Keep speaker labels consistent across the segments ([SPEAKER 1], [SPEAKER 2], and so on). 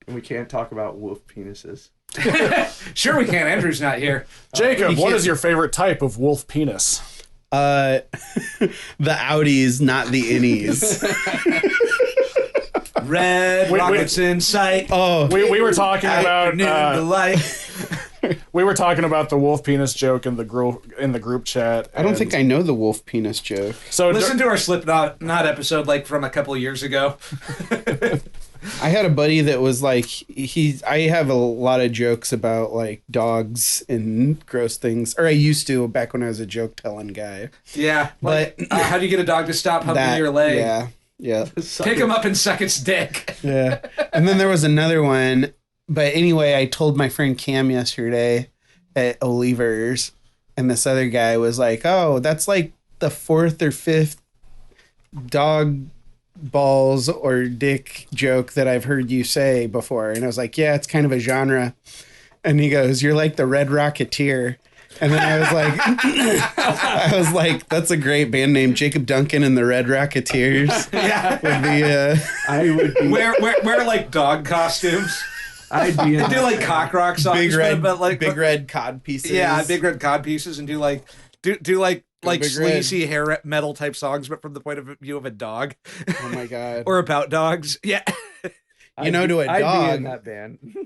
[SPEAKER 1] we can't talk about wolf penises.
[SPEAKER 2] Sure we can. Andrew's not here.
[SPEAKER 3] Jacob, what is your favorite type of wolf penis?
[SPEAKER 4] The outies, not the innies.
[SPEAKER 2] Red rockets in sight.
[SPEAKER 4] Oh,
[SPEAKER 3] We were talking about
[SPEAKER 2] the light.
[SPEAKER 3] we were talking about the wolf penis joke in the group chat.
[SPEAKER 4] I don't think I know the wolf penis joke.
[SPEAKER 3] So
[SPEAKER 2] Listen to our Slipknot episode like from a couple of years ago.
[SPEAKER 4] I had a buddy that was like, I have a lot of jokes about like dogs and gross things, or I used to back when I was a joke telling guy.
[SPEAKER 2] Yeah.
[SPEAKER 4] But
[SPEAKER 2] how do you get a dog to stop humping your leg?
[SPEAKER 4] Yeah.
[SPEAKER 2] Pick him up and suck its dick.
[SPEAKER 4] Yeah. And then there was another one. But anyway, I told my friend Cam yesterday at Oliver's, and this other guy was like, oh, that's like the fourth or fifth dog balls or dick joke that I've heard you say before. And I was like, yeah, it's kind of a genre. And he goes, you're like the Red Rocketeer. And then I was like, that's a great band name, Jacob Duncan and the Red Rocketeers.
[SPEAKER 2] Yeah.
[SPEAKER 4] Would be,
[SPEAKER 1] I would be
[SPEAKER 2] wear like dog costumes.
[SPEAKER 1] I'd be in
[SPEAKER 2] Do like cock rock songs,
[SPEAKER 4] big red cod pieces.
[SPEAKER 2] Yeah, big red cod pieces, and do like
[SPEAKER 4] Big
[SPEAKER 2] sleazy hair metal type songs, but from the point of view of a dog.
[SPEAKER 4] Oh my god.
[SPEAKER 2] Or about dogs. Yeah.
[SPEAKER 4] To a dog,
[SPEAKER 1] I'd be in that band.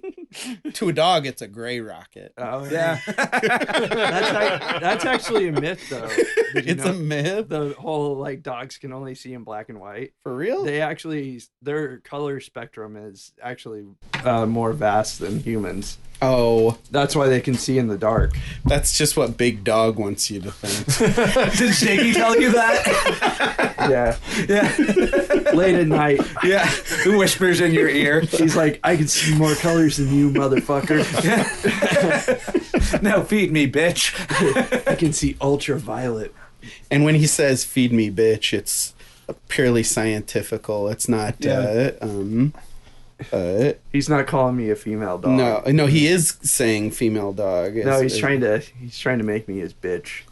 [SPEAKER 4] to a dog, it's a gray rocket.
[SPEAKER 1] Oh
[SPEAKER 2] Yeah.
[SPEAKER 1] That's actually a myth, though. Did you
[SPEAKER 4] It's
[SPEAKER 1] know
[SPEAKER 4] a myth.
[SPEAKER 1] the whole like dogs can only see in black and white.
[SPEAKER 4] For real?
[SPEAKER 1] Their color spectrum is actually more vast than humans.
[SPEAKER 4] Oh,
[SPEAKER 1] That's why they can see in the dark.
[SPEAKER 4] that's just what Big Dog wants you to think.
[SPEAKER 2] Did Shaky tell you that?
[SPEAKER 1] Yeah,
[SPEAKER 2] Yeah.
[SPEAKER 1] late at night,
[SPEAKER 2] Yeah. Who whispers in your ear?
[SPEAKER 1] he's like, "I can see more colors than you, motherfucker.
[SPEAKER 2] Now feed me, bitch.
[SPEAKER 1] I can see ultraviolet."
[SPEAKER 4] And when he says "feed me, bitch," it's purely scientifical. It's not.
[SPEAKER 1] He's not calling me a female dog.
[SPEAKER 4] No, he is saying female dog.
[SPEAKER 1] No, he's trying to make me his bitch.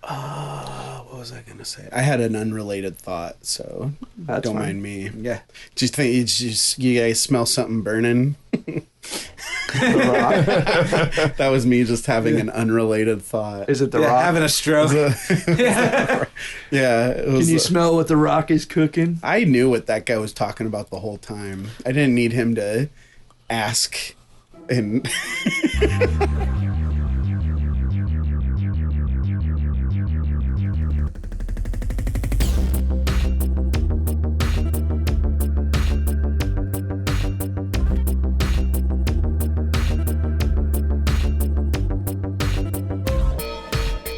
[SPEAKER 4] What was I gonna say? I had an unrelated thought, so
[SPEAKER 1] That's
[SPEAKER 4] don't
[SPEAKER 1] fine.
[SPEAKER 4] mind me.
[SPEAKER 2] Yeah.
[SPEAKER 4] Do you think you guys smell something burning? That was me just having an unrelated thought.
[SPEAKER 1] Is it the
[SPEAKER 2] Yeah,
[SPEAKER 1] rock?
[SPEAKER 2] having a stroke.
[SPEAKER 4] Yeah, it was.
[SPEAKER 1] Can you smell what the rock is cooking?
[SPEAKER 4] I knew what that guy was talking about the whole time. I didn't need him to ask. And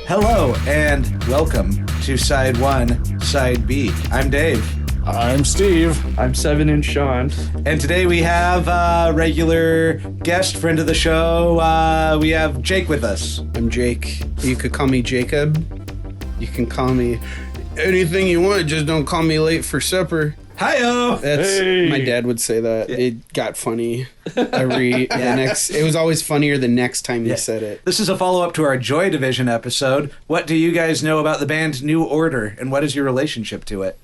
[SPEAKER 2] Hello and welcome to Side 1, Side B. I'm Dave.
[SPEAKER 3] I'm Steve.
[SPEAKER 1] I'm 7-inch Sean.
[SPEAKER 2] And today we have a regular guest, friend of the show. We have Jake with us.
[SPEAKER 4] I'm Jake. You could call me Jacob. You can call me anything you want. Just don't call me late for supper.
[SPEAKER 2] Hi-oh!
[SPEAKER 3] Hey.
[SPEAKER 4] My dad would say that. It got funny it was always funnier the next time he said it.
[SPEAKER 2] This is a follow-up to our Joy Division episode. What do you guys know about the band New Order, and what is your relationship to it?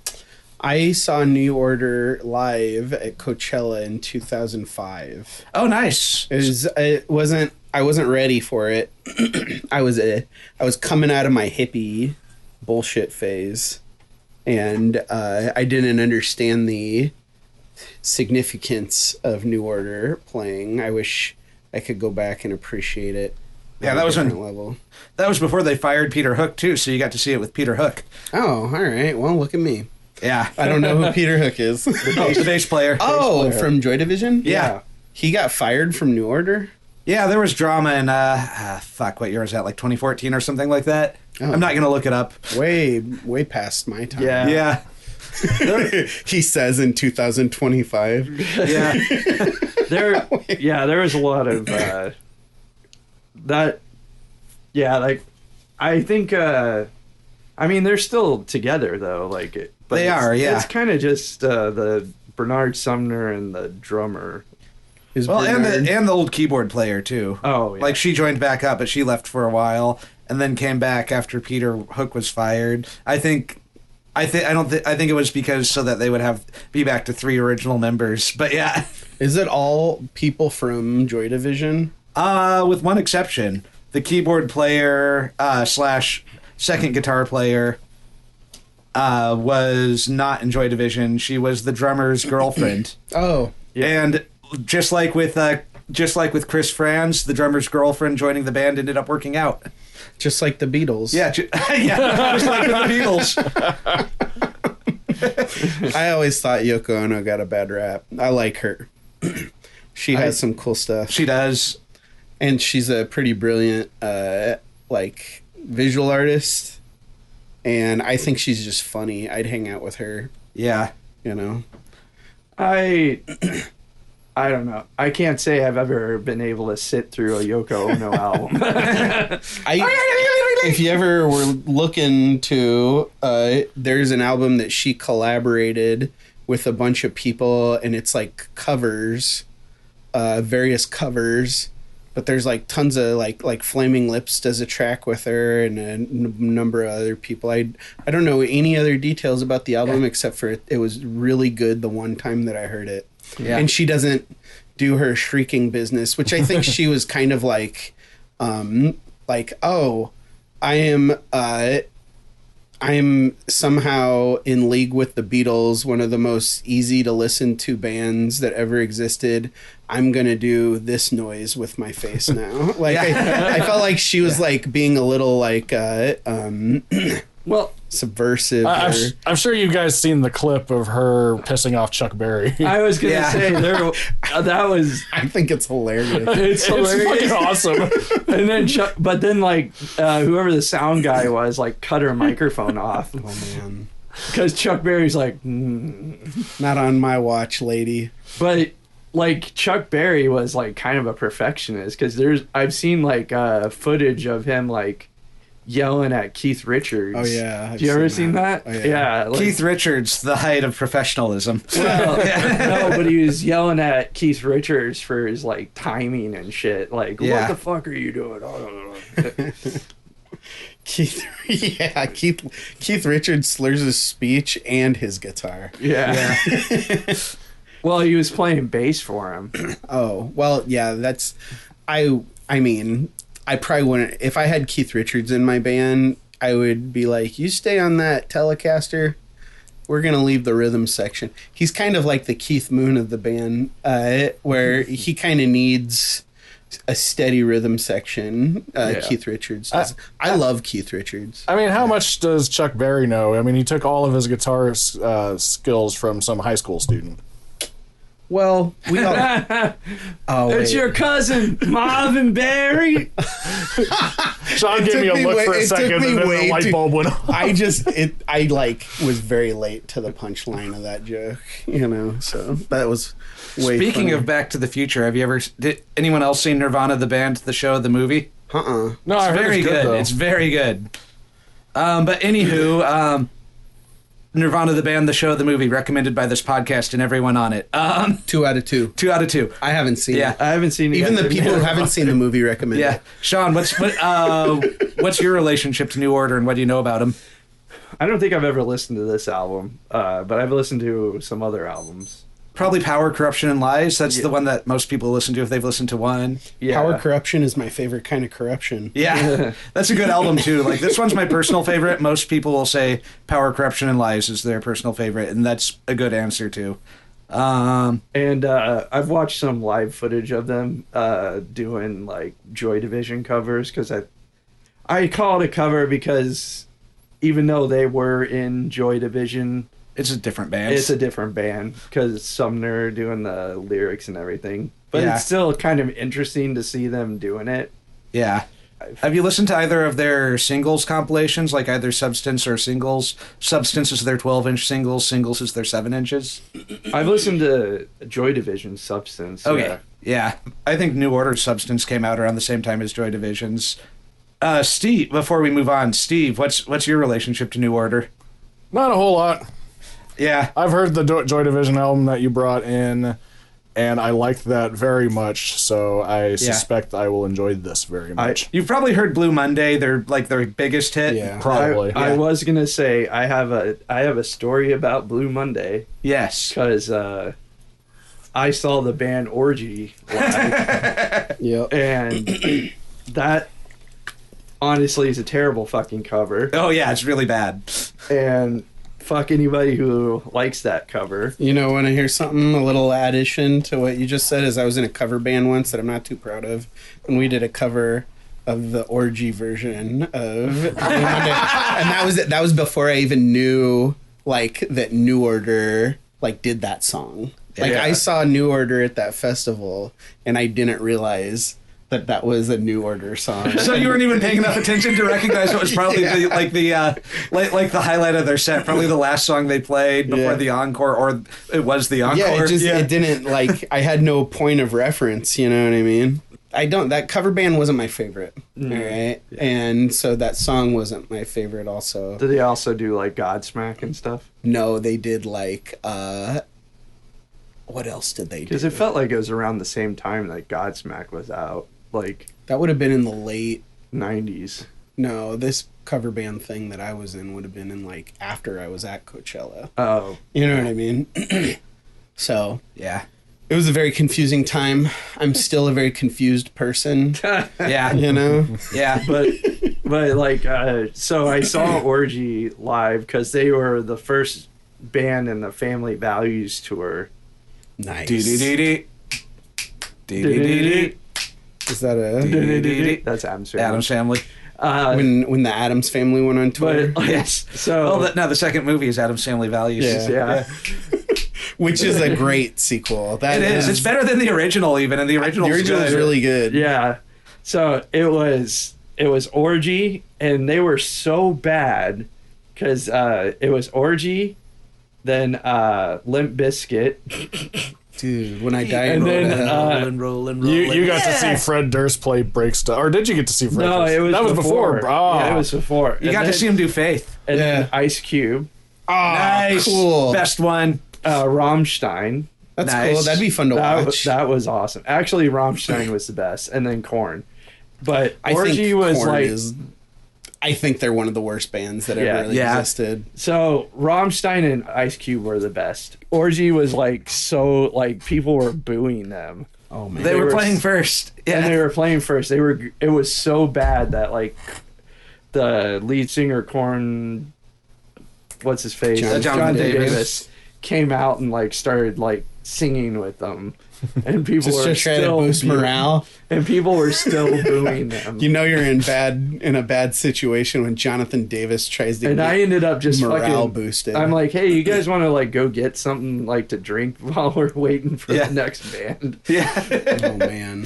[SPEAKER 4] I saw New Order live at Coachella in 2005.
[SPEAKER 2] Oh, nice.
[SPEAKER 4] I wasn't ready for it. I was coming out of my hippie bullshit phase, and I didn't understand the significance of New Order playing. I wish I could go back and appreciate it.
[SPEAKER 2] Yeah, that was
[SPEAKER 4] level.
[SPEAKER 2] That was before they fired Peter Hook too, so you got to see it with Peter Hook.
[SPEAKER 4] Oh, all right. Well, look at me.
[SPEAKER 2] Yeah.
[SPEAKER 4] I don't know who Peter Hook is.
[SPEAKER 2] The bass player.
[SPEAKER 4] Oh, from Joy Division?
[SPEAKER 2] Yeah.
[SPEAKER 4] He got fired from New Order?
[SPEAKER 2] Yeah, there was drama in, what year was that, like 2014 or something like that?
[SPEAKER 4] Oh.
[SPEAKER 2] I'm not going to look it up.
[SPEAKER 4] Way past my time.
[SPEAKER 1] Yeah.
[SPEAKER 2] Yeah.
[SPEAKER 4] He says in 2025.
[SPEAKER 2] Yeah.
[SPEAKER 1] There was a lot of that. Yeah, like I think. I mean, they're still together though. But
[SPEAKER 2] They are, yeah.
[SPEAKER 1] It's kind of just the Bernard Sumner and the drummer.
[SPEAKER 2] Well, and the old keyboard player too.
[SPEAKER 1] Oh, yeah.
[SPEAKER 2] Like she joined back up, but she left for a while and then came back after Peter Hook was fired. I think I think it was because so that they would be back to 3 original members. But yeah.
[SPEAKER 4] Is it all people from Joy Division?
[SPEAKER 2] With one exception. The keyboard player slash second guitar player was not in Joy Division. She was the drummer's girlfriend.
[SPEAKER 4] Oh.
[SPEAKER 2] And just like with Chris Franz, the drummer's girlfriend joining the band ended up working out.
[SPEAKER 4] Just like the Beatles.
[SPEAKER 2] Yeah, just like with the Beatles.
[SPEAKER 4] I always thought Yoko Ono got a bad rap. I like her. She has some cool stuff.
[SPEAKER 2] She does.
[SPEAKER 4] And she's a pretty brilliant visual artist. And I think she's just funny. I'd hang out with her.
[SPEAKER 2] Yeah.
[SPEAKER 4] You know?
[SPEAKER 1] I don't know. I can't say I've ever been able to sit through a Yoko Ono album.
[SPEAKER 4] If you ever were looking to, there's an album that she collaborated with a bunch of people, and it's like covers, various covers. But there's like tons of like Flaming Lips does a track with her, and a number of other people. I don't know any other details about the album except for it was really good the one time that I heard it.
[SPEAKER 2] Yeah.
[SPEAKER 4] And she doesn't do her shrieking business, which I think she was kind of like, oh, I am somehow in league with the Beatles, one of the most easy to listen to bands that ever existed. I'm going to do this noise with my face now. I felt like she was like being a little like,
[SPEAKER 1] well,
[SPEAKER 4] subversive.
[SPEAKER 3] I'm sure you guys seen the clip of her pissing off Chuck Berry.
[SPEAKER 1] I was going to say that was...
[SPEAKER 4] I think it's hilarious.
[SPEAKER 1] It's hilarious.
[SPEAKER 3] It's fucking awesome.
[SPEAKER 1] And then whoever the sound guy was, like, cut her microphone off.
[SPEAKER 4] Oh, man.
[SPEAKER 1] Because Chuck Berry's like,
[SPEAKER 4] Not on my watch, lady.
[SPEAKER 1] But, like, Chuck Berry was, like, kind of a perfectionist. Because I've seen, like, footage of him, like, yelling at Keith Richards.
[SPEAKER 4] Oh, yeah.
[SPEAKER 1] Have you ever seen that?
[SPEAKER 4] Oh, yeah.
[SPEAKER 1] Like,
[SPEAKER 2] Keith Richards, the height of professionalism.
[SPEAKER 1] Well, no, but he was yelling at Keith Richards for his, like, timing and shit. Like, what the fuck are you doing?
[SPEAKER 4] Keith Richards slurs his speech and his guitar.
[SPEAKER 1] Yeah. Well, he was playing bass for him.
[SPEAKER 4] Oh, well, yeah, that's... I mean... I probably wouldn't... If I had Keith Richards in my band, I would be like, you stay on that Telecaster. We're going to leave the rhythm section. He's kind of like the Keith Moon of the band, where he kind of needs a steady rhythm section. Keith Richards does. I love Keith Richards.
[SPEAKER 3] I mean, how much does Chuck Berry know? I mean, he took all of his guitar skills from some high school student.
[SPEAKER 4] Well, we all...
[SPEAKER 1] It's your cousin, Marvin Berry.
[SPEAKER 3] Sean gave me a look for a second, and then the light bulb went off.
[SPEAKER 4] I was very late to the punchline of that joke, so that was way
[SPEAKER 2] Speaking
[SPEAKER 4] funny.
[SPEAKER 2] of Back to the Future, did anyone else seen Nirvana, the band, the show, the movie?
[SPEAKER 3] No,
[SPEAKER 2] It's
[SPEAKER 3] I heard
[SPEAKER 2] very
[SPEAKER 3] it's
[SPEAKER 2] good.
[SPEAKER 3] though.
[SPEAKER 2] It's very good. But anywho, Nirvana, the band, the show, the movie, recommended by this podcast and everyone on it.
[SPEAKER 4] 2 out of 2.
[SPEAKER 2] 2 out of 2.
[SPEAKER 4] I haven't seen it.
[SPEAKER 1] I haven't seen it
[SPEAKER 4] Even
[SPEAKER 1] yet.
[SPEAKER 4] the people who haven't seen the movie recommend
[SPEAKER 2] Yeah,
[SPEAKER 4] it.
[SPEAKER 2] Sean, what's your relationship to New Order, and what do you know about them?
[SPEAKER 1] I don't think I've ever listened to this album, but I've listened to some other albums.
[SPEAKER 2] Probably Power, Corruption, and Lies. That's the one that most people listen to if they've listened to one.
[SPEAKER 1] Yeah.
[SPEAKER 4] Power Corruption is my favorite kind of corruption.
[SPEAKER 2] Yeah, that's a good album too. Like, this one's my personal favorite. Most people will say Power, Corruption, and Lies is their personal favorite, and that's a good answer too.
[SPEAKER 1] And I've watched some live footage of them doing like Joy Division covers, because I call it a cover because even though they were in Joy Division,
[SPEAKER 2] It's a different band.
[SPEAKER 1] it's a different band because Sumner doing the lyrics and everything. But
[SPEAKER 2] Yeah.
[SPEAKER 1] it's still kind of interesting to see them doing it.
[SPEAKER 2] Yeah. Have you listened to either of their singles compilations, like either Substance or Singles? Substance is their 12-inch singles. Singles is their 7 inches.
[SPEAKER 1] I've listened to Joy Division Substance.
[SPEAKER 2] Okay. Yeah. I think New Order's Substance came out around the same time as Joy Division's. Steve, before we move on, Steve, what's your relationship to New Order?
[SPEAKER 3] Not a whole lot.
[SPEAKER 2] Yeah.
[SPEAKER 3] I've heard the Joy Division album that you brought in, and I liked that very much. So I suspect I will enjoy this very much.
[SPEAKER 2] You've probably heard Blue Monday. They're like their biggest hit.
[SPEAKER 4] Yeah.
[SPEAKER 3] Probably.
[SPEAKER 1] I was gonna say I have a story about Blue Monday.
[SPEAKER 2] Yes.
[SPEAKER 1] Because I saw the band Orgy live,
[SPEAKER 4] Yep.
[SPEAKER 1] and that honestly is a terrible fucking cover.
[SPEAKER 2] Oh yeah, it's really bad.
[SPEAKER 1] And fuck anybody who likes that cover.
[SPEAKER 4] You know, when I hear something, a little addition to what you just said is I was in a cover band once that I'm not too proud of, and we did a cover of the Orgy version of Blue Monday. And that was before I even knew like that New Order like did that song. Like I saw New Order at that festival, and I didn't realize that was a New Order song.
[SPEAKER 2] So you weren't even paying enough attention to recognize it was probably the highlight of their set, probably the last song they played before the encore, or it was the encore.
[SPEAKER 4] Yeah, it didn't like I had no point of reference. You know what I mean? That cover band wasn't my favorite. All right, and so that song wasn't my favorite. Also,
[SPEAKER 1] Did they also do like Godsmack and stuff?
[SPEAKER 4] no, they did like what else did they do?
[SPEAKER 1] Because it felt like it was around the same time that Godsmack was out, like
[SPEAKER 4] That would have been in the late.
[SPEAKER 1] 90s.
[SPEAKER 4] No, this cover band thing that I was in would have been in like after I was at Coachella.
[SPEAKER 1] Oh,
[SPEAKER 4] You know what I mean? So
[SPEAKER 2] Yeah.
[SPEAKER 4] it was a very confusing time. I'm still a very confused person.
[SPEAKER 2] Yeah.
[SPEAKER 4] You know?
[SPEAKER 2] Yeah.
[SPEAKER 1] but like so I saw Orgy live because they were the first band in the Family Values tour.
[SPEAKER 4] Nice.
[SPEAKER 2] Dee-dee-dee-dee. Dee-dee-dee-dee.
[SPEAKER 4] Is that a
[SPEAKER 1] That's Adam's Family.
[SPEAKER 2] Adam's Family.
[SPEAKER 4] when the Addams Family went on tour?
[SPEAKER 1] But
[SPEAKER 2] Yes.
[SPEAKER 1] so
[SPEAKER 2] The second movie is Adam's Family Values.
[SPEAKER 4] Yeah. Which is a great sequel. That
[SPEAKER 2] It is. It's better than the original, even, and the original
[SPEAKER 4] The original is really good.
[SPEAKER 1] yeah. So it was Orgy, and they were so bad because it was Orgy, then Limp Bizkit.
[SPEAKER 4] Dude, when I die
[SPEAKER 1] And
[SPEAKER 4] in
[SPEAKER 1] then,
[SPEAKER 2] rolling.
[SPEAKER 3] You got to see Fred Durst play break stuff, or did you get to see Fred?
[SPEAKER 1] No,
[SPEAKER 3] Durst?
[SPEAKER 1] it was
[SPEAKER 3] that was before. Oh.
[SPEAKER 1] Yeah, it was before.
[SPEAKER 2] You got to see him do Faith.
[SPEAKER 1] And then
[SPEAKER 4] Yeah.
[SPEAKER 1] Ice Cube,
[SPEAKER 2] Nice.
[SPEAKER 4] cool.
[SPEAKER 2] Best one.
[SPEAKER 1] Rammstein.
[SPEAKER 4] That's
[SPEAKER 2] Nice.
[SPEAKER 4] cool. That'd be fun to watch.
[SPEAKER 1] That was awesome. Actually, Rammstein was the best, and then Korn. But
[SPEAKER 4] I
[SPEAKER 1] Orgy
[SPEAKER 4] think
[SPEAKER 1] was
[SPEAKER 4] Korn
[SPEAKER 1] like
[SPEAKER 4] is, I think they're one of the worst bands that
[SPEAKER 1] Yeah.
[SPEAKER 4] ever really
[SPEAKER 2] Yeah.
[SPEAKER 4] existed.
[SPEAKER 1] so. Rammstein and Ice Cube were the best. Orgy was like so like people were booing them.
[SPEAKER 4] Oh man.
[SPEAKER 2] They were
[SPEAKER 1] were
[SPEAKER 2] playing first.
[SPEAKER 1] And
[SPEAKER 2] Yeah.
[SPEAKER 1] they were playing first. It was so bad that like the lead singer Korn, what's his face,
[SPEAKER 2] Jonathan Davis.
[SPEAKER 1] came out and like started like singing with them, and people
[SPEAKER 4] Just
[SPEAKER 1] were
[SPEAKER 4] to try to
[SPEAKER 1] still
[SPEAKER 4] boost
[SPEAKER 1] booing-
[SPEAKER 4] morale.
[SPEAKER 1] and people were still booing them.
[SPEAKER 4] You know you're in a bad situation when Jonathan Davis tries to
[SPEAKER 1] And
[SPEAKER 4] get
[SPEAKER 1] I ended up just
[SPEAKER 4] morale
[SPEAKER 1] fucking
[SPEAKER 4] boosted.
[SPEAKER 1] I'm like, hey, you guys want to like go get something like to drink while we're waiting for
[SPEAKER 2] Yeah.
[SPEAKER 1] the next band?
[SPEAKER 2] Yeah.
[SPEAKER 4] oh man.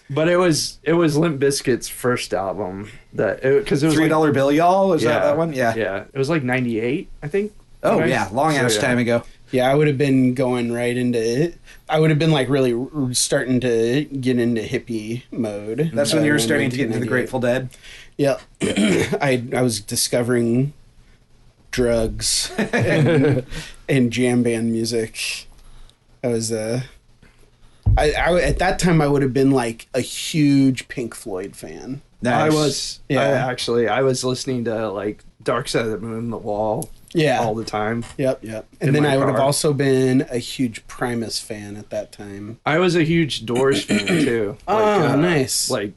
[SPEAKER 1] But it was Limp Bizkit's first album because it was
[SPEAKER 2] $3
[SPEAKER 1] like,
[SPEAKER 2] bill, y'all. Was that one? Yeah.
[SPEAKER 1] Yeah, it was like '98, I think.
[SPEAKER 2] Oh
[SPEAKER 1] Right?
[SPEAKER 2] yeah, long ass
[SPEAKER 1] So,
[SPEAKER 2] time ago.
[SPEAKER 4] Yeah, I would have been going right into it. I would have been like really starting to get into hippie mode.
[SPEAKER 2] That's when you were
[SPEAKER 4] in
[SPEAKER 2] starting to get into the
[SPEAKER 4] 1998.
[SPEAKER 2] Grateful Dead.
[SPEAKER 4] Yeah. I was discovering drugs and jam band music. I was I at that time I would have been like a huge Pink Floyd fan.
[SPEAKER 1] I
[SPEAKER 2] Nice.
[SPEAKER 1] was.
[SPEAKER 4] Yeah.
[SPEAKER 1] I was listening to like Dark Side of the Moon, The Wall,
[SPEAKER 4] Yeah.
[SPEAKER 1] all the time.
[SPEAKER 4] Yep.
[SPEAKER 1] In
[SPEAKER 4] And then
[SPEAKER 1] my
[SPEAKER 4] I would have
[SPEAKER 1] car.
[SPEAKER 4] also been a huge Primus fan at that time.
[SPEAKER 1] I was a huge Doors fan too.
[SPEAKER 4] Oh, nice.
[SPEAKER 1] Like,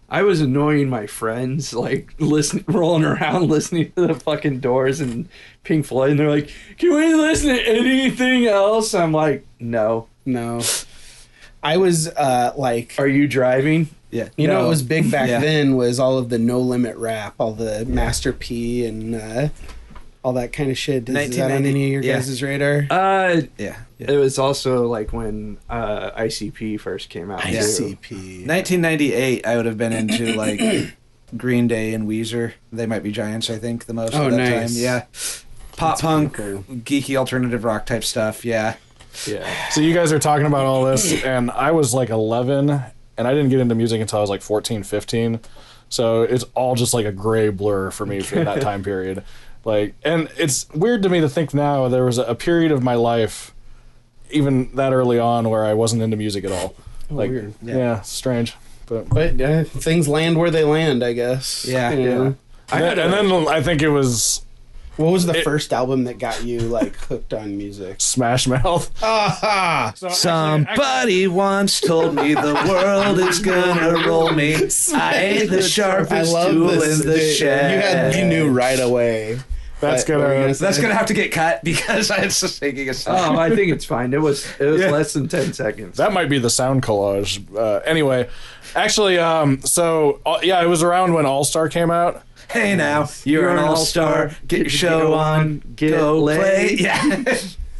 [SPEAKER 1] I was annoying my friends, like rolling around listening to the fucking Doors and Pink Floyd, and they're like, "Can we listen to anything else?" I'm like, "No."
[SPEAKER 4] No. I was like
[SPEAKER 1] Are you driving?
[SPEAKER 2] Yeah.
[SPEAKER 4] you know
[SPEAKER 2] No.
[SPEAKER 4] what was big back
[SPEAKER 2] Yeah.
[SPEAKER 4] then was all of the No Limit rap, all the Master P and all that kind of shit. Is that on any of your
[SPEAKER 2] yeah.
[SPEAKER 4] guys' radar?
[SPEAKER 2] Yeah.
[SPEAKER 1] It was also like when ICP first came out. too.
[SPEAKER 4] ICP.
[SPEAKER 2] 1998, I would have been into like Green Day and Weezer. They might be giants, I think, the most
[SPEAKER 4] Oh,
[SPEAKER 2] at that
[SPEAKER 4] nice.
[SPEAKER 2] time. Yeah. Pop
[SPEAKER 4] That's
[SPEAKER 2] punk,
[SPEAKER 4] pretty
[SPEAKER 2] geeky alternative rock type stuff. Yeah.
[SPEAKER 1] Yeah.
[SPEAKER 3] So you guys are talking about all this, and I was like 11, and I didn't get into music until I was like 14, 15. So it's all just like a gray blur for me for that time period. Like, and it's weird to me to think now there was a period of my life even that early on where I wasn't into music at all. Like,
[SPEAKER 4] weird.
[SPEAKER 3] yeah, strange. But
[SPEAKER 4] Things land where they land, I guess.
[SPEAKER 2] Yeah.
[SPEAKER 4] You know?
[SPEAKER 3] and then I think it was
[SPEAKER 4] What was the first album that got you like hooked on music?
[SPEAKER 3] Smash Mouth.
[SPEAKER 4] Aha!
[SPEAKER 2] Somebody once told me the world is gonna roll me. I ain't the sharpest tool in the shed.
[SPEAKER 4] You knew right away.
[SPEAKER 3] That's
[SPEAKER 4] What were you
[SPEAKER 3] gonna.
[SPEAKER 4] say?
[SPEAKER 2] That's gonna have to get cut because I was just thinking of something.
[SPEAKER 1] Oh, I think it's fine. It was less than 10 seconds.
[SPEAKER 3] That might be the sound collage. Anyway, actually, yeah, it was around when All Star came out.
[SPEAKER 2] Hey now, you're an all-star. Get your show on. Go play. Yeah.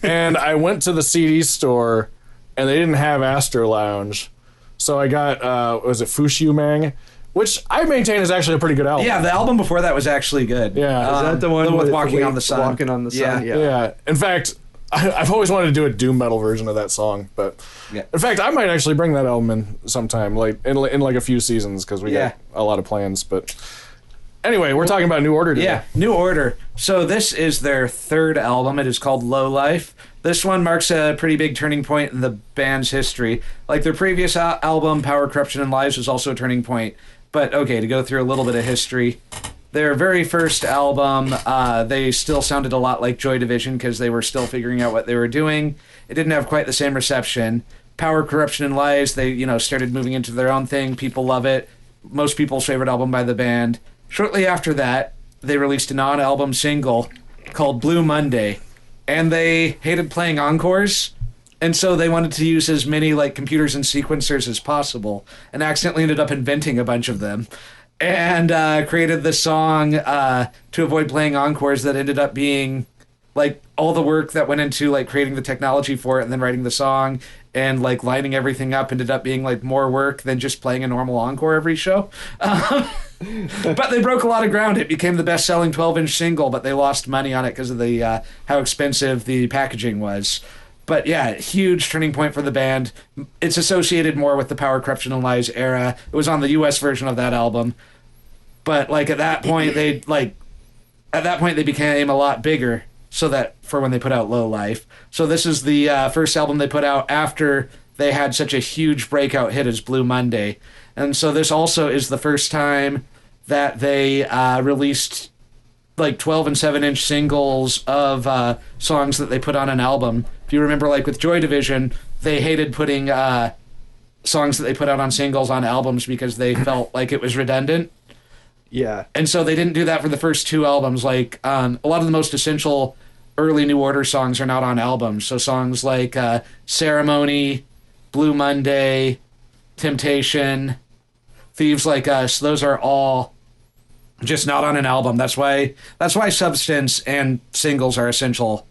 [SPEAKER 3] And I went to the CD store, and they didn't have Astro Lounge, so I got was it Fushu Mang, which I maintain is actually a pretty good album.
[SPEAKER 2] Yeah, the album before that was actually good.
[SPEAKER 3] Yeah.
[SPEAKER 1] Is that the one
[SPEAKER 2] with Walking on the Sun?
[SPEAKER 1] Walking on the Sun, yeah.
[SPEAKER 3] Yeah. In fact, I've always wanted to do a doom metal version of that song, but
[SPEAKER 2] Yeah.
[SPEAKER 3] in fact, I might actually bring that album in sometime, like in like a few seasons, because we got a lot of plans. But anyway, we're talking about New Order today.
[SPEAKER 2] Yeah, New Order. So this is their third album. It is called Low Life. This one marks a pretty big turning point in the band's history. Like their previous album, Power, Corruption, and Lies, was also a turning point. But okay, to go through a little bit of history, their very first album, they still sounded a lot like Joy Division because they were still figuring out what they were doing. It didn't have quite the same reception. Power, Corruption, and Lies, they started moving into their own thing. People love it. Most people's favorite album by the band. Shortly after that, they released a non-album single called Blue Monday, and they hated playing encores, and so they wanted to use as many like computers and sequencers as possible, and accidentally ended up inventing a bunch of them, and created this song to avoid playing encores that ended up being like all the work that went into like creating the technology for it and then writing the song and like lining everything up ended up being like more work than just playing a normal encore every show. But they broke a lot of ground. It became the best-selling 12-inch single, but they lost money on it because of the how expensive the packaging was. But yeah, huge turning point for the band. It's associated more with the Power, Corruption, and Lies era. It was on the U.S. version of that album. But like at that point, they became a lot bigger. So that for when they put out Low Life. So this is the first album they put out after they had such a huge breakout hit as Blue Monday. And so this also is the first time that they released like 12 and 7-inch singles of songs that they put on an album. If you remember, like with Joy Division, they hated putting songs that they put out on singles on albums because they felt like it was redundant.
[SPEAKER 1] Yeah.
[SPEAKER 2] And so they didn't do that for the first two albums. Like a lot of the most essential early New Order songs are not on albums. So songs like Ceremony, Blue Monday, Temptation, Thieves Like Us, those are all just not on an album. That's why Substance and singles are essential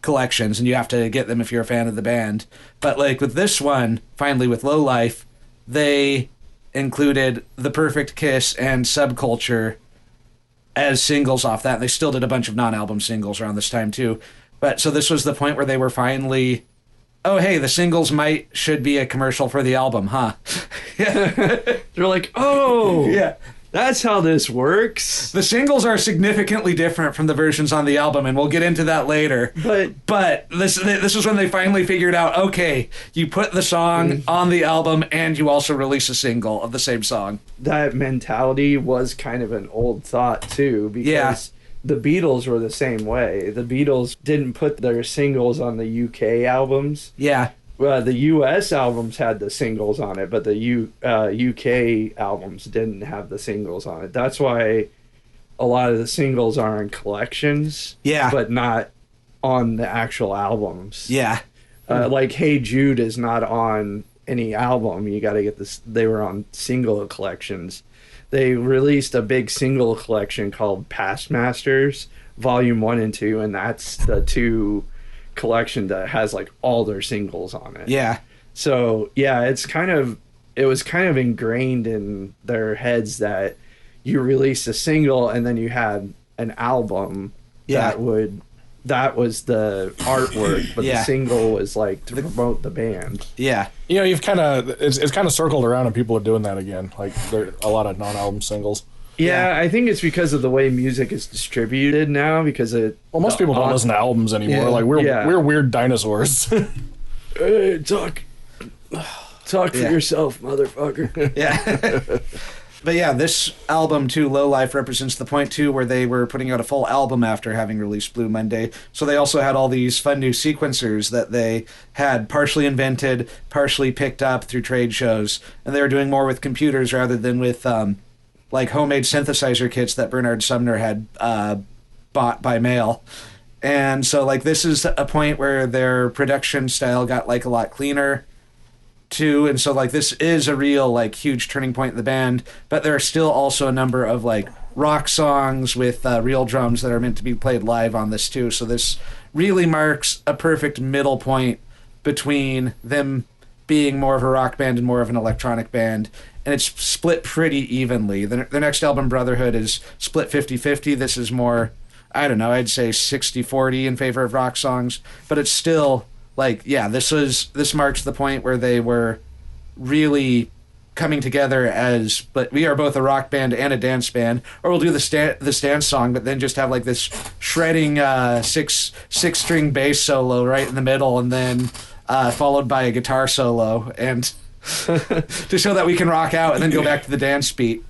[SPEAKER 2] collections, and you have to get them if you're a fan of the band. But like with this one, finally with Low Life, they included The Perfect Kiss and Subculture as singles off that. And they still did a bunch of non-album singles around this time too. But so this was the point where they were finally, oh hey, the singles should be a commercial for the album, huh?
[SPEAKER 1] They're like, oh,
[SPEAKER 2] Yeah.
[SPEAKER 1] that's how this works.
[SPEAKER 2] The singles are significantly different from the versions on the album, and we'll get into that later. But this was when they finally figured out, okay, you put the song on the album and you also release a single of the same song.
[SPEAKER 1] That mentality was kind of an old thought too, because the Beatles were the same way. The Beatles didn't put their singles on the UK albums.
[SPEAKER 2] Yeah.
[SPEAKER 1] The US albums had the singles on it, but the UK albums didn't have the singles on it. That's why a lot of the singles are in collections, but not on the actual albums.
[SPEAKER 2] Yeah.
[SPEAKER 1] Like Hey Jude is not on any album. You got to get this. They were on single collections. They released a big single collection called Past Masters, Volume 1 and 2, and that's the two collection that has like all their singles on it.
[SPEAKER 2] Yeah.
[SPEAKER 1] So yeah, it was kind of ingrained in their heads that you released a single and then you had an album that was the artwork, but the single was like to promote the band.
[SPEAKER 2] Yeah.
[SPEAKER 3] You know, you've kind of it's kind of circled around, and people are doing that again. Like there are a lot of non-album singles.
[SPEAKER 1] Yeah, I think it's because of the way music is distributed now. Because
[SPEAKER 3] most people don't listen to albums anymore.
[SPEAKER 1] Yeah,
[SPEAKER 3] like we're weird dinosaurs.
[SPEAKER 1] Hey, talk for
[SPEAKER 2] Yeah.
[SPEAKER 1] yourself, motherfucker.
[SPEAKER 2] Yeah. But yeah, this album too, Low Life, represents the point too where they were putting out a full album after having released Blue Monday. So they also had all these fun new sequencers that they had partially invented, partially picked up through trade shows, and they were doing more with computers rather than with like homemade synthesizer kits that Bernard Sumner had bought by mail. And so like this is a point where their production style got like a lot cleaner too, and so like this is a real like huge turning point in the band, but there are still also a number of like rock songs with real drums that are meant to be played live on this too. So this really marks a perfect middle point between them being more of a rock band and more of an electronic band, and it's split pretty evenly. The next album, Brotherhood, is split 50-50. This is more, I don't know, I'd say 60-40 in favor of rock songs, but it's still like, yeah, this marks the point where they were really coming together as, but we are both a rock band and a dance band, or we'll do the dance song, but then just have like this shredding six string bass solo right in the middle, and then followed by a guitar solo, and to show that we can rock out and then go back to the dance beat.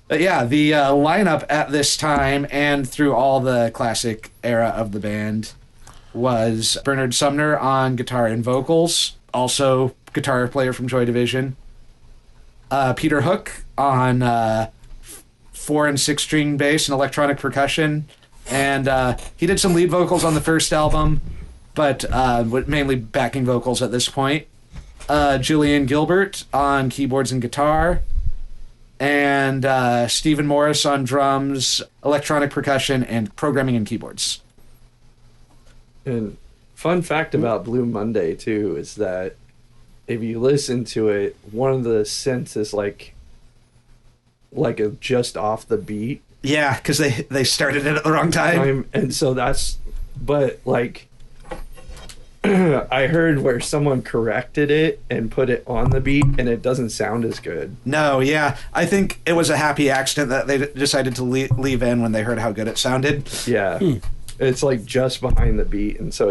[SPEAKER 2] But yeah, the lineup at this time and through all the classic era of the band was Bernard Sumner on guitar and vocals, also guitar player from Joy Division. Peter Hook on 4 and 6 string bass and electronic percussion, and he did some lead vocals on the first album, but mainly backing vocals at this point. Julian Gilbert on keyboards and guitar, and Stephen Morris on drums, electronic percussion, and programming and keyboards.
[SPEAKER 1] And fun fact about Blue Monday too is that if you listen to it, one of the synths is like a just off the beat.
[SPEAKER 2] Yeah, because they started it at the wrong time.
[SPEAKER 1] And so that's, but like I heard where someone corrected it and put it on the beat, and it doesn't sound as good.
[SPEAKER 2] No, yeah, I think it was a happy accident that they decided to leave in when they heard how good it sounded.
[SPEAKER 1] Yeah. It's like just behind the beat, and so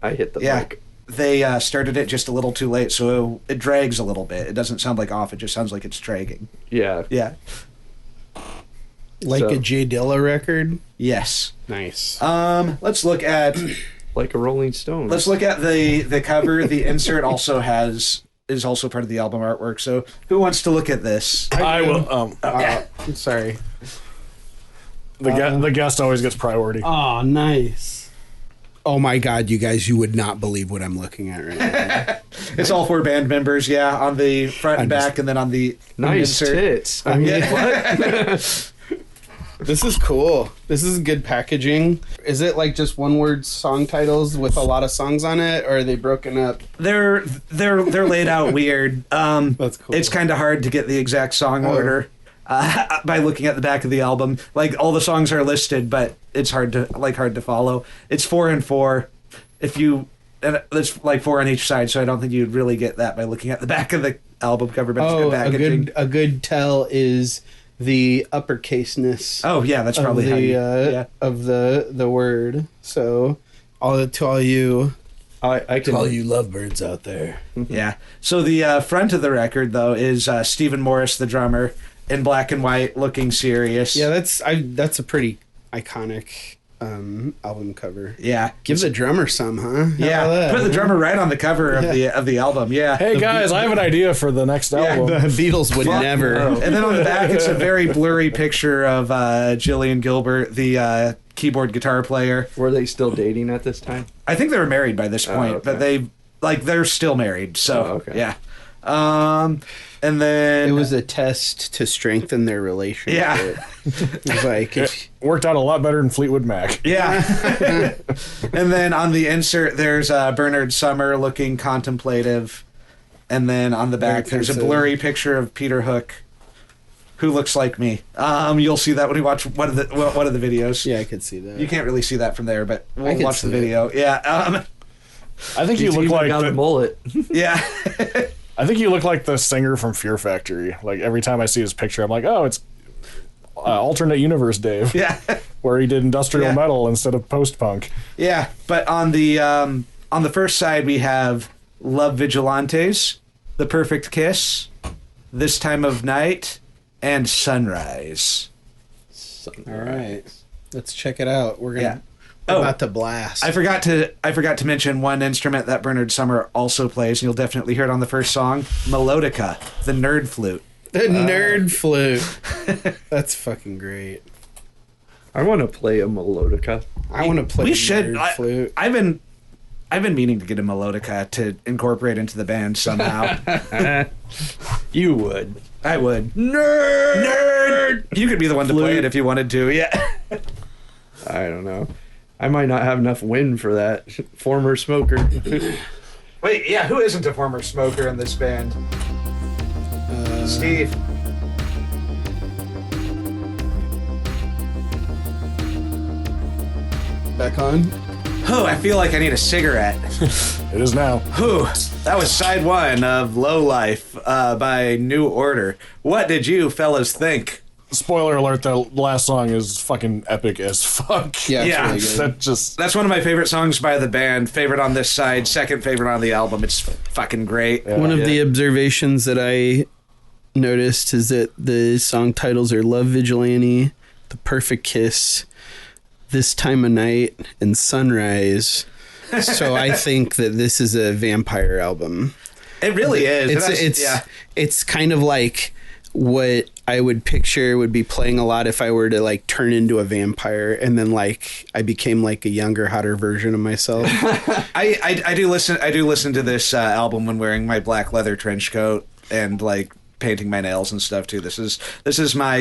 [SPEAKER 1] I hit the mic.
[SPEAKER 2] They started it just a little too late, so it drags a little bit. It doesn't sound like off, it just sounds like it's dragging.
[SPEAKER 1] Yeah.
[SPEAKER 2] Yeah.
[SPEAKER 4] Like a Jay Dilla record?
[SPEAKER 2] Yes.
[SPEAKER 4] Nice.
[SPEAKER 2] Let's look at
[SPEAKER 1] like a Rolling Stone.
[SPEAKER 2] Let's look at the cover. The insert is also part of the album artwork. So who wants to look at this?
[SPEAKER 3] I will.
[SPEAKER 4] Sorry.
[SPEAKER 3] The guest always gets priority.
[SPEAKER 4] Oh, nice. Oh my God, you guys, you would not believe what I'm looking at right now.
[SPEAKER 2] It's all 4 band members, yeah, on the front and back, and then on the
[SPEAKER 1] nice
[SPEAKER 2] insert.
[SPEAKER 1] tits.
[SPEAKER 4] I mean,
[SPEAKER 1] What?
[SPEAKER 4] This is cool. This is good packaging. Is it like just one word song titles with a lot of songs on it, or are they broken up?
[SPEAKER 2] They're laid out weird.
[SPEAKER 4] That's cool.
[SPEAKER 2] It's kind of hard to get the exact song order by looking at the back of the album. Like, all the songs are listed, but it's hard to follow. It's 4 and 4. And it's like 4 on each side, so I don't think you'd really get that by looking at the back of the album cover. But it's good packaging.
[SPEAKER 4] A good tell is the uppercaseness.
[SPEAKER 2] Oh yeah, that's probably
[SPEAKER 4] of the word. So all you lovebirds out there.
[SPEAKER 2] Yeah. So the front of the record though is Stephen Morris, the drummer, in black and white, looking serious.
[SPEAKER 4] Yeah, that's a pretty iconic album cover.
[SPEAKER 2] Yeah.
[SPEAKER 4] Give the drummer some, huh?
[SPEAKER 2] Yeah. Put the drummer right on the cover of the album. Yeah.
[SPEAKER 3] Hey guys, I have an idea for the next album.
[SPEAKER 4] The Beatles would never.
[SPEAKER 2] And then on the back, it's a very blurry picture of Jillian Gilbert, the keyboard guitar player.
[SPEAKER 1] Were they still dating at this time?
[SPEAKER 2] I think they were married by this point,
[SPEAKER 1] okay.
[SPEAKER 2] but they're still married. So
[SPEAKER 1] okay.
[SPEAKER 2] Yeah. And then
[SPEAKER 4] it was a test to strengthen their relationship.
[SPEAKER 2] Yeah.
[SPEAKER 4] It was like
[SPEAKER 3] It worked out a lot better than Fleetwood Mac.
[SPEAKER 2] Yeah. And then on the insert, there's Bernard Sumner looking contemplative. And then on the back, there's a blurry picture of Peter Hook, who looks like me. You'll see that when you watch one of the videos.
[SPEAKER 4] Yeah, I could see that.
[SPEAKER 2] You can't really see that from there, but
[SPEAKER 4] I
[SPEAKER 2] we'll
[SPEAKER 4] could
[SPEAKER 2] watch the
[SPEAKER 4] see
[SPEAKER 2] video. Yeah.
[SPEAKER 3] I think you look like
[SPEAKER 1] got a mullet.
[SPEAKER 2] Yeah.
[SPEAKER 3] I think you look like the singer from Fear Factory. Like every time I see his picture, I'm like, oh, it's alternate universe Dave.
[SPEAKER 2] Yeah.
[SPEAKER 3] Where he did industrial metal instead of post punk.
[SPEAKER 2] Yeah. But on the first side, we have Love Vigilantes, The Perfect Kiss, This Time of Night, and Sunrise.
[SPEAKER 4] All right, let's check it out. We're
[SPEAKER 2] Yeah.
[SPEAKER 4] about to blast.
[SPEAKER 2] I forgot to mention one instrument that Bernard Summer also plays, and you'll definitely hear it on the first song, melodica, the nerd flute.
[SPEAKER 4] The nerd flute. That's fucking great.
[SPEAKER 1] I want to play a melodica.
[SPEAKER 4] I want to play
[SPEAKER 2] We
[SPEAKER 4] the
[SPEAKER 2] should.
[SPEAKER 4] nerd flute.
[SPEAKER 2] I've been meaning to get a melodica to incorporate into the band somehow.
[SPEAKER 1] You would.
[SPEAKER 2] I would. Nerd. You could be the one to play it if you wanted to. Yeah.
[SPEAKER 1] I don't know. I might not have enough wind for that. Former smoker.
[SPEAKER 2] Wait. Yeah. Who isn't a former smoker in this band? Steve.
[SPEAKER 4] Back on.
[SPEAKER 2] Oh, I feel like I need a cigarette.
[SPEAKER 3] It is now.
[SPEAKER 2] Whew. That was side one of Low Life by New Order. What did you fellas think?
[SPEAKER 3] Spoiler alert, the last song is fucking epic as fuck.
[SPEAKER 4] Yeah, it's
[SPEAKER 2] Yeah.
[SPEAKER 4] really good.
[SPEAKER 3] That just...
[SPEAKER 2] That's one of my favorite songs by the band. Favorite on this side, second favorite on the album. It's fucking great.
[SPEAKER 3] Yeah.
[SPEAKER 4] One of the observations that I noticed is that the song titles are Love Vigilante, The Perfect Kiss, This Time of Night, and Sunrise. So I think that this is a vampire album.
[SPEAKER 2] It really is.
[SPEAKER 4] It's kind of like what I would picture would be playing a lot if I were to like turn into a vampire and then like I became like a younger, hotter version of myself.
[SPEAKER 2] I do listen to this album when wearing my black leather trench coat and like painting my nails and stuff too. This is my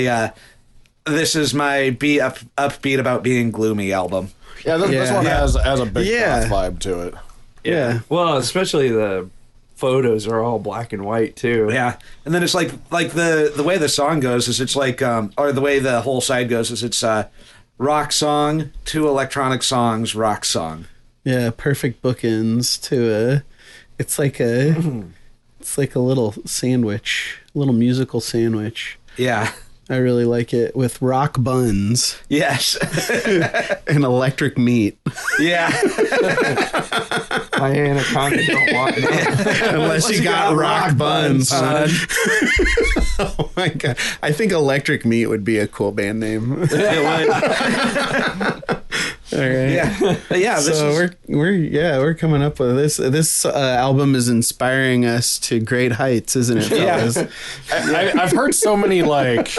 [SPEAKER 2] upbeat about being gloomy album.
[SPEAKER 3] Yeah, this one has a big
[SPEAKER 4] Yeah.
[SPEAKER 3] goth vibe to it.
[SPEAKER 4] Yeah.
[SPEAKER 1] Well, especially the photos are all black and white too.
[SPEAKER 2] Yeah, and then it's like the way the song goes is it's like or the way the whole side goes is it's rock song, 2 electronic songs, rock song.
[SPEAKER 4] Yeah, perfect bookends to a. It's like a little sandwich, a little musical sandwich.
[SPEAKER 2] Yeah.
[SPEAKER 4] I really like it with rock buns
[SPEAKER 2] Yes.
[SPEAKER 4] and electric meat.
[SPEAKER 2] Yeah.
[SPEAKER 1] My anaconda don't want that.
[SPEAKER 4] Unless you got rock buns, son. Oh my god! I think electric meat would be a cool band name. All right.
[SPEAKER 2] Yeah. Yeah. This
[SPEAKER 4] So
[SPEAKER 2] is,
[SPEAKER 4] we're coming up with this. This album is inspiring us to great heights, isn't it, fellas?
[SPEAKER 3] I've heard so many like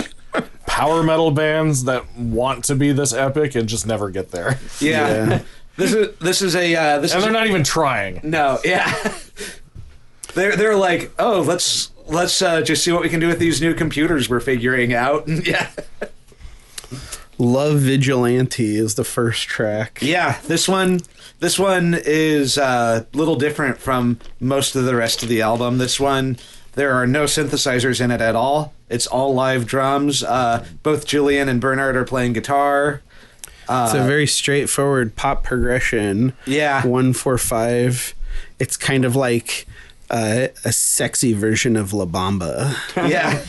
[SPEAKER 3] power metal bands that want to be this epic and just never get there.
[SPEAKER 2] yeah. This is
[SPEAKER 3] And they're not even trying.
[SPEAKER 2] No. Yeah. They're like, oh, let's just see what we can do with these new computers we're figuring out. Yeah.
[SPEAKER 4] Love Vigilante is the first track.
[SPEAKER 2] Yeah, this one is a little different from most of the rest of the album. This one, there are no synthesizers in it at all. It's all live drums. Both Julian and Bernard are playing guitar.
[SPEAKER 4] It's a very straightforward pop progression.
[SPEAKER 2] Yeah.
[SPEAKER 4] 1-4-5. It's kind of like a sexy version of La Bamba.
[SPEAKER 2] Yeah.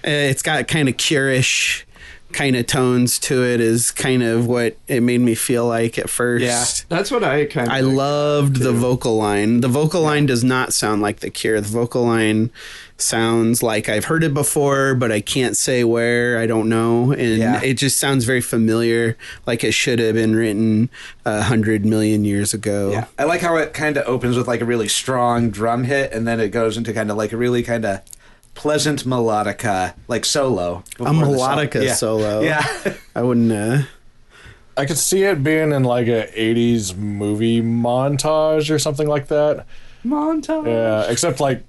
[SPEAKER 4] It's got kind of Cure-ish kind of tones to it, is kind of what it made me feel like at first.
[SPEAKER 2] Yeah.
[SPEAKER 1] That's what I kind of.
[SPEAKER 4] I loved the vocal line. The vocal line does not sound like The Cure. The vocal line sounds like I've heard it before, but I can't say where. I don't know. And it just sounds very familiar, like it should have been written 100 million years ago.
[SPEAKER 2] Yeah. I like how it kind of opens with like a really strong drum hit, and then it goes into kind of like a really kind of pleasant melodica, like solo.
[SPEAKER 4] A melodica solo.
[SPEAKER 2] Yeah.
[SPEAKER 4] I wouldn't.
[SPEAKER 3] I could see it being in like a 80s movie montage or something like that.
[SPEAKER 1] montage.
[SPEAKER 3] Yeah, except like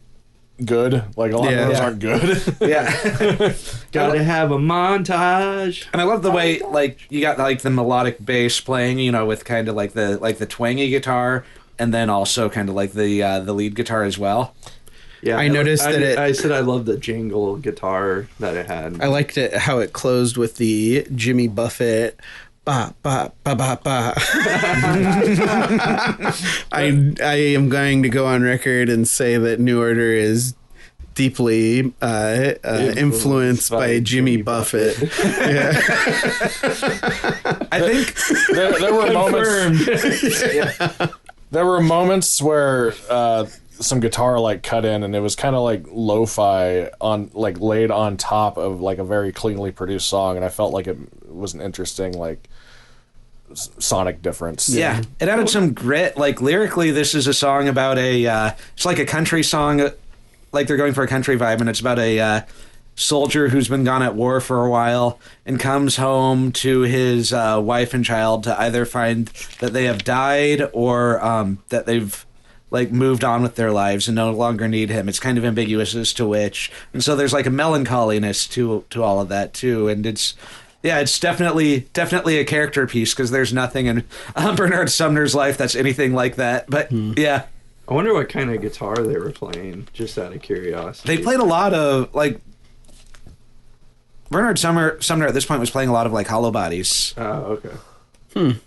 [SPEAKER 3] good. Like a lot of those aren't good.
[SPEAKER 2] Yeah.
[SPEAKER 1] Gotta have a montage.
[SPEAKER 2] And I love the way like you got like the melodic bass playing, you know, with kind of like the twangy guitar, and then also kind of like the lead guitar as well.
[SPEAKER 1] Yeah,
[SPEAKER 4] I noticed that
[SPEAKER 1] I said I love the jingle guitar that it had.
[SPEAKER 4] I liked it how it closed with the Jimmy Buffett. Ba ba ba ba ba. I am going to go on record and say that New Order is deeply influenced by Jimmy Buffett. Yeah.
[SPEAKER 2] I think
[SPEAKER 3] There were moments. There were moments where some guitar like cut in, and it was kind of like lo-fi on like laid on top of like a very cleanly produced song, and I felt like it was an interesting like sonic difference.
[SPEAKER 2] Yeah, it added some grit. Like lyrically, this is a song about it's like a country song, like they're going for a country vibe, and it's about a soldier who's been gone at war for a while and comes home to his wife and child to either find that they have died or that they've like moved on with their lives and no longer need him. It's kind of ambiguous as to which, and so there's like a melancholiness to all of that too, and it's definitely a character piece because there's nothing in Bernard Sumner's life that's anything like that. But yeah,
[SPEAKER 1] I wonder what kind of guitar they were playing, just out of curiosity.
[SPEAKER 2] they played a lot of like Bernard Sumner at this point was playing a lot of like hollow bodies.
[SPEAKER 1] Oh, okay.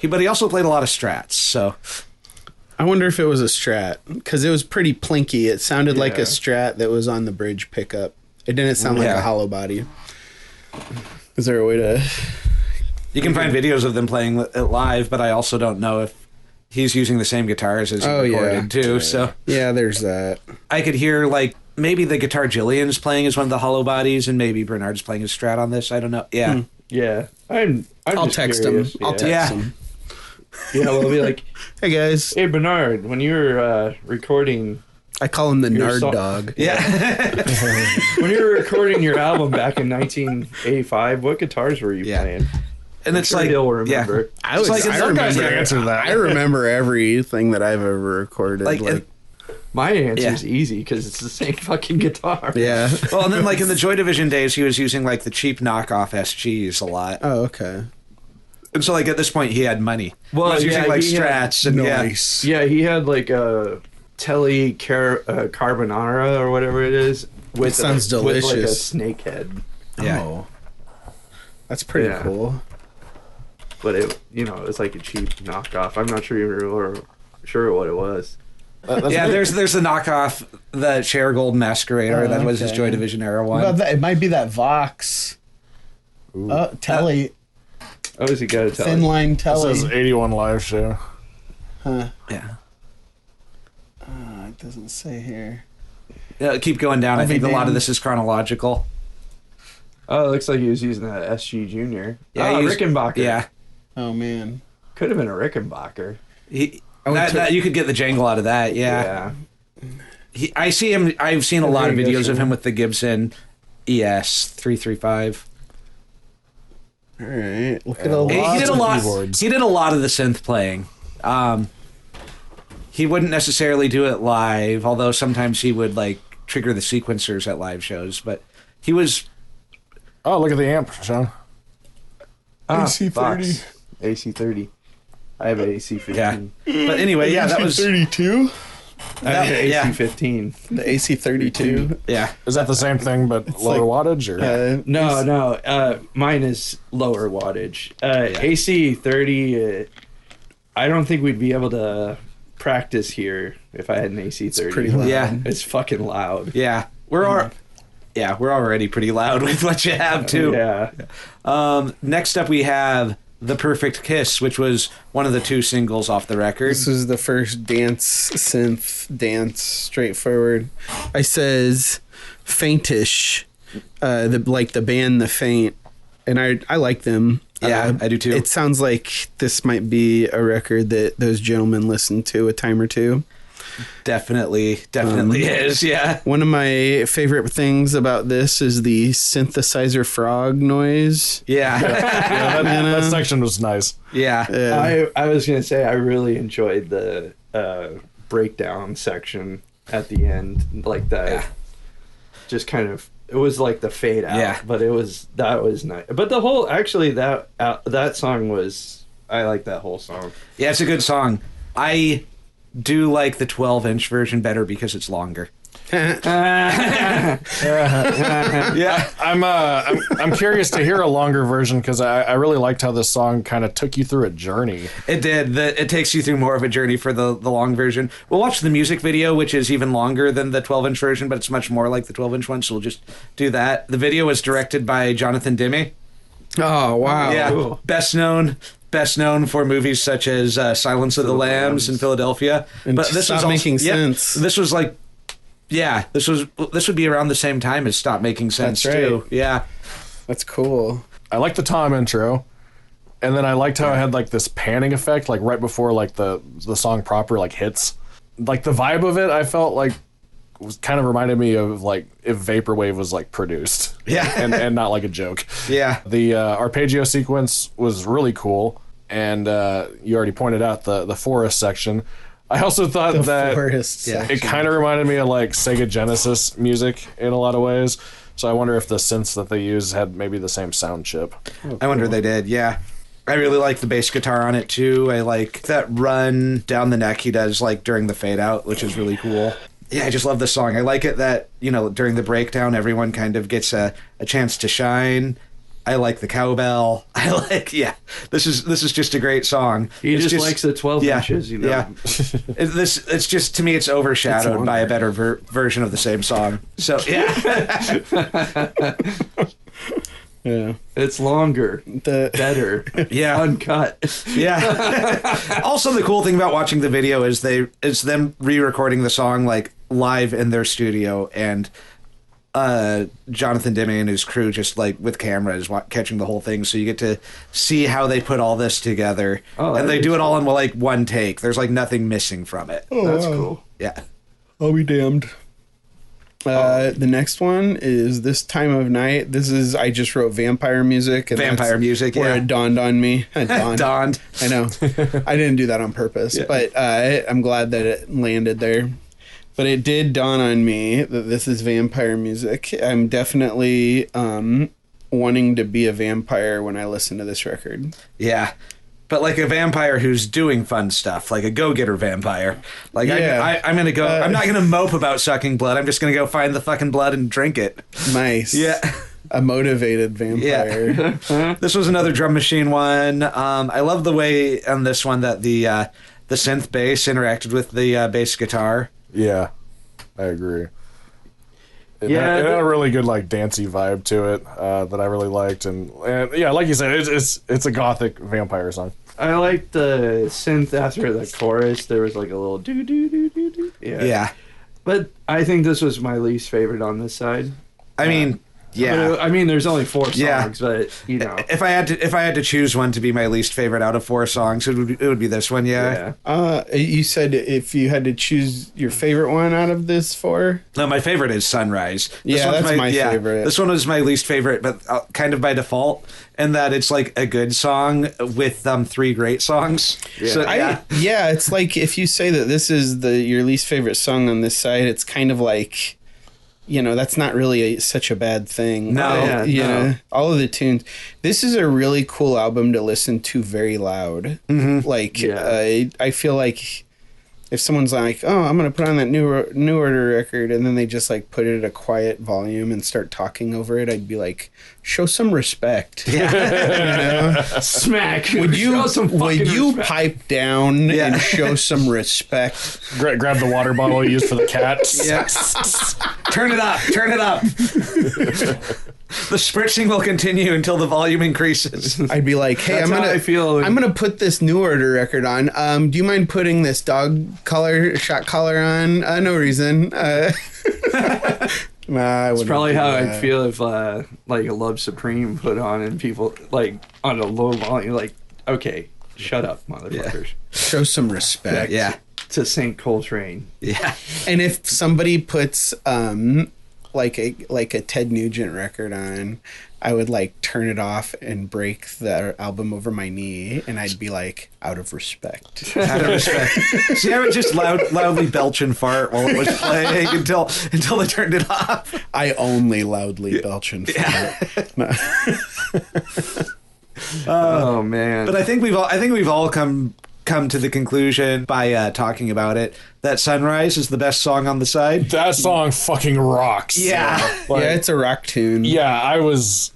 [SPEAKER 2] But he also played a lot of strats. So
[SPEAKER 4] I wonder if it was a Strat, because it was pretty plinky. It sounded like a Strat that was on the bridge pickup. It didn't sound like a hollow body. Is there a way to...
[SPEAKER 2] you can find videos of them playing it live, but I also don't know if he's using the same guitars as he recorded too. So
[SPEAKER 4] yeah, there's that.
[SPEAKER 2] I could hear like maybe the guitar Jillian's playing is one of the hollow bodies, and maybe Bernard's playing his Strat on this. I don't know. Yeah.
[SPEAKER 1] Yeah. I'll
[SPEAKER 4] just text him.
[SPEAKER 1] curious.
[SPEAKER 4] I'll text him.
[SPEAKER 1] Yeah, we'll be like,
[SPEAKER 4] Hey guys,
[SPEAKER 1] hey Bernard, when you were recording,
[SPEAKER 4] I call him the
[SPEAKER 1] Your
[SPEAKER 4] Nard
[SPEAKER 1] song-
[SPEAKER 4] Dog.
[SPEAKER 2] Yeah.
[SPEAKER 1] when you were recording your album back in 1985, what guitars were you playing?
[SPEAKER 2] And it's
[SPEAKER 1] Sure
[SPEAKER 2] like
[SPEAKER 1] he'll remember.
[SPEAKER 4] I was.
[SPEAKER 2] like,
[SPEAKER 4] I
[SPEAKER 2] some guys
[SPEAKER 4] remember.
[SPEAKER 3] answer that.
[SPEAKER 4] I remember everything that I've ever recorded.
[SPEAKER 2] like
[SPEAKER 1] My answer's easy because it's the same fucking guitar.
[SPEAKER 4] yeah.
[SPEAKER 2] well, and then like in the Joy Division days, he was using like the cheap knockoff SGs a lot.
[SPEAKER 4] Oh, okay.
[SPEAKER 2] And so like at this point, he had money.
[SPEAKER 1] Well,
[SPEAKER 2] he was using
[SPEAKER 1] yeah,
[SPEAKER 2] like
[SPEAKER 1] he had-
[SPEAKER 2] Strats and
[SPEAKER 1] Yeah, he had like a Tele Carbonara or whatever it is. With
[SPEAKER 4] sounds
[SPEAKER 1] with like a
[SPEAKER 4] delicious.
[SPEAKER 1] snake head.
[SPEAKER 2] Yeah.
[SPEAKER 4] Oh, that's pretty
[SPEAKER 1] Yeah.
[SPEAKER 4] cool.
[SPEAKER 1] But it's like a cheap knockoff. I'm not sure what it was.
[SPEAKER 2] Yeah, there's the knockoff, the Cher Gold Masquerader. That was his
[SPEAKER 4] okay.
[SPEAKER 2] Joy Division era one.
[SPEAKER 4] Well, it might be that Vox. Telly.
[SPEAKER 1] Oh, is he got to tell
[SPEAKER 4] Thin
[SPEAKER 1] you?
[SPEAKER 4] line
[SPEAKER 3] This is
[SPEAKER 4] Telly.
[SPEAKER 3] 81 live show.
[SPEAKER 2] Yeah.
[SPEAKER 4] It doesn't say here.
[SPEAKER 2] Yeah, keep going down. I
[SPEAKER 4] I'll be
[SPEAKER 2] think a lot of
[SPEAKER 4] damned.
[SPEAKER 2] this is chronological.
[SPEAKER 1] Oh, it looks like he was using that SG Junior.
[SPEAKER 2] Yeah,
[SPEAKER 1] Yeah,
[SPEAKER 2] he was-
[SPEAKER 1] Rickenbacker.
[SPEAKER 2] Yeah.
[SPEAKER 4] Oh man.
[SPEAKER 1] Could have been a Rickenbacker.
[SPEAKER 2] That you could get the jangle out of that. Yeah. I've seen a lot of
[SPEAKER 1] There you go,
[SPEAKER 2] videos of
[SPEAKER 1] sure.
[SPEAKER 2] him with the Gibson ES 335.
[SPEAKER 4] All right. Look at
[SPEAKER 3] Yeah.
[SPEAKER 4] all
[SPEAKER 2] He
[SPEAKER 3] Lots
[SPEAKER 2] did a
[SPEAKER 3] of
[SPEAKER 2] lot.
[SPEAKER 3] keyboards.
[SPEAKER 2] He did a lot of the synth playing. He wouldn't necessarily do it live, although sometimes he would like trigger the sequencers at live shows. But he was
[SPEAKER 3] Oh, look at the amp, Sean.
[SPEAKER 1] AC30. AC30. I have an AC15.
[SPEAKER 2] yeah. But anyway, yeah, that was
[SPEAKER 4] 32.
[SPEAKER 1] I have an
[SPEAKER 2] yeah.
[SPEAKER 1] AC15.
[SPEAKER 4] The AC32.
[SPEAKER 2] yeah.
[SPEAKER 3] Is that the same thing but lower wattage? Or?
[SPEAKER 1] No. Mine is lower wattage. AC30. I don't think we'd be able to practice here if I had an AC30.
[SPEAKER 4] It's pretty loud.
[SPEAKER 2] Yeah.
[SPEAKER 1] It's fucking loud.
[SPEAKER 2] Yeah, we're already pretty loud with what you have too.
[SPEAKER 1] Yeah.
[SPEAKER 2] Next up, we have "The Perfect Kiss," which was one of the two singles off the record.
[SPEAKER 4] This was the first dance, straightforward. I says faintish, the band The Faint, and I like them.
[SPEAKER 2] Yeah, I do too.
[SPEAKER 4] It sounds like this might be a record that those gentlemen listened to a time or two.
[SPEAKER 2] Definitely is. Yeah,
[SPEAKER 4] One of my favorite things about this is the synthesizer frog noise.
[SPEAKER 2] yeah,
[SPEAKER 3] Yeah, that section was nice.
[SPEAKER 2] yeah.
[SPEAKER 1] I was going to say I really enjoyed the breakdown section at the end. Like that.
[SPEAKER 2] Yeah.
[SPEAKER 1] Just kind of. It was like the fade out.
[SPEAKER 2] Yeah.
[SPEAKER 1] But that was nice. But the whole. Actually, that song was. I like that whole song.
[SPEAKER 2] Yeah, it's a good song. I do like the 12-inch version better because it's longer.
[SPEAKER 3] Yeah, I'm curious to hear a longer version because I really liked how this song kind of took you through a journey.
[SPEAKER 2] It did. It takes you through more of a journey for the long version. We'll watch the music video, which is even longer than the 12-inch version, but it's much more like the 12-inch one, so we'll just do that. The video was directed by Jonathan Demme.
[SPEAKER 4] Oh wow!
[SPEAKER 2] Yeah,
[SPEAKER 1] cool.
[SPEAKER 2] best known best known for movies such as Silence of the Lambs in Philadelphia.
[SPEAKER 4] And
[SPEAKER 2] But this
[SPEAKER 4] Stop
[SPEAKER 2] was
[SPEAKER 4] Making Sense.
[SPEAKER 2] This was like, this would be around the same time as Stop Making Sense
[SPEAKER 4] That's right.
[SPEAKER 2] too. Yeah,
[SPEAKER 4] That's cool.
[SPEAKER 3] I liked the Tom intro, and then I liked how it had like this panning effect, like right before like the song proper like hits. Like the vibe of it, I felt like was kind of reminded me of like if Vaporwave was like produced, and not like a joke.
[SPEAKER 2] yeah.
[SPEAKER 3] The arpeggio sequence was really cool, and you already pointed out the forest section. I also thought that
[SPEAKER 4] forest
[SPEAKER 2] yeah,
[SPEAKER 4] section.
[SPEAKER 3] it kind of reminded me of like Sega Genesis music in a lot of ways. So I wonder if the synths that they use had maybe the same sound chip.
[SPEAKER 2] I wonder if they did. Yeah. I really like the bass guitar on it too. I like that run down the neck he does like during the fade out, which is really cool. Yeah, I just love this song. I like it that, during the breakdown, everyone kind of gets a chance to shine. I like the cowbell. This is just a great song.
[SPEAKER 1] He just likes the 12 inches,
[SPEAKER 2] Yeah. It's just, to me, it's overshadowed by a better version of the same song. So, yeah.
[SPEAKER 4] Yeah.
[SPEAKER 1] It's longer, better,
[SPEAKER 2] Yeah.
[SPEAKER 1] uncut.
[SPEAKER 2] Yeah. Also, the cool thing about watching the video is them re-recording the song like live in their studio, and Jonathan Demme and his crew just like with cameras catching the whole thing, so you get to see how they put all this together.
[SPEAKER 1] Oh,
[SPEAKER 2] and they do it
[SPEAKER 1] cool.
[SPEAKER 2] all in like one take. There's like nothing missing from it.
[SPEAKER 1] That's cool.
[SPEAKER 2] Yeah.
[SPEAKER 4] I'll be damned. The next one is This Time of Night. I just wrote vampire music. And
[SPEAKER 2] Vampire
[SPEAKER 4] that's
[SPEAKER 2] music,
[SPEAKER 4] where
[SPEAKER 2] yeah.
[SPEAKER 4] it dawned on me. It
[SPEAKER 2] Dawned.
[SPEAKER 4] I know. I didn't do that on purpose, but I'm glad that it landed there. But it did dawn on me that this is vampire music. I'm definitely wanting to be a vampire when I listen to this record.
[SPEAKER 2] Yeah. But like a vampire who's doing fun stuff, like a go-getter vampire. Like
[SPEAKER 4] Yeah.
[SPEAKER 2] I'm gonna go. I'm not gonna mope about sucking blood. I'm just gonna go find the fucking blood and drink it.
[SPEAKER 4] Nice.
[SPEAKER 2] Yeah.
[SPEAKER 4] A motivated vampire.
[SPEAKER 2] Yeah. This was another drum machine one. I love the way on this one that the synth bass interacted with the bass guitar.
[SPEAKER 3] Yeah, I agree. It
[SPEAKER 1] Yeah,
[SPEAKER 3] had a really good like dancey vibe to it that I really liked, and yeah, like you said, it's a gothic vampire song.
[SPEAKER 1] I like the synth after the chorus. There was like a little do do do do do.
[SPEAKER 2] Yeah.
[SPEAKER 1] But I think this was my least favorite on this side.
[SPEAKER 2] I mean, yeah.
[SPEAKER 1] I mean, there's only 4 songs,
[SPEAKER 2] Yeah.
[SPEAKER 1] but
[SPEAKER 2] If I had to choose one to be my least favorite out of 4 songs, it would be this one. Yeah.
[SPEAKER 4] You said if you had to choose your favorite one out of this 4?
[SPEAKER 2] No, my favorite is Sunrise. This
[SPEAKER 4] Yeah,
[SPEAKER 2] one's
[SPEAKER 4] that's my favorite.
[SPEAKER 2] This one was my least favorite, but kind of by default, in that it's like a good song with 3 great songs.
[SPEAKER 1] Yeah.
[SPEAKER 2] So, yeah.
[SPEAKER 4] It's like if you say that this is your least favorite song on this side, it's kind of like, that's not really such a bad thing.
[SPEAKER 2] No.
[SPEAKER 1] No.
[SPEAKER 4] All of the tunes. This is a really cool album to listen to very loud.
[SPEAKER 2] Mm-hmm.
[SPEAKER 4] Like,
[SPEAKER 1] Yeah.
[SPEAKER 4] I feel like if someone's like, "Oh, I'm gonna put on that New Order record," and then they just like put it at a quiet volume and start talking over it, I'd be like, "Show some respect."
[SPEAKER 1] Smack.
[SPEAKER 4] Would you
[SPEAKER 1] Show some fucking respect.
[SPEAKER 4] pipe down
[SPEAKER 2] Yeah.
[SPEAKER 4] and show some respect?
[SPEAKER 3] Grab the water bottle you used for the cat.
[SPEAKER 2] Yeah. Turn it up. Turn it up. The spritzing will continue until the volume increases.
[SPEAKER 4] I'd be like, "Hey,
[SPEAKER 1] That's how I feel.
[SPEAKER 4] I'm gonna put this New Order record on. Do you mind putting this shot collar on? No reason." Nah, I
[SPEAKER 1] It's
[SPEAKER 4] wouldn't
[SPEAKER 1] probably
[SPEAKER 4] do
[SPEAKER 1] how
[SPEAKER 4] that.
[SPEAKER 1] I'd feel if like a Love Supreme put on and people like on a low volume, like, okay, shut up, motherfuckers.
[SPEAKER 4] Show some respect.
[SPEAKER 2] Yeah.
[SPEAKER 1] To St. Coltrane.
[SPEAKER 2] Yeah.
[SPEAKER 4] And if somebody puts like a Ted Nugent record on, I would like turn it off and break the album over my knee, and I'd be like, out of respect.
[SPEAKER 2] Out of respect. See, I would just loudly belch and fart while it was playing until they turned it off.
[SPEAKER 4] I only loudly belch and fart. No.
[SPEAKER 1] Oh man.
[SPEAKER 2] But I think we've all come to the conclusion by talking about it that Sunrise is the best song on the side.
[SPEAKER 3] That song fucking rocks.
[SPEAKER 2] Yeah.
[SPEAKER 3] Like,
[SPEAKER 4] Yeah, it's a rock tune.
[SPEAKER 3] yeah,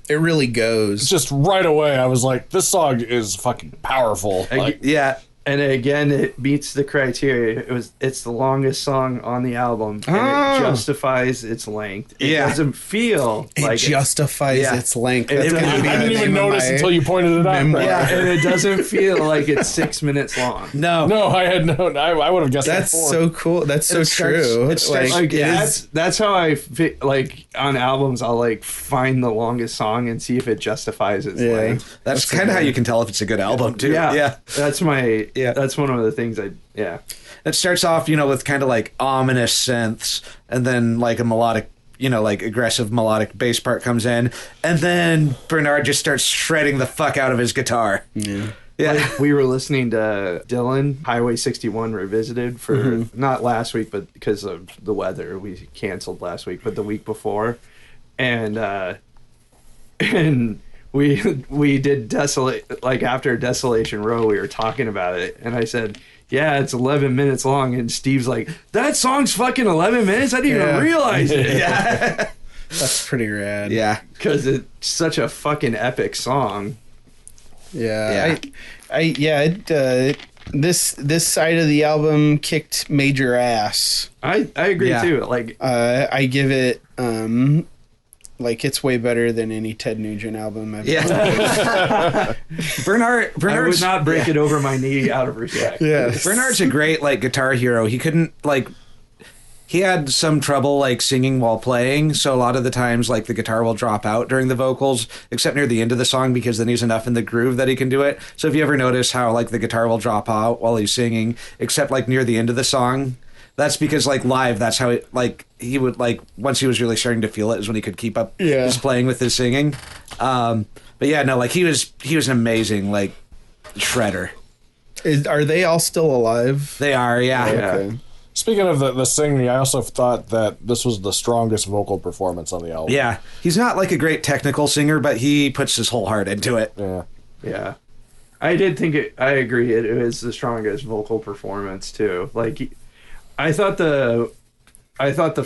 [SPEAKER 4] It really goes.
[SPEAKER 3] just right away I was like, this song is fucking powerful. Like,
[SPEAKER 2] Yeah.
[SPEAKER 1] And again, it meets the criteria. It's the longest song on the album, and it justifies its length. It doesn't feel like
[SPEAKER 4] it justifies its length. That's gonna be
[SPEAKER 3] I
[SPEAKER 4] the
[SPEAKER 3] didn't even
[SPEAKER 4] name of
[SPEAKER 3] notice
[SPEAKER 4] my
[SPEAKER 3] until you pointed it out.
[SPEAKER 4] memoir.
[SPEAKER 1] Yeah, and it doesn't feel like it's 6 minutes long.
[SPEAKER 2] No.
[SPEAKER 3] No, I had no. I would have guessed
[SPEAKER 4] That's
[SPEAKER 3] that
[SPEAKER 4] so cool. That's so true.
[SPEAKER 2] it starts-
[SPEAKER 1] Like
[SPEAKER 4] it is-
[SPEAKER 1] that's how I like on albums. I'll like find the longest song and see if it justifies its length.
[SPEAKER 2] That's kind of how you can tell if it's a good album, too.
[SPEAKER 1] Yeah, that's one of the things
[SPEAKER 2] It starts off, with kind of like ominous synths, and then like a melodic, like aggressive melodic bass part comes in, and then Bernard just starts shredding the fuck out of his guitar.
[SPEAKER 4] Yeah.
[SPEAKER 2] Yeah.
[SPEAKER 1] Like, we were listening to Dylan Highway 61 Revisited for not last week, but because of the weather, we canceled last week, but the week before, and we did Desolate, like after Desolation Row, we were talking about it, and I said, yeah, it's 11 minutes long, and Steve's like, that song's fucking 11 minutes? I didn't even realize it.
[SPEAKER 2] Yeah.
[SPEAKER 4] That's pretty rad.
[SPEAKER 2] Yeah.
[SPEAKER 1] Because it's such a fucking epic song.
[SPEAKER 4] Yeah. This side of the album kicked major ass.
[SPEAKER 1] I agree
[SPEAKER 2] Yeah.
[SPEAKER 1] too. Like,
[SPEAKER 4] I give it like it's way better than any Ted Nugent album I've
[SPEAKER 2] Yeah. Bernard
[SPEAKER 1] I would not break it over my knee out of respect.
[SPEAKER 2] Bernard's a great like guitar hero. He couldn't like he had some trouble like singing while playing, so a lot of the times like the guitar will drop out during the vocals, except near the end of the song, because then he's enough in the groove that he can do it. So if you ever notice how like the guitar will drop out while he's singing, except like near the end of the song, that's because like live, that's how it like he would like once he was really starting to feel it is when he could keep up his playing with his singing. But yeah, no, like he was an amazing like shredder.
[SPEAKER 4] Are they all still alive?
[SPEAKER 2] They are, yeah.
[SPEAKER 4] Okay.
[SPEAKER 3] Speaking of the singing, I also thought that this was the strongest vocal performance on the album.
[SPEAKER 2] Yeah, he's not like a great technical singer, but he puts his whole heart into it.
[SPEAKER 3] Yeah.
[SPEAKER 1] Yeah. I did think I agree. It was the strongest vocal performance too. Like, I thought the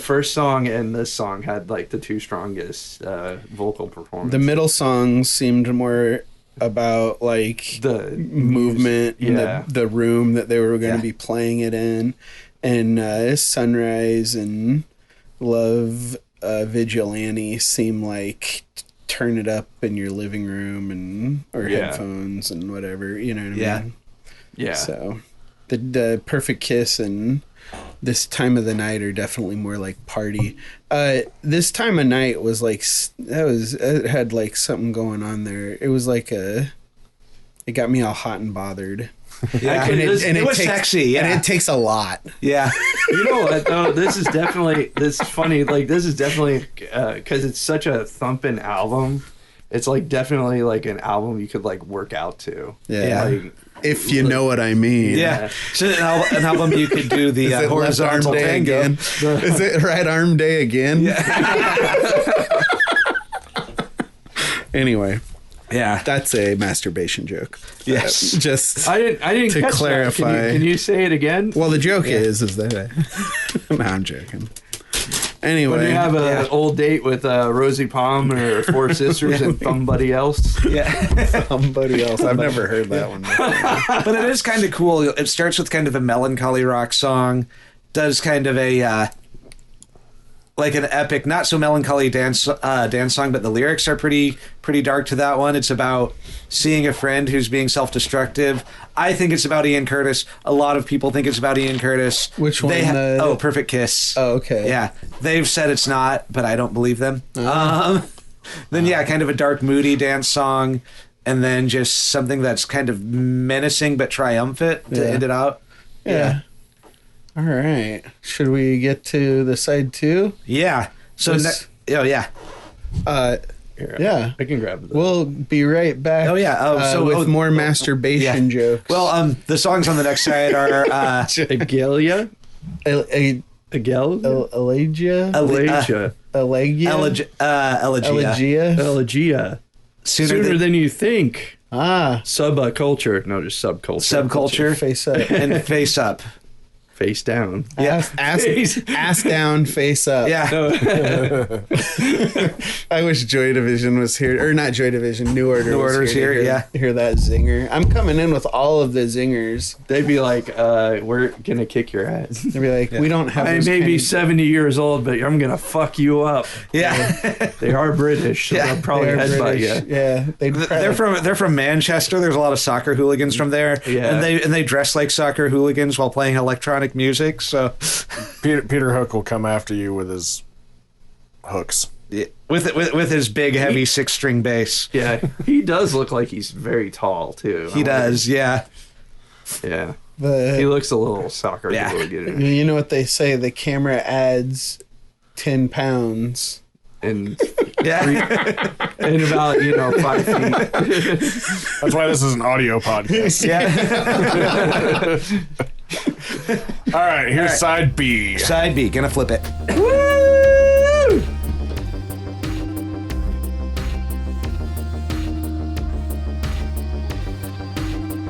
[SPEAKER 1] first song and this song had like the two strongest vocal performances.
[SPEAKER 4] The middle songs seemed more about like
[SPEAKER 1] the
[SPEAKER 4] movement in
[SPEAKER 1] yeah.
[SPEAKER 4] the room that they were going to be playing it in, and Sunrise and Love Vigilante seem like turn it up in your living room and or headphones and whatever, you know what I mean?
[SPEAKER 1] Yeah.
[SPEAKER 4] So the Perfect Kiss and This Time of the Night are definitely more like party. This Time of Night was like it had like something going on there. It was like it got me all hot and bothered.
[SPEAKER 2] Yeah,
[SPEAKER 4] And
[SPEAKER 2] it was
[SPEAKER 4] takes,
[SPEAKER 2] sexy. Yeah,
[SPEAKER 4] and it takes a lot.
[SPEAKER 2] yeah.
[SPEAKER 1] You know what though? This is definitely because it's such a thumping album. It's like definitely like an album you could like work out to.
[SPEAKER 4] Yeah.
[SPEAKER 1] Like,
[SPEAKER 4] If you know what I mean.
[SPEAKER 2] Yeah, so an album you could do the
[SPEAKER 4] Is it left arm
[SPEAKER 2] horizontal
[SPEAKER 4] day
[SPEAKER 2] tango.
[SPEAKER 4] again? Is it right arm day again?
[SPEAKER 2] Yeah,
[SPEAKER 4] Anyway,
[SPEAKER 2] yeah.
[SPEAKER 4] that's a masturbation joke.
[SPEAKER 2] Yes.
[SPEAKER 4] Just
[SPEAKER 1] I didn't
[SPEAKER 4] to
[SPEAKER 1] catch
[SPEAKER 4] clarify.
[SPEAKER 1] That. Can you say it again?
[SPEAKER 4] well, the joke is that no, I'm joking. Anyway,
[SPEAKER 1] When you have an old date with Rosie Palm or Four Sisters and somebody else.
[SPEAKER 2] Yeah.
[SPEAKER 4] somebody else. I've never heard that one before.
[SPEAKER 2] But it is kind of cool. It starts with kind of a melancholy rock song, does kind of a like an epic, not so melancholy dance song, but the lyrics are pretty dark to that one. It's about seeing a friend who's being self-destructive. I think it's about Ian Curtis. A lot of people think it's about Ian Curtis.
[SPEAKER 4] Which one?
[SPEAKER 2] Perfect Kiss.
[SPEAKER 4] Oh, okay.
[SPEAKER 2] Yeah, they've said it's not, but I don't believe them. Then yeah, kind of a dark, moody dance song, and then just something that's kind of menacing but triumphant to end it out.
[SPEAKER 4] Yeah. All right. Should we get to the side two?
[SPEAKER 2] Yeah. So yeah.
[SPEAKER 4] Yeah.
[SPEAKER 1] I can grab it.
[SPEAKER 4] We'll be right back.
[SPEAKER 2] Oh, yeah.
[SPEAKER 4] With more masturbation jokes.
[SPEAKER 2] Well, the songs on the next side are
[SPEAKER 1] Agalia?
[SPEAKER 4] Elegia.
[SPEAKER 1] Elegia?
[SPEAKER 4] Elegia.
[SPEAKER 2] Elegia.
[SPEAKER 1] Elegia. Sooner than you think.
[SPEAKER 4] Ah.
[SPEAKER 1] Subculture. No, just subculture.
[SPEAKER 2] Subculture.
[SPEAKER 4] Face up.
[SPEAKER 2] And Face Up.
[SPEAKER 1] face down.
[SPEAKER 4] Ass down, face up.
[SPEAKER 2] Yeah.
[SPEAKER 4] I wish Joy Division was here, or not Joy Division, New Order.
[SPEAKER 2] New Order's here,
[SPEAKER 4] Hear that zinger. I'm coming in with all of the zingers.
[SPEAKER 1] They'd be like, we're gonna kick your ass.
[SPEAKER 4] They'd be like, we don't have.
[SPEAKER 1] I
[SPEAKER 4] those
[SPEAKER 1] may
[SPEAKER 4] kind
[SPEAKER 1] be
[SPEAKER 4] of-
[SPEAKER 1] 70 years old, but I'm gonna fuck you up.
[SPEAKER 2] Yeah.
[SPEAKER 1] They are British, so
[SPEAKER 2] Yeah.
[SPEAKER 1] they'll probably
[SPEAKER 4] They're
[SPEAKER 1] headbutt
[SPEAKER 4] British.
[SPEAKER 1] you.
[SPEAKER 4] Yeah,
[SPEAKER 2] They're from Manchester. There's a lot of soccer hooligans from there.
[SPEAKER 1] Yeah.
[SPEAKER 2] And they dress like soccer hooligans while playing electronic music. So
[SPEAKER 3] Peter Hook will come after you with his hooks.
[SPEAKER 2] with his big heavy 6-string bass.
[SPEAKER 1] Yeah, he does look like he's very tall too.
[SPEAKER 2] He does, yeah.
[SPEAKER 1] Yeah, he
[SPEAKER 4] But
[SPEAKER 1] looks a little soccer
[SPEAKER 2] Yeah.
[SPEAKER 1] hooligan.
[SPEAKER 4] you know what they say? The camera adds 10 pounds.
[SPEAKER 1] And
[SPEAKER 2] Yeah.
[SPEAKER 1] in about 5 feet.
[SPEAKER 3] That's why this is an audio podcast.
[SPEAKER 2] Yeah.
[SPEAKER 3] All right, here's
[SPEAKER 2] All right.
[SPEAKER 3] side B.
[SPEAKER 2] Side B, gonna flip it.
[SPEAKER 1] Woo!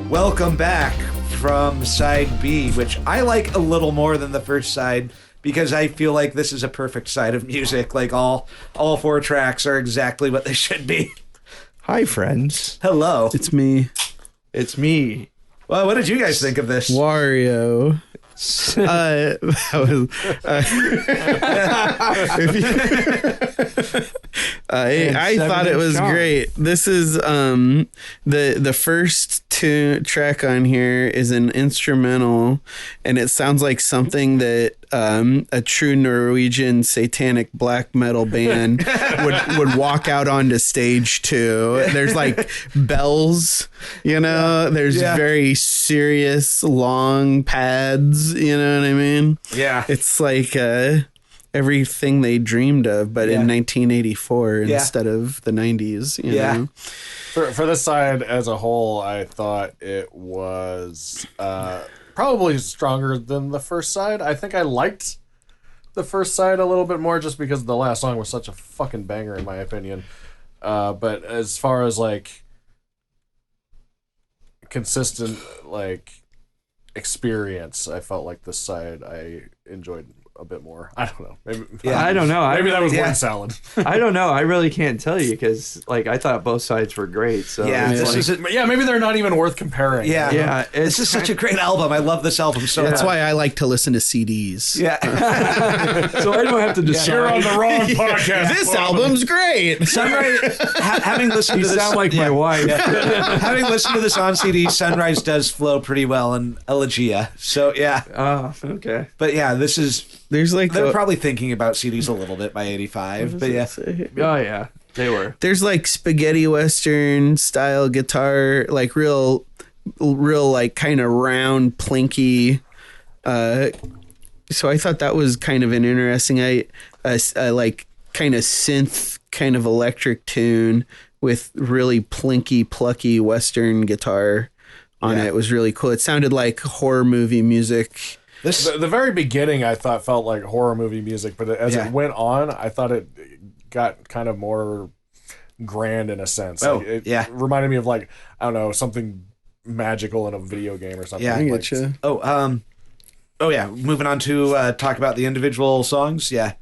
[SPEAKER 2] Welcome back from side B, which I like a little more than the first side because I feel like this is a perfect side of music. Like all 4 tracks are exactly what they should be.
[SPEAKER 1] Hi, friends.
[SPEAKER 2] Hello.
[SPEAKER 4] It's me,
[SPEAKER 1] It's me.
[SPEAKER 2] Well, what did you guys think of this?
[SPEAKER 4] Wario. That was, I thought it was great. This is the first track on here is an instrumental, and it sounds like something that a true Norwegian satanic black metal band would walk out onto stage to. There's like bells, there's very serious long pads, you know what I mean?
[SPEAKER 2] Yeah.
[SPEAKER 4] It's like everything they dreamed of, but in 1984 instead of the 90s. You know?
[SPEAKER 3] For this side as a whole, I thought it was probably stronger than the first side. I think I liked the first side a little bit more just because the last song was such a fucking banger in my opinion. But as far as like consistent like experience, I felt like this side I enjoyed a bit more. I don't know. Maybe
[SPEAKER 1] I don't know.
[SPEAKER 3] Maybe that was
[SPEAKER 2] yeah.
[SPEAKER 3] word salad.
[SPEAKER 1] I don't know. I really can't tell you because, I thought both sides were great. So
[SPEAKER 2] Yeah,
[SPEAKER 1] it's
[SPEAKER 2] this
[SPEAKER 1] like-
[SPEAKER 2] is
[SPEAKER 3] Yeah, maybe they're not even worth comparing.
[SPEAKER 2] Yeah.
[SPEAKER 1] Yeah,
[SPEAKER 2] This
[SPEAKER 1] it's
[SPEAKER 2] is such a great album. I love this album so much.
[SPEAKER 4] That's why I like to listen to CDs.
[SPEAKER 2] Yeah.
[SPEAKER 1] so I don't have to decide.
[SPEAKER 3] You're on the wrong podcast.
[SPEAKER 4] This
[SPEAKER 3] Bob.
[SPEAKER 4] album's great.
[SPEAKER 2] Sunrise, having listened
[SPEAKER 1] You
[SPEAKER 2] to this,
[SPEAKER 1] sound like my wife.
[SPEAKER 2] having listened to this on CD, Sunrise does flow pretty well in Elegia. So yeah,
[SPEAKER 1] Oh, okay.
[SPEAKER 2] but yeah, this is
[SPEAKER 4] There's like
[SPEAKER 2] they're probably thinking about CDs a little bit by '85. But yeah,
[SPEAKER 1] Oh yeah, they were.
[SPEAKER 4] there's like spaghetti western style guitar, like real like kind of round plinky. So I thought that was kind of an interesting, I like kind of synth, kind of electric tune with really plinky, plucky western guitar on it. It was really cool. It sounded like horror movie music.
[SPEAKER 2] this
[SPEAKER 3] The very beginning, I thought felt like horror movie music, but as
[SPEAKER 2] Yeah.
[SPEAKER 3] it went on, I thought it got kind of more grand in a sense.
[SPEAKER 2] Oh,
[SPEAKER 3] Like, it
[SPEAKER 2] yeah.
[SPEAKER 3] reminded me of like I don't know, something magical in a video game or something.
[SPEAKER 2] Yeah.
[SPEAKER 4] I
[SPEAKER 3] Like,
[SPEAKER 4] getcha.
[SPEAKER 2] oh yeah, moving on to talk about the individual songs. Yeah,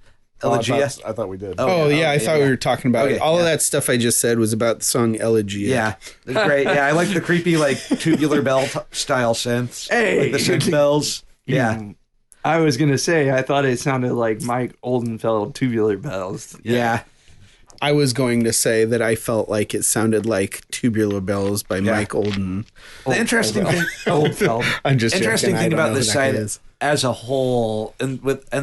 [SPEAKER 3] oh,
[SPEAKER 2] Elegia.
[SPEAKER 3] I thought we did.
[SPEAKER 4] Oh yeah, I thought
[SPEAKER 2] yeah.
[SPEAKER 4] we were talking about
[SPEAKER 2] Okay,
[SPEAKER 4] all of
[SPEAKER 2] yeah.
[SPEAKER 4] that stuff I just said was about the song Elegia.
[SPEAKER 2] Yeah, it's great. Yeah, I like the creepy like tubular bell style synths.
[SPEAKER 1] Hey!
[SPEAKER 2] like the synth bells. Yeah,
[SPEAKER 1] I was gonna say I thought it sounded like Mike Oldenfeld Tubular Bells.
[SPEAKER 2] yeah.
[SPEAKER 4] I was going to say that I felt like it sounded like Tubular Bells by Mike Olden.
[SPEAKER 2] The interesting thing.
[SPEAKER 1] Oldfeld.
[SPEAKER 4] I'm just
[SPEAKER 2] Interesting
[SPEAKER 4] joking. I
[SPEAKER 2] thing
[SPEAKER 4] don't
[SPEAKER 2] about
[SPEAKER 4] know
[SPEAKER 2] this
[SPEAKER 4] who that
[SPEAKER 2] side
[SPEAKER 4] guy is.
[SPEAKER 2] as a whole, and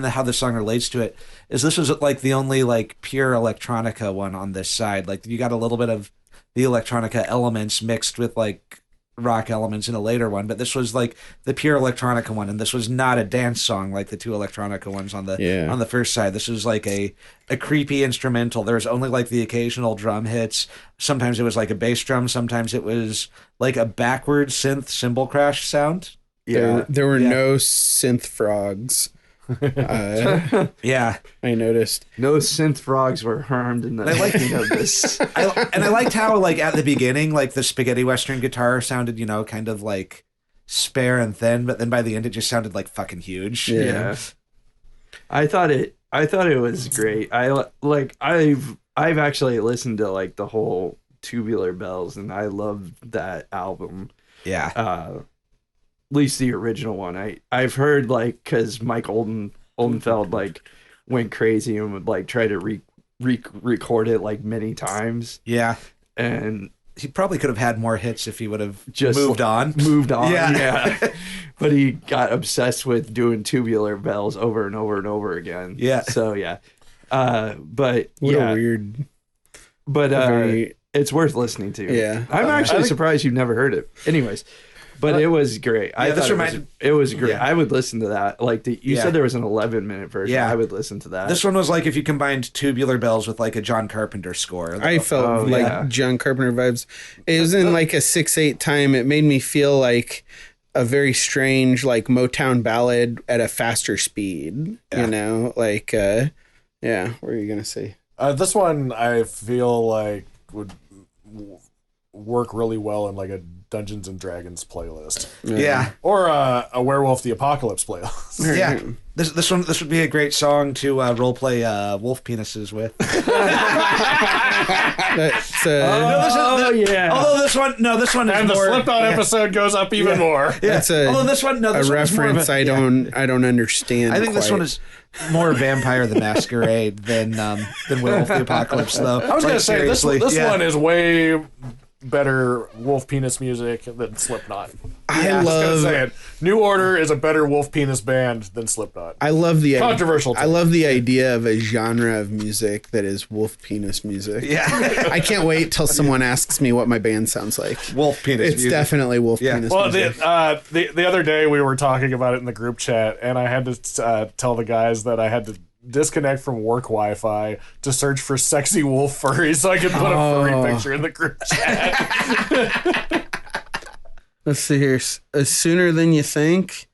[SPEAKER 2] how the song relates to it, is this was like the only like pure electronica one on this side. Like you got a little bit of the electronica elements mixed with like rock elements in a later one, but this was like the pure electronica one, and this was not a dance song like the two electronica ones on the first side. This was like a creepy instrumental. There was only like the occasional drum hits. Sometimes it was like a bass drum. Sometimes it was like a backward synth cymbal crash sound.
[SPEAKER 1] Yeah.
[SPEAKER 4] There were
[SPEAKER 2] Yeah.
[SPEAKER 4] no synth frogs.
[SPEAKER 2] Yeah.
[SPEAKER 4] I noticed.
[SPEAKER 1] No synth frogs were harmed in the
[SPEAKER 2] I like-
[SPEAKER 1] making of this.
[SPEAKER 2] I liked how like at the beginning, like the spaghetti western guitar sounded, kind of like spare and thin, but then by the end it just sounded like fucking huge.
[SPEAKER 1] Yeah. I thought it was great. I've actually listened to like the whole Tubular Bells, and I love that album.
[SPEAKER 2] Yeah.
[SPEAKER 1] At least the original one. I've heard like because Mike Oldenfeld like went crazy and would like try to record it like many times.
[SPEAKER 2] Yeah.
[SPEAKER 1] And
[SPEAKER 2] he probably could have had more hits if he would have
[SPEAKER 1] just
[SPEAKER 2] moved on.
[SPEAKER 1] Yeah. But he got obsessed with doing Tubular Bells over and over and over again.
[SPEAKER 2] Yeah.
[SPEAKER 1] So yeah. But
[SPEAKER 4] What
[SPEAKER 1] yeah.
[SPEAKER 4] a weird.
[SPEAKER 1] But
[SPEAKER 4] very-
[SPEAKER 1] it's worth listening to.
[SPEAKER 4] Yeah.
[SPEAKER 1] I'm actually surprised you've never heard it. Anyways. But it was great. I
[SPEAKER 2] this
[SPEAKER 1] thought
[SPEAKER 2] reminded-
[SPEAKER 1] it was great.
[SPEAKER 2] Yeah.
[SPEAKER 1] I would listen to that. Like you said, there was an 11-minute version.
[SPEAKER 2] Yeah.
[SPEAKER 1] I would listen to that.
[SPEAKER 2] This one was like if you combined Tubular Bells with like a John Carpenter score.
[SPEAKER 4] I felt like
[SPEAKER 1] yeah.
[SPEAKER 4] John Carpenter vibes. It was in like a 6/8 time. It made me feel like a very strange like Motown ballad at a faster speed.
[SPEAKER 2] Yeah.
[SPEAKER 4] You know, like yeah. What are you gonna say?
[SPEAKER 3] This one I feel like would work really well in like a Dungeons and Dragons playlist,
[SPEAKER 2] Yeah.
[SPEAKER 3] or a Werewolf the Apocalypse playlist.
[SPEAKER 2] Yeah. This would be a great song to role play wolf penises with.
[SPEAKER 4] That's,
[SPEAKER 1] yeah.
[SPEAKER 2] Although this one is
[SPEAKER 3] And the
[SPEAKER 2] more,
[SPEAKER 3] Slipknot episode goes up even more.
[SPEAKER 4] that's a
[SPEAKER 2] Although this one,
[SPEAKER 4] a
[SPEAKER 2] is more
[SPEAKER 4] reference
[SPEAKER 2] of a-
[SPEAKER 4] I don't understand.
[SPEAKER 2] I think this
[SPEAKER 4] quite.
[SPEAKER 2] one is more Vampire the Masquerade than Werewolf the Apocalypse, though.
[SPEAKER 3] I was gonna say this
[SPEAKER 2] yeah.
[SPEAKER 3] one is way better wolf penis music than Slipknot.
[SPEAKER 4] I
[SPEAKER 3] Just gonna
[SPEAKER 4] love
[SPEAKER 3] say it. New Order is a better wolf penis band than Slipknot.
[SPEAKER 4] I love the
[SPEAKER 3] Controversial
[SPEAKER 4] I love the idea of a genre of music that is wolf penis music.
[SPEAKER 2] Yeah.
[SPEAKER 4] I can't wait till someone asks me what my band sounds like.
[SPEAKER 2] Wolf penis
[SPEAKER 4] It's
[SPEAKER 2] music.
[SPEAKER 4] definitely wolf
[SPEAKER 2] Yeah.
[SPEAKER 4] penis
[SPEAKER 3] Well,
[SPEAKER 4] music.
[SPEAKER 3] the other day we were talking about it in the group chat, and I had to tell the guys that I had to disconnect from work Wi-Fi to search for sexy wolf furries so I could put a furry picture in the group chat.
[SPEAKER 4] Let's see here. Sooner Than You Think.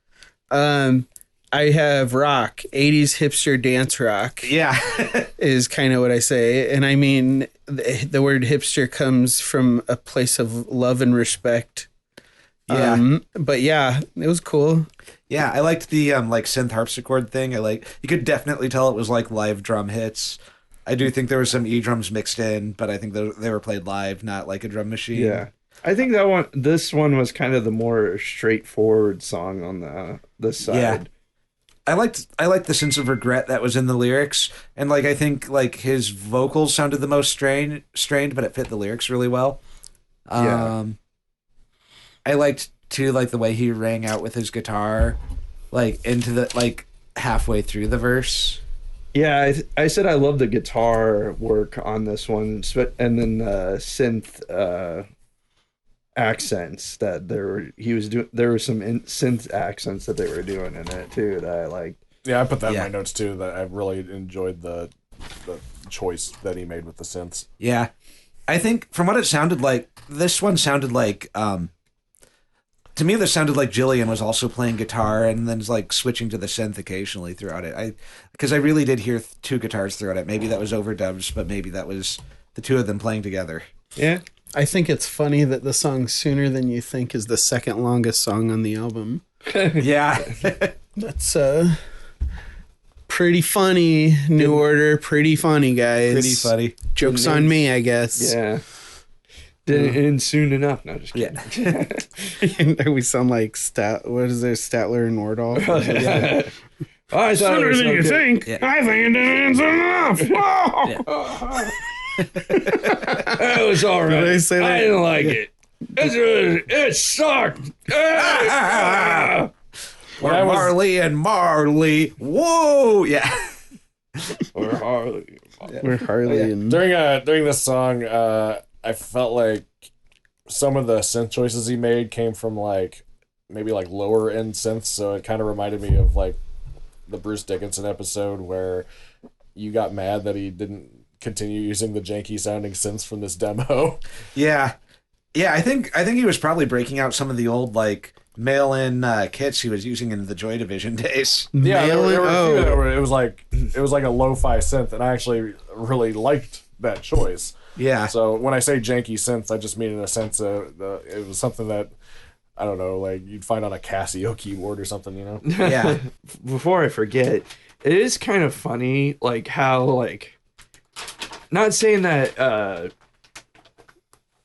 [SPEAKER 4] I have rock. 80s hipster dance rock
[SPEAKER 2] Yeah.
[SPEAKER 4] is kind of what I say. And I mean, the word hipster comes from a place of love and respect.
[SPEAKER 2] Yeah.
[SPEAKER 4] But yeah, it was cool.
[SPEAKER 2] Yeah, I liked the like synth harpsichord thing. You could definitely tell it was like live drum hits. I do think there were some E-drums mixed in, but I think they were played live, not like a drum machine.
[SPEAKER 1] Yeah. I think this one was kind of the more straightforward song on this side.
[SPEAKER 2] Yeah. I liked the sense of regret that was in the lyrics, and like I think like his vocals sounded the most strained, but it fit the lyrics really well.
[SPEAKER 1] Yeah.
[SPEAKER 2] I liked too like the way he rang out with his guitar, like into the like halfway through the verse.
[SPEAKER 1] Yeah, I said I love the guitar work on this one, and then the synth accents that he was doing. There were some synth accents that they were doing in it too that I liked.
[SPEAKER 3] Yeah, I put that
[SPEAKER 2] Yeah.
[SPEAKER 3] in my notes too. That I really enjoyed the choice that he made with the synths.
[SPEAKER 2] Yeah, I think from what it sounded like, this one sounded like to me, this sounded like Jillian was also playing guitar and then like switching to the synth occasionally throughout it. Because I really did hear two guitars throughout it. Maybe that was overdubs, but maybe that was the two of them playing together.
[SPEAKER 1] Yeah.
[SPEAKER 4] I think it's funny that the song Sooner Than You Think is the second longest song on the album.
[SPEAKER 2] Yeah.
[SPEAKER 4] That's pretty funny. New Order, pretty funny, guys.
[SPEAKER 2] Pretty funny.
[SPEAKER 4] Jokes on me, I guess.
[SPEAKER 1] Yeah. Didn't end soon enough. No, just kidding.
[SPEAKER 2] Yeah.
[SPEAKER 4] We sound like what is there, Statler and Wardall?
[SPEAKER 1] I thought it was so good.
[SPEAKER 4] think.
[SPEAKER 2] Yeah.
[SPEAKER 4] I think it ends enough.
[SPEAKER 1] It was all right.
[SPEAKER 4] Did I say that?
[SPEAKER 1] I didn't like it. It sucked.
[SPEAKER 2] Or Marley and Marley. Whoa. Yeah.
[SPEAKER 1] Or Harley.
[SPEAKER 4] We're Harley and
[SPEAKER 3] During this song, I felt like some of the synth choices he made came from like maybe like lower end synths, so it kind of reminded me of like the Bruce Dickinson episode where you got mad that he didn't continue using the janky sounding synths from this demo.
[SPEAKER 2] Yeah. Yeah, I think he was probably breaking out some of the old like mail-in kits he was using in the Joy Division days.
[SPEAKER 3] Yeah, there were a few
[SPEAKER 4] Oh.
[SPEAKER 3] that were, it was like a lo-fi synth, and I actually really liked that choice.
[SPEAKER 2] Yeah.
[SPEAKER 3] So when I say janky synths, I just mean in a sense of it was something that I don't know, like you'd find on a Casio keyboard or something, you know?
[SPEAKER 2] Yeah.
[SPEAKER 1] Before I forget, it is kind of funny, like how, like, not saying that,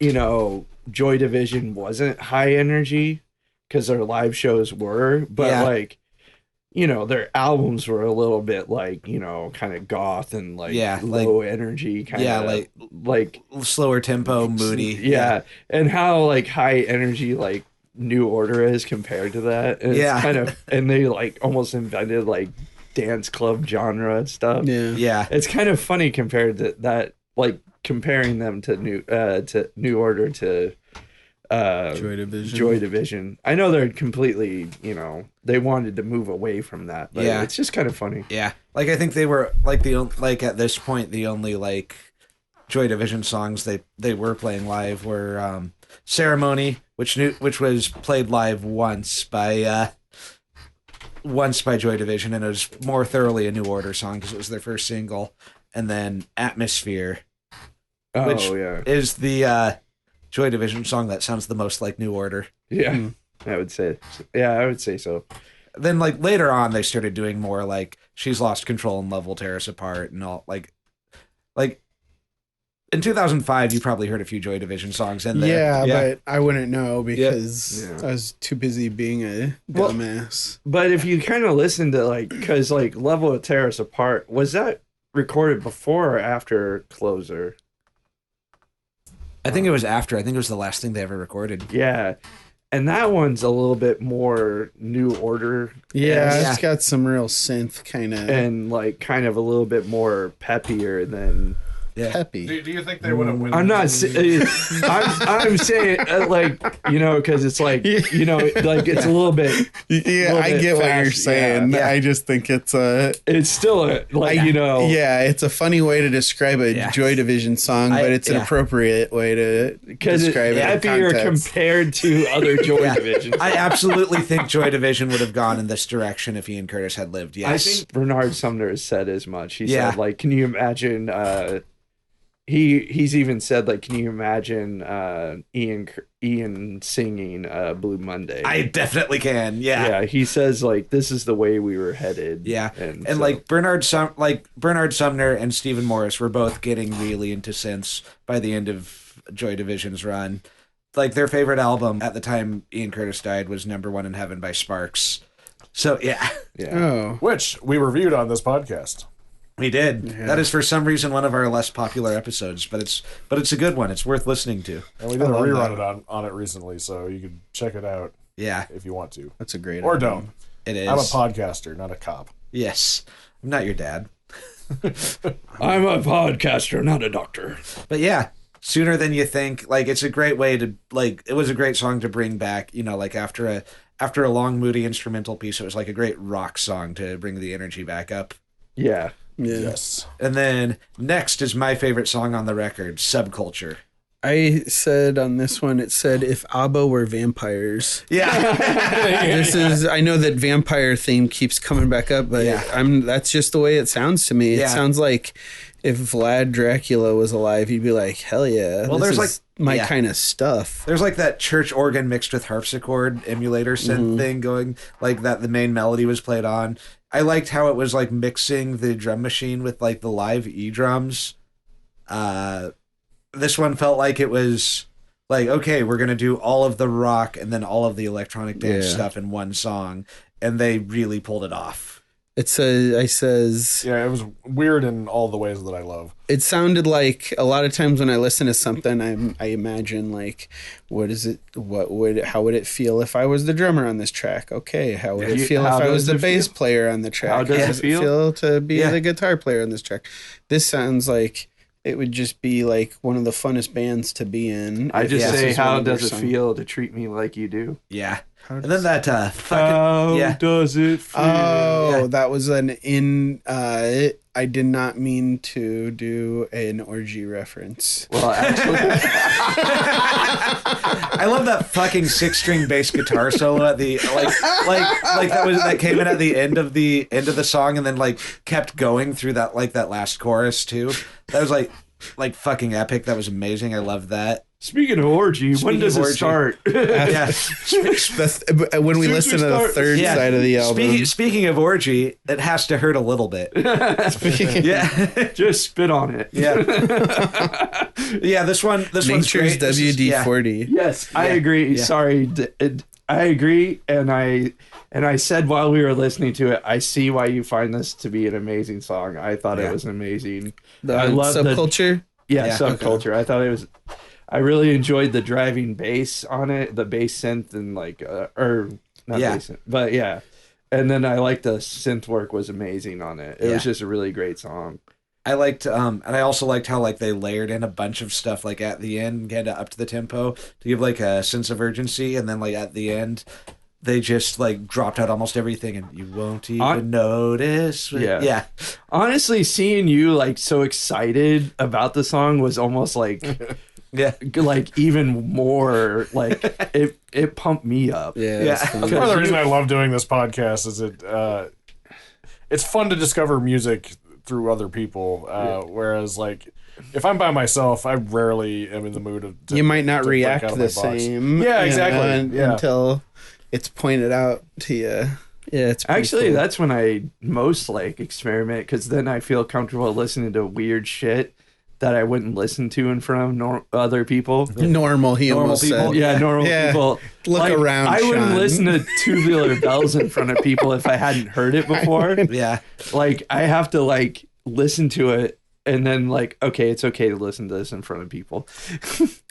[SPEAKER 1] you know, Joy Division wasn't high energy because their live shows were, but like, you know, their albums were a little bit like, you know, kind of goth and like low energy kind of like
[SPEAKER 2] slower tempo, moody.
[SPEAKER 1] Yeah. And how like high energy like New Order is compared to that. And it's kind of, and they like almost invented like dance club genre and stuff.
[SPEAKER 2] Yeah.
[SPEAKER 1] It's kind of funny compared to that, like comparing them to New Order to Joy Division. I know they're completely, you know, they wanted to move away from that, but it's just kind of funny.
[SPEAKER 2] Yeah. Like I think they were like at this point the only like Joy Division songs they were playing live were Ceremony, which was played live once by Joy Division, and it was more thoroughly a New Order song because it was their first single, and then Atmosphere, which is the Joy Division song that sounds the most like New Order.
[SPEAKER 1] Yeah, I would say. Yeah, I would say so.
[SPEAKER 2] Then like later on, they started doing more like She's Lost Control and Love Will Tear Us Apart and all like in 2005, you probably heard a few Joy Division songs in there.
[SPEAKER 4] Yeah, but I wouldn't know because I was too busy being a dumbass.
[SPEAKER 1] But if you kind of listen to like, because like Love Will Tear Us Apart, was that recorded before or after Closer?
[SPEAKER 2] I think it was after. I think it was the last thing they ever recorded.
[SPEAKER 1] Yeah. And that one's a little bit more New Order.
[SPEAKER 4] Yeah, it's got some real synth kind of.
[SPEAKER 1] And like kind of a little bit more peppier than...
[SPEAKER 4] Peppy.
[SPEAKER 3] Do you think they would have won?
[SPEAKER 1] I'm not. I'm saying like, you know, because it's like, you know, like it's a little bit.
[SPEAKER 4] Yeah, I get what you're saying.
[SPEAKER 1] Yeah.
[SPEAKER 4] I just think it's
[SPEAKER 1] still a like, you know.
[SPEAKER 4] Yeah, it's a funny way to describe a Joy Division song, but it's an appropriate way to describe it.
[SPEAKER 1] Happier compared to other Joy Divisions.
[SPEAKER 2] I absolutely think Joy Division would have gone in this direction if Ian Curtis had lived. Yes,
[SPEAKER 1] I think Bernard Sumner has said as much. He said like, can you imagine? He's even said like, can you imagine Ian singing Blue Monday?
[SPEAKER 2] I definitely can.
[SPEAKER 1] Yeah, he says like, this is the way we were headed.
[SPEAKER 2] Yeah, and so, like Bernard Sumner and Stephen Morris were both getting really into synths by the end of Joy Division's run. Like their favorite album at the time Ian Curtis died was Number One in Heaven by Sparks. So
[SPEAKER 3] which we reviewed on this podcast.
[SPEAKER 2] We did. Yeah. That is for some reason one of our less popular episodes, but it's a good one. It's worth listening to.
[SPEAKER 3] And we did a rerun on it recently, so you can check it out.
[SPEAKER 2] Yeah,
[SPEAKER 3] if you want to.
[SPEAKER 4] That's a great.
[SPEAKER 3] Or
[SPEAKER 4] album.
[SPEAKER 3] don't.
[SPEAKER 2] It is.
[SPEAKER 3] I'm a podcaster, not a cop.
[SPEAKER 2] Yes, I'm not your dad.
[SPEAKER 1] I'm a podcaster, not a doctor.
[SPEAKER 2] But yeah, Sooner Than You Think. Like it's a great way to like. It was a great song to bring back. You know, like after a long moody instrumental piece, it was like a great rock song to bring the energy back up.
[SPEAKER 1] Yeah.
[SPEAKER 3] Yes.
[SPEAKER 2] And then next is my favorite song on the record, Subculture.
[SPEAKER 4] I said on this one, it said, if ABBA were vampires.
[SPEAKER 2] Yeah.
[SPEAKER 4] I know that vampire theme keeps coming back up, but that's just the way it sounds to me. It sounds like if Vlad Dracula was alive, he'd be like, hell yeah.
[SPEAKER 2] Well, there's like
[SPEAKER 4] my kind of stuff.
[SPEAKER 2] There's like that church organ mixed with harpsichord emulator synth thing going, like that the main melody was played on. I liked how it was like mixing the drum machine with like the live E-drums. This one felt like it was like, okay, we're going to do all of the rock and then all of the electronic dance stuff in one song. And they really pulled it off.
[SPEAKER 4] It says...
[SPEAKER 3] Yeah, it was weird in all the ways that I love.
[SPEAKER 4] It sounded like a lot of times when I listen to something, I imagine like, how would it feel if I was the drummer on this track? Okay, how would it feel if I was the bass player on the track?
[SPEAKER 1] How does it feel
[SPEAKER 4] to be the guitar player on this track? This sounds like it would just be like one of the funnest bands to be in.
[SPEAKER 1] I just say, how does it feel to treat me like you do?
[SPEAKER 2] Yeah. And then that
[SPEAKER 1] how does it feel?
[SPEAKER 4] Oh, that was I did not mean to do an orgy reference.
[SPEAKER 1] Well, actually,
[SPEAKER 2] I love that fucking 6-string bass guitar solo at the like that came in at the end of the song and then like kept going through that last chorus too. That was like fucking epic. That was amazing. I loved that.
[SPEAKER 1] Speaking of orgy, when does it
[SPEAKER 2] orgy.
[SPEAKER 1] start?
[SPEAKER 2] Yeah.
[SPEAKER 4] That's when we listen to the third
[SPEAKER 2] Yeah.
[SPEAKER 4] side of the album.
[SPEAKER 2] Speaking of orgy, it has to hurt a little bit. Yeah.
[SPEAKER 1] Just spit on it.
[SPEAKER 2] Yeah. Yeah, this one's
[SPEAKER 4] Nature's
[SPEAKER 2] great. This is- yeah.
[SPEAKER 4] WD-40.
[SPEAKER 1] Yes, I agree.
[SPEAKER 2] Yeah.
[SPEAKER 1] Sorry, I agree, and I said while we were listening to it, I see why you find this to be an amazing song. I thought it was amazing.
[SPEAKER 4] The
[SPEAKER 1] I love
[SPEAKER 4] subculture.
[SPEAKER 1] Yeah,
[SPEAKER 2] Yeah.
[SPEAKER 1] subculture. I thought it was. I really enjoyed the driving bass on it, the bass synth, and like, or not bass synth, but yeah. And then I liked the synth work was amazing on it. It was just a really great song.
[SPEAKER 2] I liked, and I also liked how like they layered in a bunch of stuff like at the end, kind of up to the tempo to give like a sense of urgency, and then like at the end, they just like dropped out almost everything, and you won't even notice. Yeah.
[SPEAKER 1] Honestly, seeing you like so excited about the song was almost like.
[SPEAKER 2] Yeah.
[SPEAKER 1] Like even more like it pumped me up.
[SPEAKER 4] Yeah.
[SPEAKER 2] Yeah.
[SPEAKER 3] Part of the reason I love doing this podcast is it's fun to discover music through other people. Whereas like if I'm by myself, I rarely am in the mood of.
[SPEAKER 4] You might not
[SPEAKER 3] to break
[SPEAKER 4] react
[SPEAKER 3] out of
[SPEAKER 4] the
[SPEAKER 3] my box.
[SPEAKER 4] same.
[SPEAKER 3] Yeah, exactly.
[SPEAKER 4] Until it's pointed out to you. Yeah, it's pretty
[SPEAKER 1] Actually,
[SPEAKER 4] cool.
[SPEAKER 1] that's when I most like experiment because then I feel comfortable listening to weird shit that I wouldn't listen to in front of other people.
[SPEAKER 4] normal. He almost
[SPEAKER 2] people.
[SPEAKER 4] said.
[SPEAKER 1] Yeah, normal
[SPEAKER 4] Yeah.
[SPEAKER 1] people.
[SPEAKER 4] Look
[SPEAKER 1] Like,
[SPEAKER 4] around,
[SPEAKER 1] I wouldn't
[SPEAKER 4] Sean.
[SPEAKER 1] listen to Tubular Bells in front of people if I hadn't heard it before.
[SPEAKER 2] Yeah.
[SPEAKER 1] Like I have to like listen to it and then like, okay, it's okay to listen to this in front of people.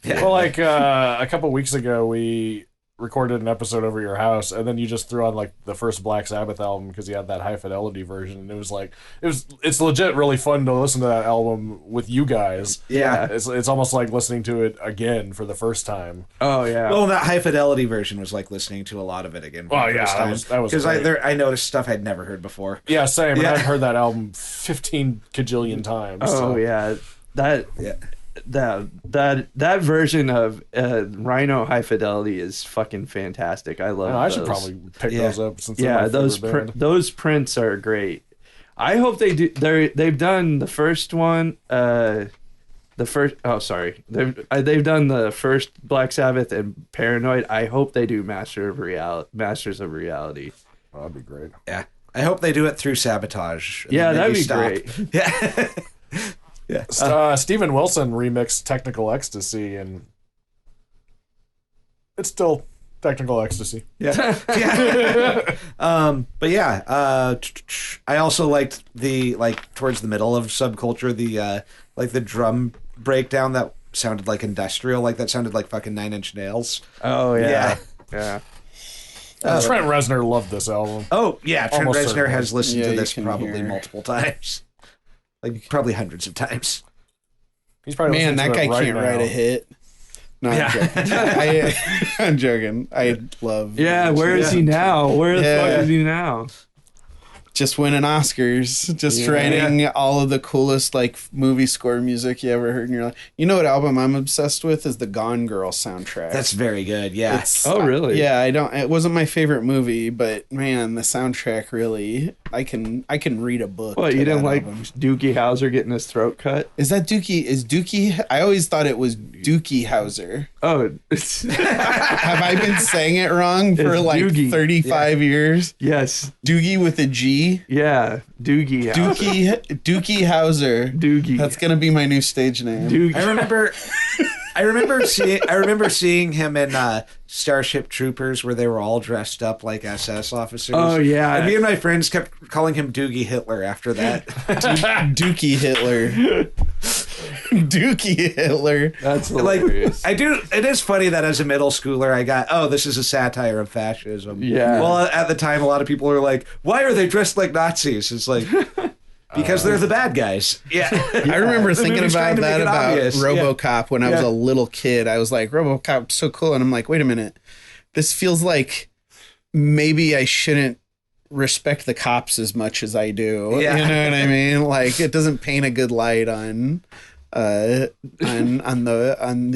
[SPEAKER 3] Well, like a couple weeks ago, we recorded an episode over your house, and then you just threw on like the first Black Sabbath album because you had that high fidelity version, and it was like it's legit really fun to listen to that album with you guys.
[SPEAKER 2] Yeah.
[SPEAKER 3] It's almost like listening to it again for the first time.
[SPEAKER 1] Oh yeah.
[SPEAKER 2] Well, that high fidelity version was like listening to a lot of it again.
[SPEAKER 3] Oh, yeah, that was
[SPEAKER 2] because
[SPEAKER 3] great.
[SPEAKER 2] I noticed stuff I'd never heard before.
[SPEAKER 3] Yeah, same. And
[SPEAKER 2] Yeah.
[SPEAKER 3] I've heard that album 15 kajillion times.
[SPEAKER 1] Oh
[SPEAKER 3] so.
[SPEAKER 1] yeah, that that version of Rhino High Fidelity is fucking fantastic. I love.
[SPEAKER 3] I should
[SPEAKER 1] those.
[SPEAKER 3] probably pick
[SPEAKER 2] Yeah.
[SPEAKER 3] those up since they're my
[SPEAKER 1] those
[SPEAKER 3] favorite band.
[SPEAKER 1] those prints are great. I hope they do. They've done the first one. They've done the first Black Sabbath and Paranoid. I hope they do Masters of Reality.
[SPEAKER 3] Oh, that'd be great.
[SPEAKER 2] Yeah. I hope they do it through Sabotage. and
[SPEAKER 1] Yeah,
[SPEAKER 2] then maybe
[SPEAKER 1] that'd be
[SPEAKER 2] stop.
[SPEAKER 1] great.
[SPEAKER 2] Yeah.
[SPEAKER 3] Steven Wilson remixed Technical Ecstasy, and it's still Technical Ecstasy.
[SPEAKER 2] Yeah. Yeah. But yeah, I also liked the like towards the middle of Subculture, the like the drum breakdown that sounded like industrial, like that sounded like fucking Nine Inch Nails.
[SPEAKER 1] Oh yeah,
[SPEAKER 2] Yeah.
[SPEAKER 1] yeah.
[SPEAKER 3] Trent Reznor loved this album.
[SPEAKER 2] Oh yeah, Trent
[SPEAKER 3] Almost
[SPEAKER 2] Reznor
[SPEAKER 3] certainly.
[SPEAKER 2] has listened
[SPEAKER 4] Yeah,
[SPEAKER 2] to
[SPEAKER 4] you
[SPEAKER 2] this
[SPEAKER 4] can
[SPEAKER 2] probably
[SPEAKER 4] hear.
[SPEAKER 2] multiple times. Like probably hundreds of times.
[SPEAKER 3] He's probably
[SPEAKER 4] Man, that
[SPEAKER 3] listening to
[SPEAKER 4] guy
[SPEAKER 3] it right
[SPEAKER 4] can't
[SPEAKER 3] now.
[SPEAKER 4] write a hit. No, I'm joking. I'm joking. I love.
[SPEAKER 1] Yeah, where is he now? Where the
[SPEAKER 4] Yeah.
[SPEAKER 1] fuck is he now?
[SPEAKER 4] Just winning Oscars, just
[SPEAKER 1] Yeah.
[SPEAKER 4] writing all of the coolest like movie score music you ever heard in your life. You know what album I'm obsessed with is the Gone Girl soundtrack.
[SPEAKER 2] That's very good. Yeah.
[SPEAKER 4] It's,
[SPEAKER 1] Oh, really?
[SPEAKER 4] Yeah, it wasn't my favorite movie, but man, the soundtrack really. I can read a book.
[SPEAKER 1] What,
[SPEAKER 4] to
[SPEAKER 1] you didn't
[SPEAKER 4] that
[SPEAKER 1] like
[SPEAKER 4] album.
[SPEAKER 1] Dookie Howser getting his throat cut?
[SPEAKER 4] Is that Dookie? Is Dookie? I always thought it was Dookie Howser.
[SPEAKER 1] Oh, it's,
[SPEAKER 4] Have I been saying it wrong for
[SPEAKER 1] It's
[SPEAKER 4] like
[SPEAKER 1] Doogie.
[SPEAKER 4] 35 years?
[SPEAKER 1] yes.
[SPEAKER 4] Doogie with a G.
[SPEAKER 1] Yeah, Doogie Howser.
[SPEAKER 4] Dookie Howser.
[SPEAKER 1] Doogie.
[SPEAKER 4] That's gonna be my new stage name.
[SPEAKER 1] Doogie.
[SPEAKER 2] I remember seeing him in Starship Troopers where they were all dressed up like SS officers.
[SPEAKER 1] Oh, yeah.
[SPEAKER 2] And me and my friends kept calling him Doogie Hitler after that.
[SPEAKER 4] Dookie Hitler. Dookie Hitler.
[SPEAKER 1] That's
[SPEAKER 2] Like
[SPEAKER 1] hilarious.
[SPEAKER 2] it is funny that as a middle schooler I got, oh, this is a satire of fascism.
[SPEAKER 1] Yeah.
[SPEAKER 2] Well, at the time a lot of people were like, why are they dressed like Nazis? It's like because they're the bad guys. Yeah.
[SPEAKER 4] I remember
[SPEAKER 2] The
[SPEAKER 4] thinking
[SPEAKER 2] movie's
[SPEAKER 4] about
[SPEAKER 2] trying to make
[SPEAKER 4] that
[SPEAKER 2] it
[SPEAKER 4] about
[SPEAKER 2] obvious.
[SPEAKER 4] RoboCop when I was
[SPEAKER 2] Yeah.
[SPEAKER 4] a little kid. I was like, RoboCop's so cool, and I'm like, wait a minute, this feels like maybe I shouldn't respect the cops as much as I do.
[SPEAKER 2] Yeah.
[SPEAKER 4] You know what I mean? Like, it doesn't paint a good light on the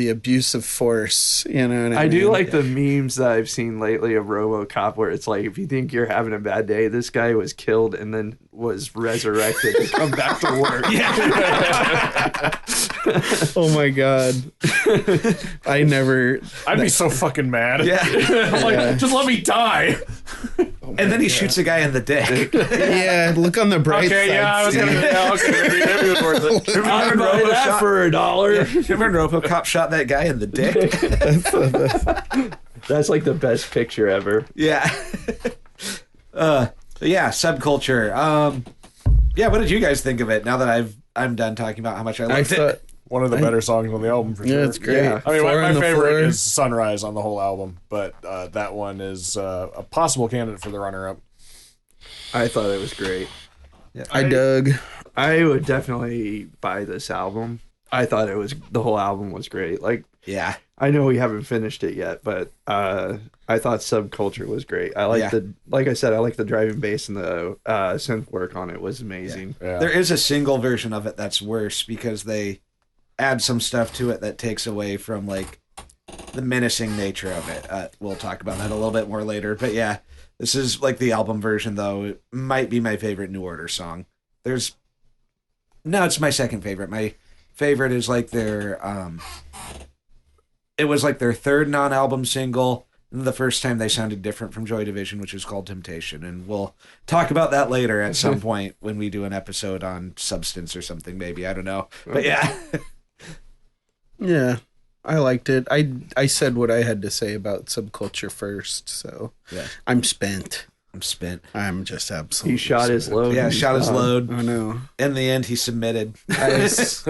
[SPEAKER 4] abuse of force. You know what I
[SPEAKER 1] I
[SPEAKER 4] mean?
[SPEAKER 1] do like the memes that I've seen lately of RoboCop where it's like, if you think you're having a bad day, this guy was killed and then was resurrected to come back to work.
[SPEAKER 4] Oh my god. I never.
[SPEAKER 3] I'd be so fucking mad.
[SPEAKER 2] Yeah.
[SPEAKER 3] I'm like, just let me die.
[SPEAKER 2] And then he shoots a guy in the dick.
[SPEAKER 4] Yeah, look on the bright side.
[SPEAKER 3] Okay, yeah, I was gonna.
[SPEAKER 4] Steve.
[SPEAKER 3] Yeah, okay, maybe it was worth it.
[SPEAKER 1] I'd buy that for $1.
[SPEAKER 2] Remember RoboCop shot that guy in the dick?
[SPEAKER 1] That's like the best picture ever.
[SPEAKER 2] Yeah. Yeah, subculture. Yeah, what did you guys think of it now that I'm done talking about how much I
[SPEAKER 4] I
[SPEAKER 2] liked
[SPEAKER 4] thought.
[SPEAKER 2] it?
[SPEAKER 3] One of the better songs on the album for sure.
[SPEAKER 4] Yeah, it's great.
[SPEAKER 1] Yeah.
[SPEAKER 3] I mean,
[SPEAKER 4] Four
[SPEAKER 3] my
[SPEAKER 4] on the
[SPEAKER 3] favorite
[SPEAKER 4] floor.
[SPEAKER 3] is Sunrise on the whole album, but that one is a possible candidate for the runner-up.
[SPEAKER 1] I thought it was great.
[SPEAKER 4] I dug.
[SPEAKER 1] I would definitely buy this album. I thought the whole album was great. Like,
[SPEAKER 2] Yeah.
[SPEAKER 1] I know we haven't finished it yet, but I thought Subculture was great. I like like I said, I like the driving bass and the synth work on it was amazing.
[SPEAKER 3] Yeah.
[SPEAKER 2] There is a single version of it that's worse because they add some stuff to it that takes away from like the menacing nature of it. We'll talk about that a little bit more later. But yeah, this is like the album version though. It might be my favorite New Order song. It's my second favorite. My favorite is like their it was like their third non-album single. And the first time they sounded different from Joy Division, which is called Temptation. And we'll talk about that later at some point when we do an episode on Substance or something, maybe. I don't know. But yeah.
[SPEAKER 4] Yeah, I liked it. I said what I had to say about Subculture first, so
[SPEAKER 2] Yeah.
[SPEAKER 4] I'm spent.
[SPEAKER 2] I'm spent.
[SPEAKER 4] I'm just absolutely.
[SPEAKER 1] He shot his
[SPEAKER 4] spent.
[SPEAKER 1] load.
[SPEAKER 2] Yeah, shot his load.
[SPEAKER 4] Oh no!
[SPEAKER 2] In the end, he submitted.
[SPEAKER 4] I was,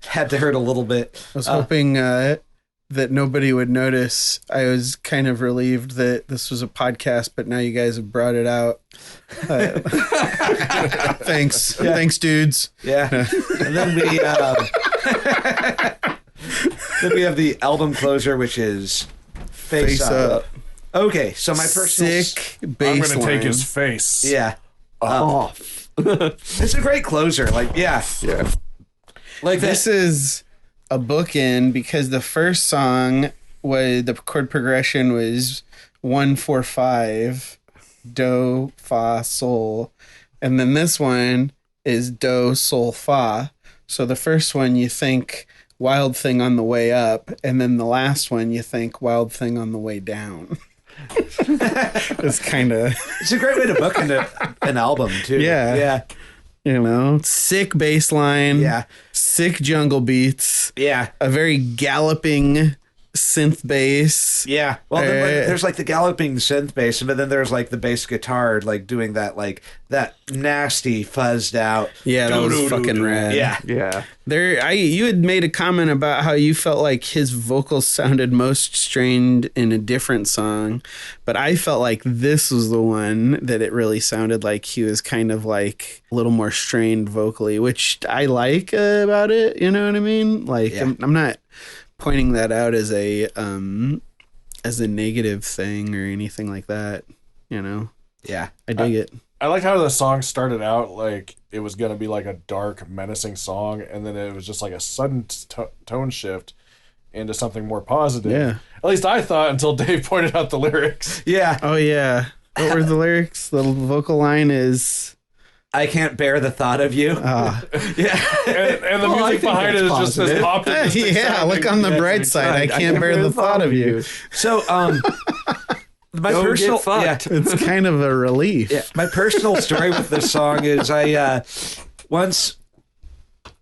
[SPEAKER 2] Had to hurt a little bit.
[SPEAKER 4] I was hoping that nobody would notice. I was kind of relieved that this was a podcast, but now you guys have brought it out. Thanks, dudes.
[SPEAKER 2] Yeah. And then we have the album closer, which is Face Up. Okay, so my personal...
[SPEAKER 4] Sick
[SPEAKER 3] I'm
[SPEAKER 4] bass
[SPEAKER 3] gonna take
[SPEAKER 4] line.
[SPEAKER 3] his face.
[SPEAKER 2] Yeah.
[SPEAKER 1] Off.
[SPEAKER 2] It's a great closer. Like, yeah.
[SPEAKER 1] Yeah.
[SPEAKER 2] Like
[SPEAKER 4] This is a bookend because the first song was the chord progression was 1-4-5, do, fa, sol, and then this one is do, sol, fa. So the first one you think Wild Thing on the way up, and then the last one you think Wild Thing on the way down. It's kind of,
[SPEAKER 2] It's a great way to book into an album, too.
[SPEAKER 4] Yeah.
[SPEAKER 2] Yeah.
[SPEAKER 4] sick bass line,
[SPEAKER 2] Yeah.
[SPEAKER 4] sick jungle beats,
[SPEAKER 2] Yeah.
[SPEAKER 4] a very galloping synth bass.
[SPEAKER 2] Yeah. Well, then, like, there's like the galloping synth bass, but then there's like the bass guitar, like doing that, like that nasty fuzzed out.
[SPEAKER 4] Yeah, that was
[SPEAKER 2] doo-doo-doo-doo.
[SPEAKER 4] fucking rad.
[SPEAKER 2] Yeah.
[SPEAKER 1] Yeah.
[SPEAKER 4] You had made a comment about how you felt like his vocals sounded most strained in a different song, but I felt like this was the one that it really sounded like he was kind of like a little more strained vocally, which I like about it. You know what I mean? Like,
[SPEAKER 2] Yeah.
[SPEAKER 4] I'm not pointing that out as a negative thing or anything like that.
[SPEAKER 2] Yeah.
[SPEAKER 4] I dig it.
[SPEAKER 3] I like how the song started out like it was gonna be like a dark, menacing song, and then it was just like a sudden tone shift into something more positive.
[SPEAKER 4] Yeah.
[SPEAKER 3] At least I thought until Dave pointed out the lyrics.
[SPEAKER 2] Yeah.
[SPEAKER 4] Oh yeah. What were the lyrics? The vocal line is
[SPEAKER 2] I can't bear the thought of you.
[SPEAKER 4] uh,
[SPEAKER 2] Yeah.
[SPEAKER 3] And the
[SPEAKER 1] Well, I
[SPEAKER 3] music
[SPEAKER 1] think
[SPEAKER 3] behind it is
[SPEAKER 1] that's
[SPEAKER 3] just this
[SPEAKER 1] positive.
[SPEAKER 3] optimistic.
[SPEAKER 4] yeah, look on the bright side. I can't bear the thought of you.
[SPEAKER 2] So, my
[SPEAKER 1] Go
[SPEAKER 2] personal,
[SPEAKER 1] get fucked.
[SPEAKER 2] yeah,
[SPEAKER 4] It's kind of a relief.
[SPEAKER 2] yeah, my personal story with this song is once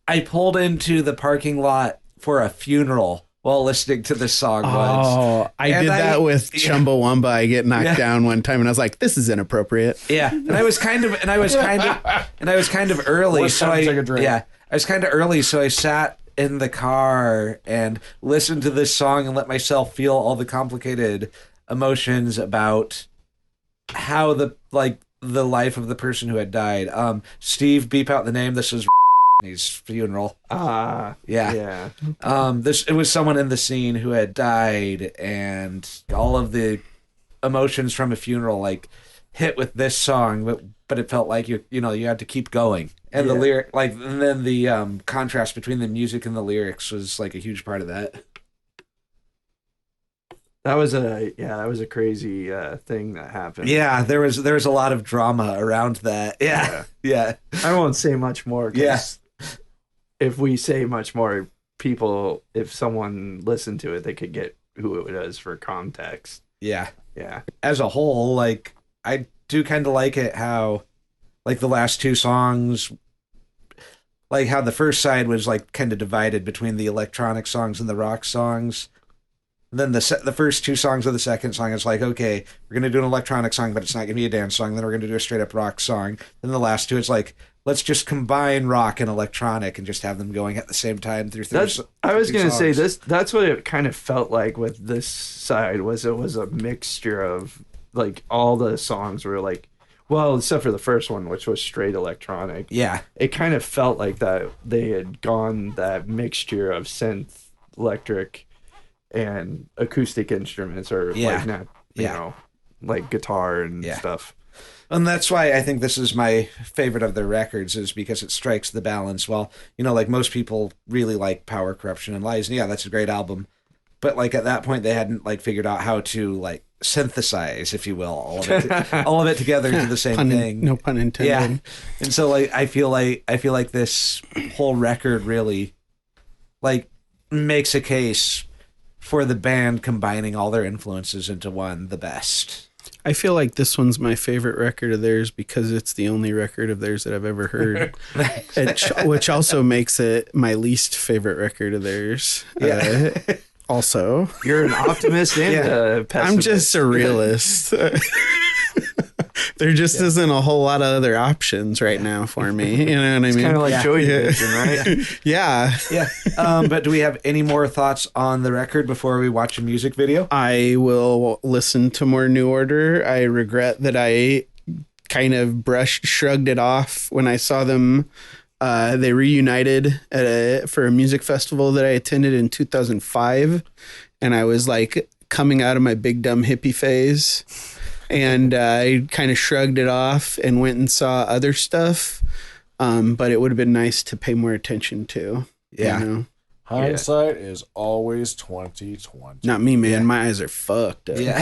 [SPEAKER 2] I pulled into the parking lot for a funeral while listening to this song once.
[SPEAKER 4] Oh, I
[SPEAKER 2] And
[SPEAKER 4] did that with
[SPEAKER 2] yeah.
[SPEAKER 4] Chumbawamba. I get knocked
[SPEAKER 2] Yeah.
[SPEAKER 4] down one time, and I was like, "This is inappropriate."
[SPEAKER 2] Yeah, and I was kind of early,
[SPEAKER 3] Worst
[SPEAKER 2] so
[SPEAKER 3] time to
[SPEAKER 2] I
[SPEAKER 3] take a drink.
[SPEAKER 2] I was kind of early, so I sat in the car and listened to this song and let myself feel all the complicated emotions about how the life of the person who had died. Steve, beep out the name. This was his funeral.
[SPEAKER 1] Yeah.
[SPEAKER 2] Yeah. It was someone in the scene who had died, and all of the emotions from a funeral like hit with this song, but it felt like you had to keep going. And the lyric, and then the contrast between the music and the lyrics was like a huge part of that.
[SPEAKER 1] That was a crazy thing that happened.
[SPEAKER 2] Yeah, there was a lot of drama around that. Yeah.
[SPEAKER 1] I won't say much more. 'Cause if we say much more, people, if someone listened to it, they could get who it was for context.
[SPEAKER 2] Yeah.
[SPEAKER 1] Yeah.
[SPEAKER 2] As a whole, like, I do kind of like it how, like, the last two songs, like how the first side was like kind of divided between the electronic songs and the rock songs. And then the first two songs of the second song, it's like, okay, we're going to do an electronic song, but it's not going to be a dance song. Then we're going to do a straight up rock song. Then the last two, it's like, let's just combine rock and electronic and just have them going at the same time through
[SPEAKER 1] I was going to say
[SPEAKER 2] songs.
[SPEAKER 1] that's what it kind of felt like with this side. It was a mixture of like all the songs were like, well, except for the first one, which was straight electronic.
[SPEAKER 2] Yeah.
[SPEAKER 1] It kind of felt like that they had gone that mixture of synth, electric, and acoustic instruments, or like not, you know, like guitar and stuff.
[SPEAKER 2] And that's why I think this is my favorite of their records, is because it strikes the balance. Well, you know, like most people really like Power, Corruption, and Lies. And yeah, that's a great album. But like at that point, they hadn't like figured out how to like synthesize, if you will, all of it together into the same thing.
[SPEAKER 4] No pun intended.
[SPEAKER 2] Yeah. And so like I feel like this whole record really like makes a case for the band combining all their influences into one, the best.
[SPEAKER 4] I feel like this one's my favorite record of theirs because it's the only record of theirs that I've ever heard, which also makes it my least favorite record of theirs.
[SPEAKER 2] Yeah.
[SPEAKER 4] Also,
[SPEAKER 1] You're an optimist and a pessimist.
[SPEAKER 4] I'm just a realist. There just isn't a whole lot of other options right now for me. You know what I mean?
[SPEAKER 1] Kind of like Joy Division, right?
[SPEAKER 4] Yeah.
[SPEAKER 2] Yeah. But do we have any more thoughts on the record before we watch a music video?
[SPEAKER 4] I will listen to more New Order. I regret that I kind of shrugged it off when I saw them. They reunited for a music festival that I attended in 2005. And I was like coming out of my big dumb hippie phase. And I kind of shrugged it off and went and saw other stuff. But it would have been nice to pay more attention to.
[SPEAKER 2] Yeah.
[SPEAKER 4] You know?
[SPEAKER 3] Hindsight is always 2020.
[SPEAKER 4] Not me, man. My eyes are fucked up.
[SPEAKER 2] Yeah.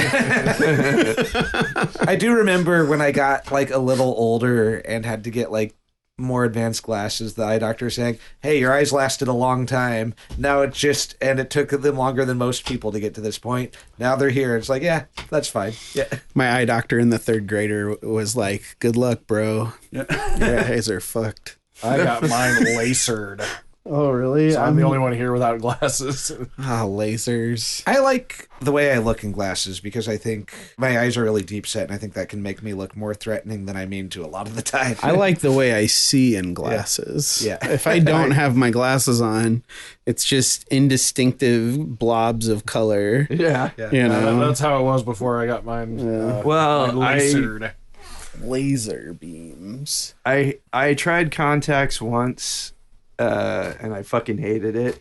[SPEAKER 2] I do remember when I got like a little older and had to get like more advanced glasses, the eye doctor saying, hey, your eyes lasted a long time. Now it took them longer than most people to get to this point. Now they're here. It's like, yeah, that's fine. Yeah.
[SPEAKER 4] My eye doctor in the third grader was like, good luck, bro. Your eyes are fucked.
[SPEAKER 3] I got mine lasered.
[SPEAKER 4] Oh, really?
[SPEAKER 3] So I'm the only one here without glasses.
[SPEAKER 4] Lasers.
[SPEAKER 2] I like the way I look in glasses because I think my eyes are really deep set, and I think that can make me look more threatening than I mean to a lot of the time.
[SPEAKER 4] I like the way I see in glasses.
[SPEAKER 2] Yeah.
[SPEAKER 4] If I don't have my glasses on, it's just indistinctive blobs of color.
[SPEAKER 1] Yeah.
[SPEAKER 4] You know,
[SPEAKER 3] That's how it was before I got mine.
[SPEAKER 1] Well,
[SPEAKER 3] mine lasered.
[SPEAKER 4] laser beams.
[SPEAKER 1] I tried contacts once, and I fucking hated it.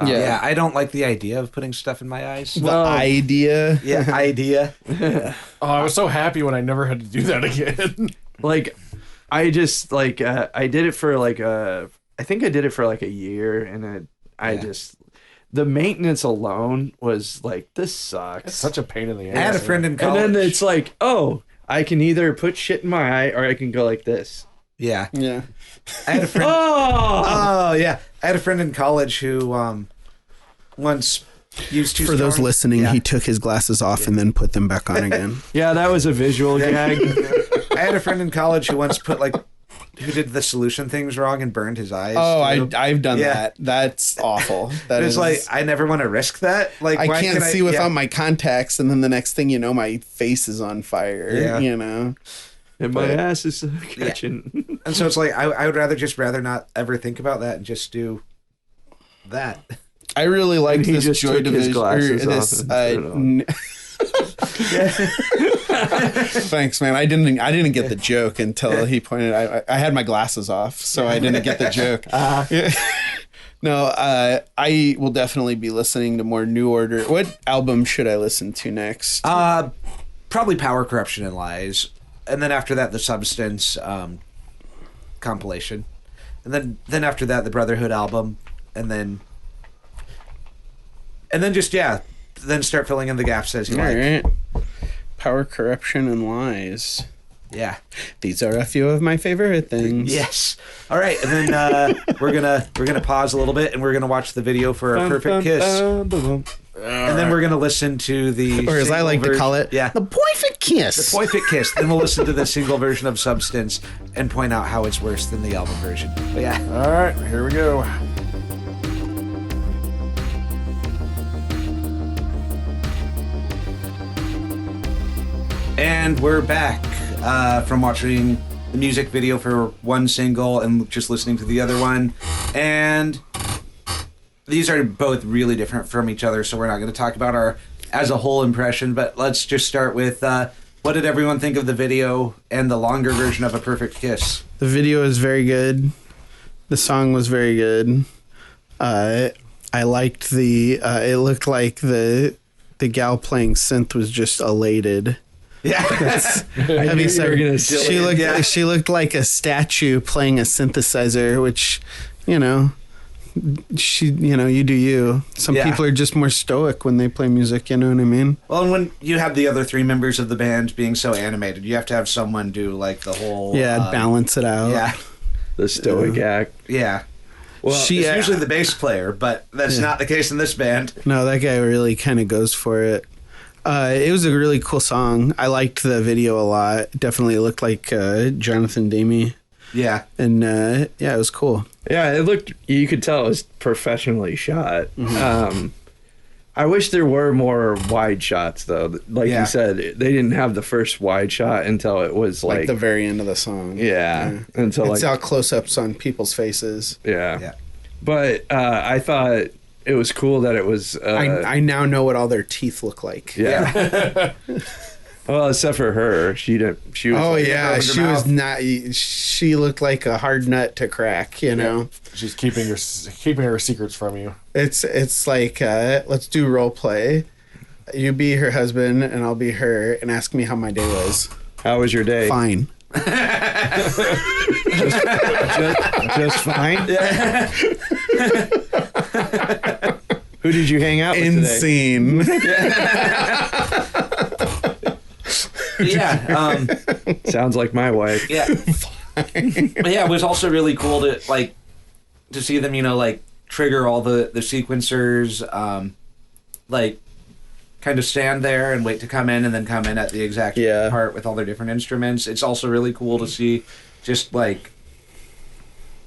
[SPEAKER 2] Yeah, I don't like the idea of putting stuff in my eyes.
[SPEAKER 4] The idea.
[SPEAKER 2] Yeah, idea.
[SPEAKER 3] Oh, I was so happy when I never had to do that again.
[SPEAKER 1] Like, I just like I did it for like I think I did it for like a year, and I just the maintenance alone was like, this sucks.
[SPEAKER 3] It's such a pain in the ass.
[SPEAKER 2] I had a friend in college.
[SPEAKER 1] And then it's like, oh, I can either put shit in my eye or I can go like this.
[SPEAKER 2] Yeah.
[SPEAKER 4] Yeah.
[SPEAKER 2] I had a friend.
[SPEAKER 1] Oh,
[SPEAKER 2] Yeah. I had a friend in college who once used to.
[SPEAKER 4] For those listening, he took his glasses off and then put them back on again.
[SPEAKER 1] yeah, that was a visual gag.
[SPEAKER 2] I had a friend in college who once who did the solution things wrong and burned his eyes.
[SPEAKER 4] Oh,
[SPEAKER 2] too.
[SPEAKER 4] I've done
[SPEAKER 2] Yeah.
[SPEAKER 4] that. That's awful. That
[SPEAKER 2] It's
[SPEAKER 4] is
[SPEAKER 2] like, I never want to risk that. Like,
[SPEAKER 4] I
[SPEAKER 2] why
[SPEAKER 4] can't
[SPEAKER 2] can
[SPEAKER 4] see without
[SPEAKER 2] yeah.
[SPEAKER 4] my contacts, and then the next thing you know, my face is on fire.
[SPEAKER 2] Yeah.
[SPEAKER 4] You know.
[SPEAKER 1] And my ass is catching.
[SPEAKER 2] And so it's like, I would rather not ever think about that and just do that.
[SPEAKER 4] I really like
[SPEAKER 1] And he
[SPEAKER 4] this
[SPEAKER 1] just
[SPEAKER 4] Joy
[SPEAKER 1] took his
[SPEAKER 4] Division.
[SPEAKER 1] glasses
[SPEAKER 4] This,
[SPEAKER 1] off and put
[SPEAKER 4] Thanks, man. I didn't get the joke until he pointed. I had my glasses off, so I didn't get the joke. No, I will definitely be listening to more New Order. What album should I listen to next?
[SPEAKER 2] Probably Power, Corruption, and Lies. And then after that, the Substance compilation. And then after that, the Brotherhood album. And then just, then start filling in the gaps as you
[SPEAKER 4] All
[SPEAKER 2] like.
[SPEAKER 4] right. Power, Corruption, and Lies.
[SPEAKER 2] Yeah.
[SPEAKER 4] These are a few of my favorite things.
[SPEAKER 2] Yes. All right, and then we're gonna pause a little bit, and we're gonna watch the video for a perfect kiss, and then we're gonna listen to the,
[SPEAKER 4] or as I like to call it,
[SPEAKER 2] yeah,
[SPEAKER 4] the perfect kiss.
[SPEAKER 2] the perfect kiss. Then we'll listen to the single version of Substance and point out how it's worse than the album version. But yeah.
[SPEAKER 3] All right, here we go.
[SPEAKER 2] And we're back from watching the music video for one single and just listening to the other one. And these are both really different from each other, so we're not going to talk about our as a whole impression, but let's just start with what did everyone think of the video and the longer version of A Perfect Kiss?
[SPEAKER 4] The video is very good. The song was very good. I liked the. It looked like the gal playing synth was just elated.
[SPEAKER 2] Yeah.
[SPEAKER 1] I knew you were gonna say
[SPEAKER 4] She looked like a statue playing a synthesizer, which, you know, you do you. Some
[SPEAKER 2] Yeah.
[SPEAKER 4] people are just more stoic when they play music, you know what I mean?
[SPEAKER 2] Well, and when you have the other three members of the band being so animated, you have to have someone do like the whole
[SPEAKER 4] Balance it out.
[SPEAKER 2] Yeah.
[SPEAKER 1] the stoic act.
[SPEAKER 2] Yeah.
[SPEAKER 1] Well,
[SPEAKER 2] It's usually the bass player, but that's not the case in this band.
[SPEAKER 4] No, that guy really kind of goes for it. It was a really cool song. I liked the video a lot. Definitely looked like Jonathan Demme.
[SPEAKER 2] Yeah.
[SPEAKER 4] And it was cool.
[SPEAKER 1] yeah, it looked. You could tell it was professionally shot. I wish there were more wide shots, though. Like
[SPEAKER 2] Yeah.
[SPEAKER 1] you said, they didn't have the first wide shot until it was
[SPEAKER 4] Like
[SPEAKER 1] like,
[SPEAKER 4] the very end of the song.
[SPEAKER 1] yeah, until
[SPEAKER 4] It's
[SPEAKER 1] like
[SPEAKER 4] all close-ups on people's faces.
[SPEAKER 1] yeah.
[SPEAKER 2] Yeah.
[SPEAKER 1] But I thought it was cool that it was.
[SPEAKER 4] I now know what all their teeth look like.
[SPEAKER 1] Yeah. Well, except for her, she didn't. She was.
[SPEAKER 4] Oh
[SPEAKER 1] like,
[SPEAKER 4] yeah,
[SPEAKER 2] her
[SPEAKER 4] she
[SPEAKER 2] mouth.
[SPEAKER 4] was not. She looked like a hard nut to crack. You know,
[SPEAKER 3] She's keeping her secrets from you.
[SPEAKER 4] it's like let's do role play. You be her husband, and I'll be her, and ask me how my day was.
[SPEAKER 1] How was your day?
[SPEAKER 4] Fine.
[SPEAKER 1] Just fine. Yeah. Who did you hang out with today?
[SPEAKER 4] Insane.
[SPEAKER 2] Yeah.
[SPEAKER 1] Sounds like my wife.
[SPEAKER 2] Yeah. But yeah, it was also really cool to see them, like trigger all the sequencers, like kind of stand there and wait to come in and then come in at the exact part with all their different instruments. It's also really cool to see just like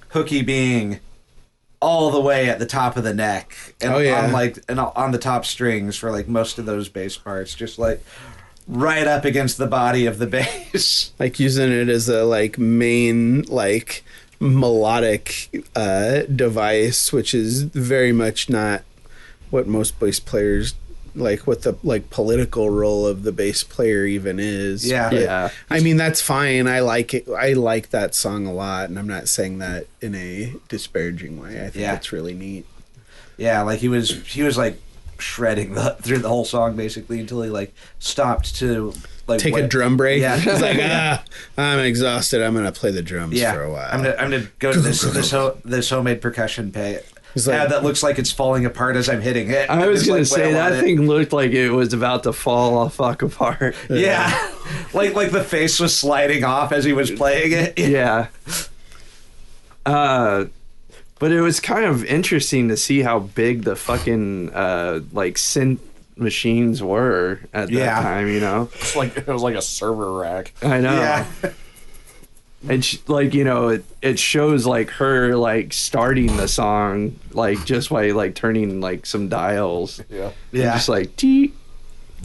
[SPEAKER 2] Hooky being all the way at the top of the neck and on the top strings for like most of those bass parts, just like right up against the body of the bass.
[SPEAKER 4] Like using it as a like main like melodic device, which is very much not what most bass players like, what the like political role of the bass player even is.
[SPEAKER 2] Yeah.
[SPEAKER 4] I mean, that's fine. I like it. I like that song a lot, and I'm not saying that in a disparaging way. I think it's really neat.
[SPEAKER 2] Yeah, like he was like shredding through the whole song basically until he like stopped to like
[SPEAKER 4] take a drum break.
[SPEAKER 2] Yeah,
[SPEAKER 4] he's like, I'm exhausted. I'm gonna play the drums for a while.
[SPEAKER 2] I'm gonna go to this homemade percussion pad.
[SPEAKER 4] He's like,
[SPEAKER 2] that looks like it's falling apart as I'm hitting it.
[SPEAKER 1] I was
[SPEAKER 2] Just,
[SPEAKER 1] gonna
[SPEAKER 2] like,
[SPEAKER 1] say
[SPEAKER 2] wail
[SPEAKER 1] that
[SPEAKER 2] on it.
[SPEAKER 1] thing looked like it was about to fall fuck apart.
[SPEAKER 2] Yeah, like the face was sliding off as he was playing it.
[SPEAKER 1] Yeah. But it was kind of interesting to see how big the fucking like synth machines were at that time,
[SPEAKER 3] It's like it was like a server rack.
[SPEAKER 1] I know.
[SPEAKER 2] Yeah.
[SPEAKER 1] And like, it shows like her like starting the song like just by like turning like some dials.
[SPEAKER 3] Yeah.
[SPEAKER 1] And just like tee.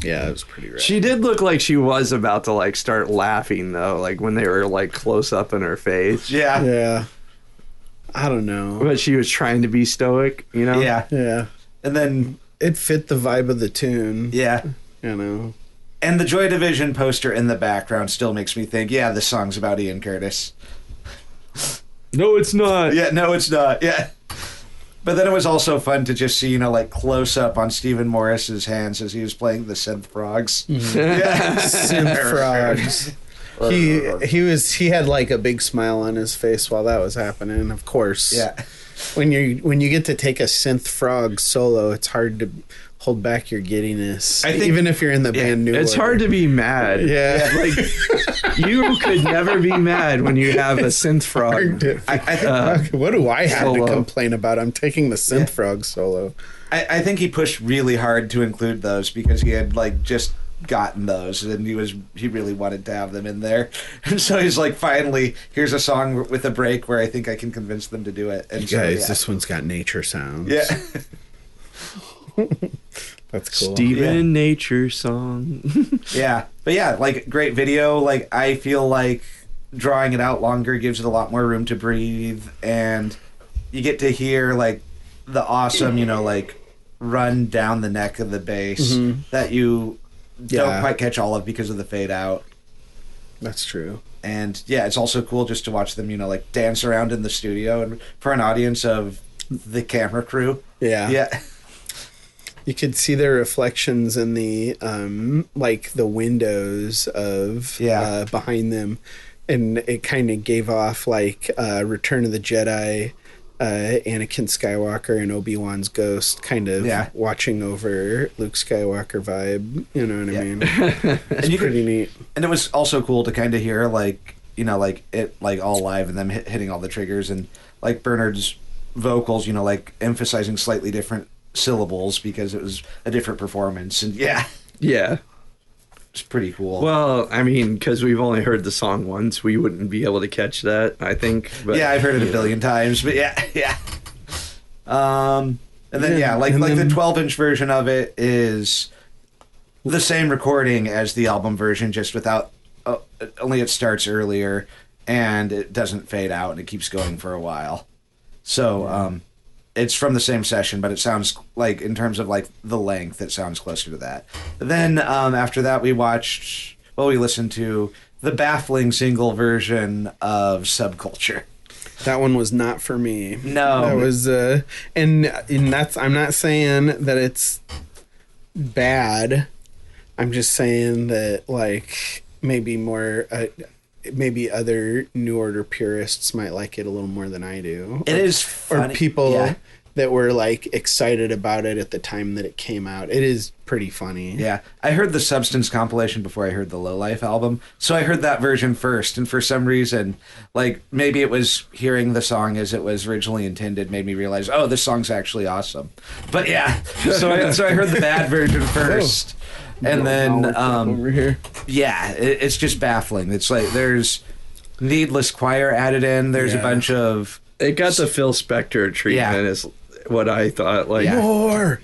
[SPEAKER 4] yeah, it was pretty rad.
[SPEAKER 1] She did look like she was about to like start laughing though, like when they were like close up in her face.
[SPEAKER 2] Yeah.
[SPEAKER 4] Yeah. I don't know.
[SPEAKER 1] But she was trying to be stoic,
[SPEAKER 2] Yeah.
[SPEAKER 4] Yeah.
[SPEAKER 2] And then
[SPEAKER 4] It fit the vibe of the tune.
[SPEAKER 2] yeah. And the Joy Division poster in the background still makes me think, yeah, this song's about Ian Curtis.
[SPEAKER 1] No, it's not.
[SPEAKER 2] Yeah, no, it's not. Yeah. But then it was also fun to just see, like close up on Stephen Morris's hands as he was playing the synth frogs. Yeah.
[SPEAKER 4] Synth frogs. He had like a big smile on his face while that was happening. Of course.
[SPEAKER 2] Yeah.
[SPEAKER 4] When you get to take a synth frog solo, it's hard to hold back your giddiness,
[SPEAKER 2] I think-
[SPEAKER 4] even if you're in the band New
[SPEAKER 1] It's
[SPEAKER 4] Order.
[SPEAKER 1] hard to be mad.
[SPEAKER 4] Yeah.
[SPEAKER 1] Like, you could never be mad when you have a synth frog.
[SPEAKER 2] I think
[SPEAKER 4] What do I have
[SPEAKER 1] solo.
[SPEAKER 4] to complain about? I'm taking the synth frog solo.
[SPEAKER 2] I think he pushed really hard to include those because he had like just gotten those and he really wanted to have them in there, and so he's like, finally, here's a song with a break where I think I can convince them to do it. And so,
[SPEAKER 4] Guys,
[SPEAKER 2] yeah.
[SPEAKER 4] this one's got nature sounds.
[SPEAKER 2] Yeah.
[SPEAKER 4] That's cool.
[SPEAKER 1] Steven Nature song.
[SPEAKER 2] Yeah, but yeah, like great video. Like I feel like drawing it out longer gives it a lot more room to breathe, and you get to hear like the awesome, like run down the neck of the bass that you don't
[SPEAKER 4] Yeah.
[SPEAKER 2] quite catch all of because of the fade out.
[SPEAKER 4] That's true.
[SPEAKER 2] And yeah, it's also cool just to watch them, like dance around in the studio, and for an audience of the camera crew.
[SPEAKER 4] Yeah.
[SPEAKER 2] Yeah.
[SPEAKER 4] You could see their reflections in the like the windows of behind them, and it kind of gave off like Return of the Jedi, Anakin Skywalker and Obi-Wan's ghost kind of watching over Luke Skywalker vibe. You know what I mean? It's pretty neat.
[SPEAKER 2] And it was also cool to kind of hear like it like all live and them hitting all the triggers, and like Bernard's vocals, like emphasizing slightly different syllables because it was a different performance. And yeah, it's pretty cool.
[SPEAKER 1] Well, I mean, because we've only heard the song once, we wouldn't be able to catch that, I think. But,
[SPEAKER 2] yeah, I've heard it a billion times, but yeah. And then like
[SPEAKER 4] and
[SPEAKER 2] the
[SPEAKER 4] then-
[SPEAKER 2] 12-inch version of it is the same recording as the album version, just without only it starts earlier and it doesn't fade out and it keeps going for a while. So it's from the same session, but it sounds like, in terms of like the length, it sounds closer to that. But then after that, we listened to the baffling single version of Subculture.
[SPEAKER 4] That one was not for me.
[SPEAKER 2] No.
[SPEAKER 4] That was and that's, I'm not saying that it's bad. I'm just saying that like maybe more maybe other New Order purists might like it a little more than I do.
[SPEAKER 2] It is funny.
[SPEAKER 4] Or people that were like excited about it at the time that it came out. It is pretty funny.
[SPEAKER 2] Yeah, I heard the Substance compilation before I heard the Low Life album, so I heard that version first, and for some reason, like maybe it was hearing the song as it was originally intended made me realize, oh, this song's actually awesome. But yeah, so I heard the bad version first, and then
[SPEAKER 1] over here.
[SPEAKER 2] yeah, it's just baffling. It's like there's needless choir added in. There's a bunch of
[SPEAKER 1] It got the Phil Spector treatment, is what I thought. Like
[SPEAKER 4] More.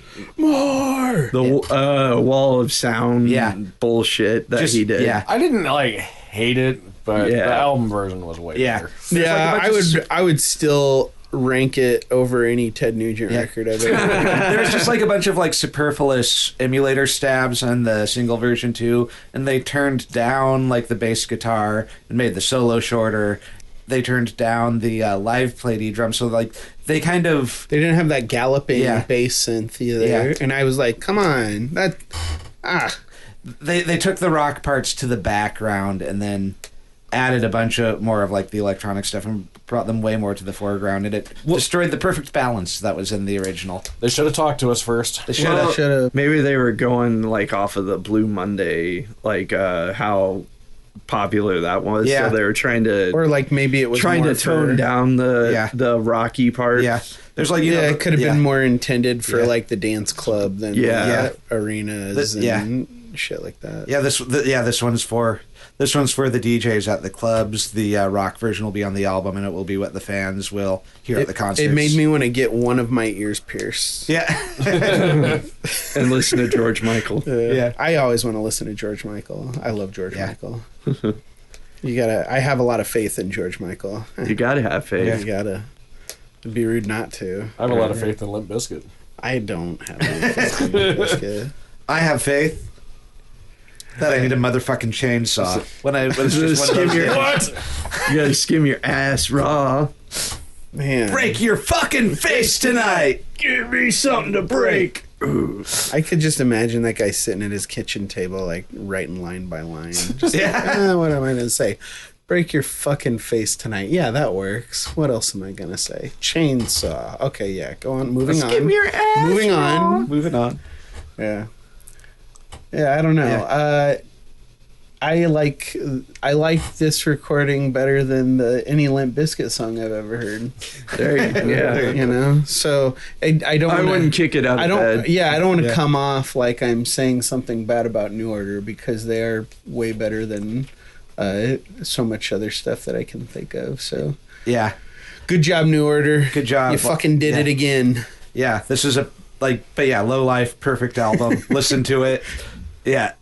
[SPEAKER 1] the wall of sound bullshit that he did.
[SPEAKER 2] Yeah,
[SPEAKER 3] I didn't like hate it, but
[SPEAKER 1] Yeah.
[SPEAKER 3] the album version was way better.
[SPEAKER 4] Yeah,
[SPEAKER 2] like a bunch
[SPEAKER 4] I would still rank it over any Ted Nugent record I've ever heard.
[SPEAKER 2] There's just like a bunch of like superfluous emulator stabs on the single version too, and they turned down like the bass guitar and made the solo shorter. They turned down the live played E-drum, so like they kind of
[SPEAKER 4] They didn't have that galloping
[SPEAKER 2] Yeah.
[SPEAKER 4] bass synth either.
[SPEAKER 2] Yeah.
[SPEAKER 4] And I was like, come on.
[SPEAKER 2] they took the rock parts to the background and then added a bunch of more of like the electronic stuff and brought them way more to the foreground, and it destroyed the perfect balance that was in the original.
[SPEAKER 3] They should have talked to us first.
[SPEAKER 2] They should have.
[SPEAKER 4] Should have.
[SPEAKER 1] Maybe they were going like off of the Blue Monday, like how popular that was.
[SPEAKER 2] Yeah.
[SPEAKER 1] So they were trying to
[SPEAKER 4] Or like maybe it was
[SPEAKER 1] trying
[SPEAKER 4] more
[SPEAKER 1] to tone
[SPEAKER 4] for-
[SPEAKER 1] down the rocky part.
[SPEAKER 2] Yeah, there's like
[SPEAKER 4] Yeah, it could have been more intended for
[SPEAKER 2] Yeah.
[SPEAKER 4] like the dance club than arenas and shit like that.
[SPEAKER 2] Yeah, this one's for the DJs at the clubs. The rock version will be on the album, and it will be what the fans will hear at the concerts.
[SPEAKER 4] It made me want to get one of my ears pierced.
[SPEAKER 2] Yeah.
[SPEAKER 1] And listen to George Michael.
[SPEAKER 2] Yeah.
[SPEAKER 4] I always want to listen to George Michael. I love George
[SPEAKER 2] Yeah.
[SPEAKER 4] Michael. I have a lot of faith in George Michael.
[SPEAKER 1] You gotta have faith.
[SPEAKER 4] You gotta. It'd be rude not to.
[SPEAKER 3] I have a lot of faith in Limp Bizkit.
[SPEAKER 4] I don't have any faith in Bluesky.
[SPEAKER 2] I have faith that I need a motherfucking chainsaw. When it's just one of
[SPEAKER 1] Skim
[SPEAKER 2] those
[SPEAKER 1] your-
[SPEAKER 2] days.
[SPEAKER 1] You gotta skim your ass raw.
[SPEAKER 4] Man,
[SPEAKER 2] Break your fucking face tonight.
[SPEAKER 1] Give me something to break.
[SPEAKER 4] I could just imagine that guy sitting at his kitchen table, like writing line by line. Just
[SPEAKER 2] Yeah.
[SPEAKER 4] what am I gonna say? Break your fucking face tonight. Yeah, that works. What else am I gonna say? Chainsaw. Okay, yeah. Go on. Moving on.
[SPEAKER 1] Skim your ass
[SPEAKER 4] Moving on.
[SPEAKER 2] Moving on.
[SPEAKER 4] Yeah. Yeah, I don't know.
[SPEAKER 2] Yeah.
[SPEAKER 4] I like this recording better than any Limp Bizkit song I've ever heard.
[SPEAKER 1] There you go. Yeah.
[SPEAKER 4] You know, so I don't.
[SPEAKER 1] I wouldn't kick it out
[SPEAKER 4] I
[SPEAKER 1] of
[SPEAKER 4] don't.
[SPEAKER 1] bed.
[SPEAKER 4] Yeah, I don't want to
[SPEAKER 2] Yeah.
[SPEAKER 4] come off like I'm saying something bad about New Order because they are way better than so much other stuff that I can think of. So
[SPEAKER 2] Yeah.
[SPEAKER 4] good job, New Order.
[SPEAKER 2] Good job.
[SPEAKER 4] You fucking did it again.
[SPEAKER 2] Yeah. This is but yeah, Low Life, perfect album. Listen to it. Yeah.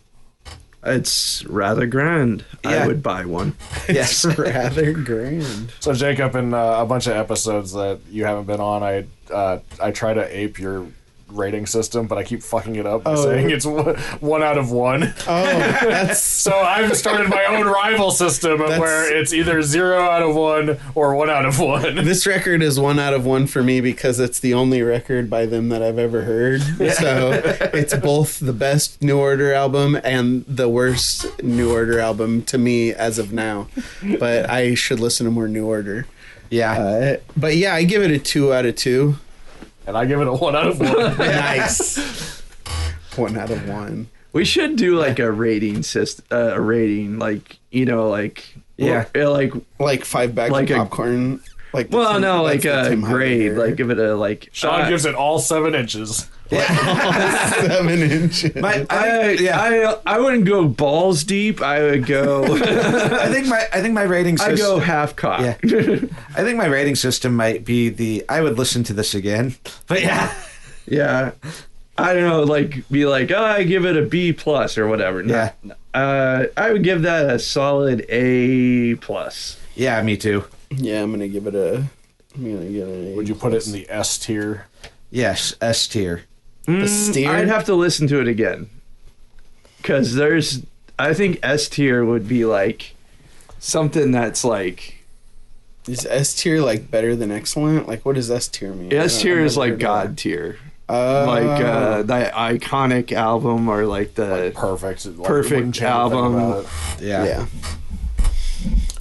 [SPEAKER 1] It's rather grand.
[SPEAKER 2] Yeah.
[SPEAKER 1] I would buy one.
[SPEAKER 2] Yes.
[SPEAKER 4] It's rather grand.
[SPEAKER 3] So Jacob, in a bunch of episodes that you haven't been on, I try to ape your rating system, but I keep fucking it up by saying it's 1 out of 1.
[SPEAKER 4] Oh, that's
[SPEAKER 3] So I've started my own rival system where it's either 0 out of 1 or 1 out of 1.
[SPEAKER 4] this record is 1 out of 1 for me because it's the only record by them that I've ever heard. So it's both the best New Order album and the worst New Order album to me as of now. But I should listen to more New Order.
[SPEAKER 2] Yeah.
[SPEAKER 4] But yeah, I give it a 2 out of 2.
[SPEAKER 3] And I give it a 1 out of 1.
[SPEAKER 4] Nice. 1 out of 1.
[SPEAKER 1] We should do like a rating system, a rating, like, you know, like,
[SPEAKER 2] Yeah.
[SPEAKER 1] like,
[SPEAKER 4] Like 5 bags
[SPEAKER 1] Like
[SPEAKER 4] of
[SPEAKER 1] a-
[SPEAKER 4] popcorn. Like the
[SPEAKER 1] well,
[SPEAKER 4] Tim-
[SPEAKER 1] no, like
[SPEAKER 4] that's the
[SPEAKER 1] a
[SPEAKER 4] Tim
[SPEAKER 1] grade,
[SPEAKER 4] Heidecker.
[SPEAKER 1] like give it a like.
[SPEAKER 3] Sean gives it all 7 inches.
[SPEAKER 4] 7 inches.
[SPEAKER 1] I wouldn't go balls deep. I would go.
[SPEAKER 2] I think my rating system.
[SPEAKER 1] I go half cock.
[SPEAKER 2] Yeah. I think my rating system might be I would listen to this again. But yeah.
[SPEAKER 1] Yeah. I don't know, like be like, oh, I give it a B plus or whatever. No.
[SPEAKER 2] Yeah.
[SPEAKER 1] I would give that a solid A plus.
[SPEAKER 2] Yeah, me too.
[SPEAKER 4] Yeah, I'm gonna give it an A.
[SPEAKER 3] Would you put it in the S tier?
[SPEAKER 2] Yes, S tier.
[SPEAKER 4] The steer?
[SPEAKER 1] I'd have to listen to it again. Because I think S tier would be like something that's like.
[SPEAKER 4] Is S tier like better than excellent? Like, what does S tier mean?
[SPEAKER 1] S tier
[SPEAKER 4] I've
[SPEAKER 1] is
[SPEAKER 4] never
[SPEAKER 1] like
[SPEAKER 4] heard
[SPEAKER 1] God
[SPEAKER 4] of
[SPEAKER 1] tier.
[SPEAKER 4] that.
[SPEAKER 1] Like the iconic album or like the.
[SPEAKER 3] Perfect. Like,
[SPEAKER 1] Perfect
[SPEAKER 3] wouldn't change a thing
[SPEAKER 1] album.
[SPEAKER 3] about it.
[SPEAKER 2] Yeah.
[SPEAKER 4] Yeah.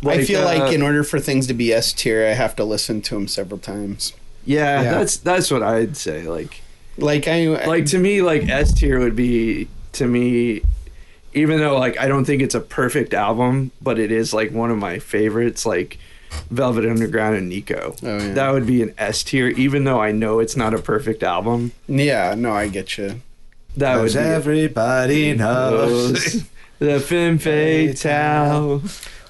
[SPEAKER 4] I
[SPEAKER 1] Like,
[SPEAKER 4] feel like in order for things to be S tier, I have to listen to them several times.
[SPEAKER 1] Yeah,
[SPEAKER 2] Yeah.
[SPEAKER 1] that's what I'd say. Like
[SPEAKER 4] Like
[SPEAKER 1] to me, like S tier would be to me, even though like I don't think it's a perfect album, but it is like one of my favorites. Like Velvet Underground and Nico.
[SPEAKER 4] Oh, yeah.
[SPEAKER 1] That would be an S tier, even though I know it's not a perfect album.
[SPEAKER 4] yeah, no, I get you.
[SPEAKER 1] That would
[SPEAKER 2] Because
[SPEAKER 1] be
[SPEAKER 2] everybody knows.
[SPEAKER 1] the Femme Fatale.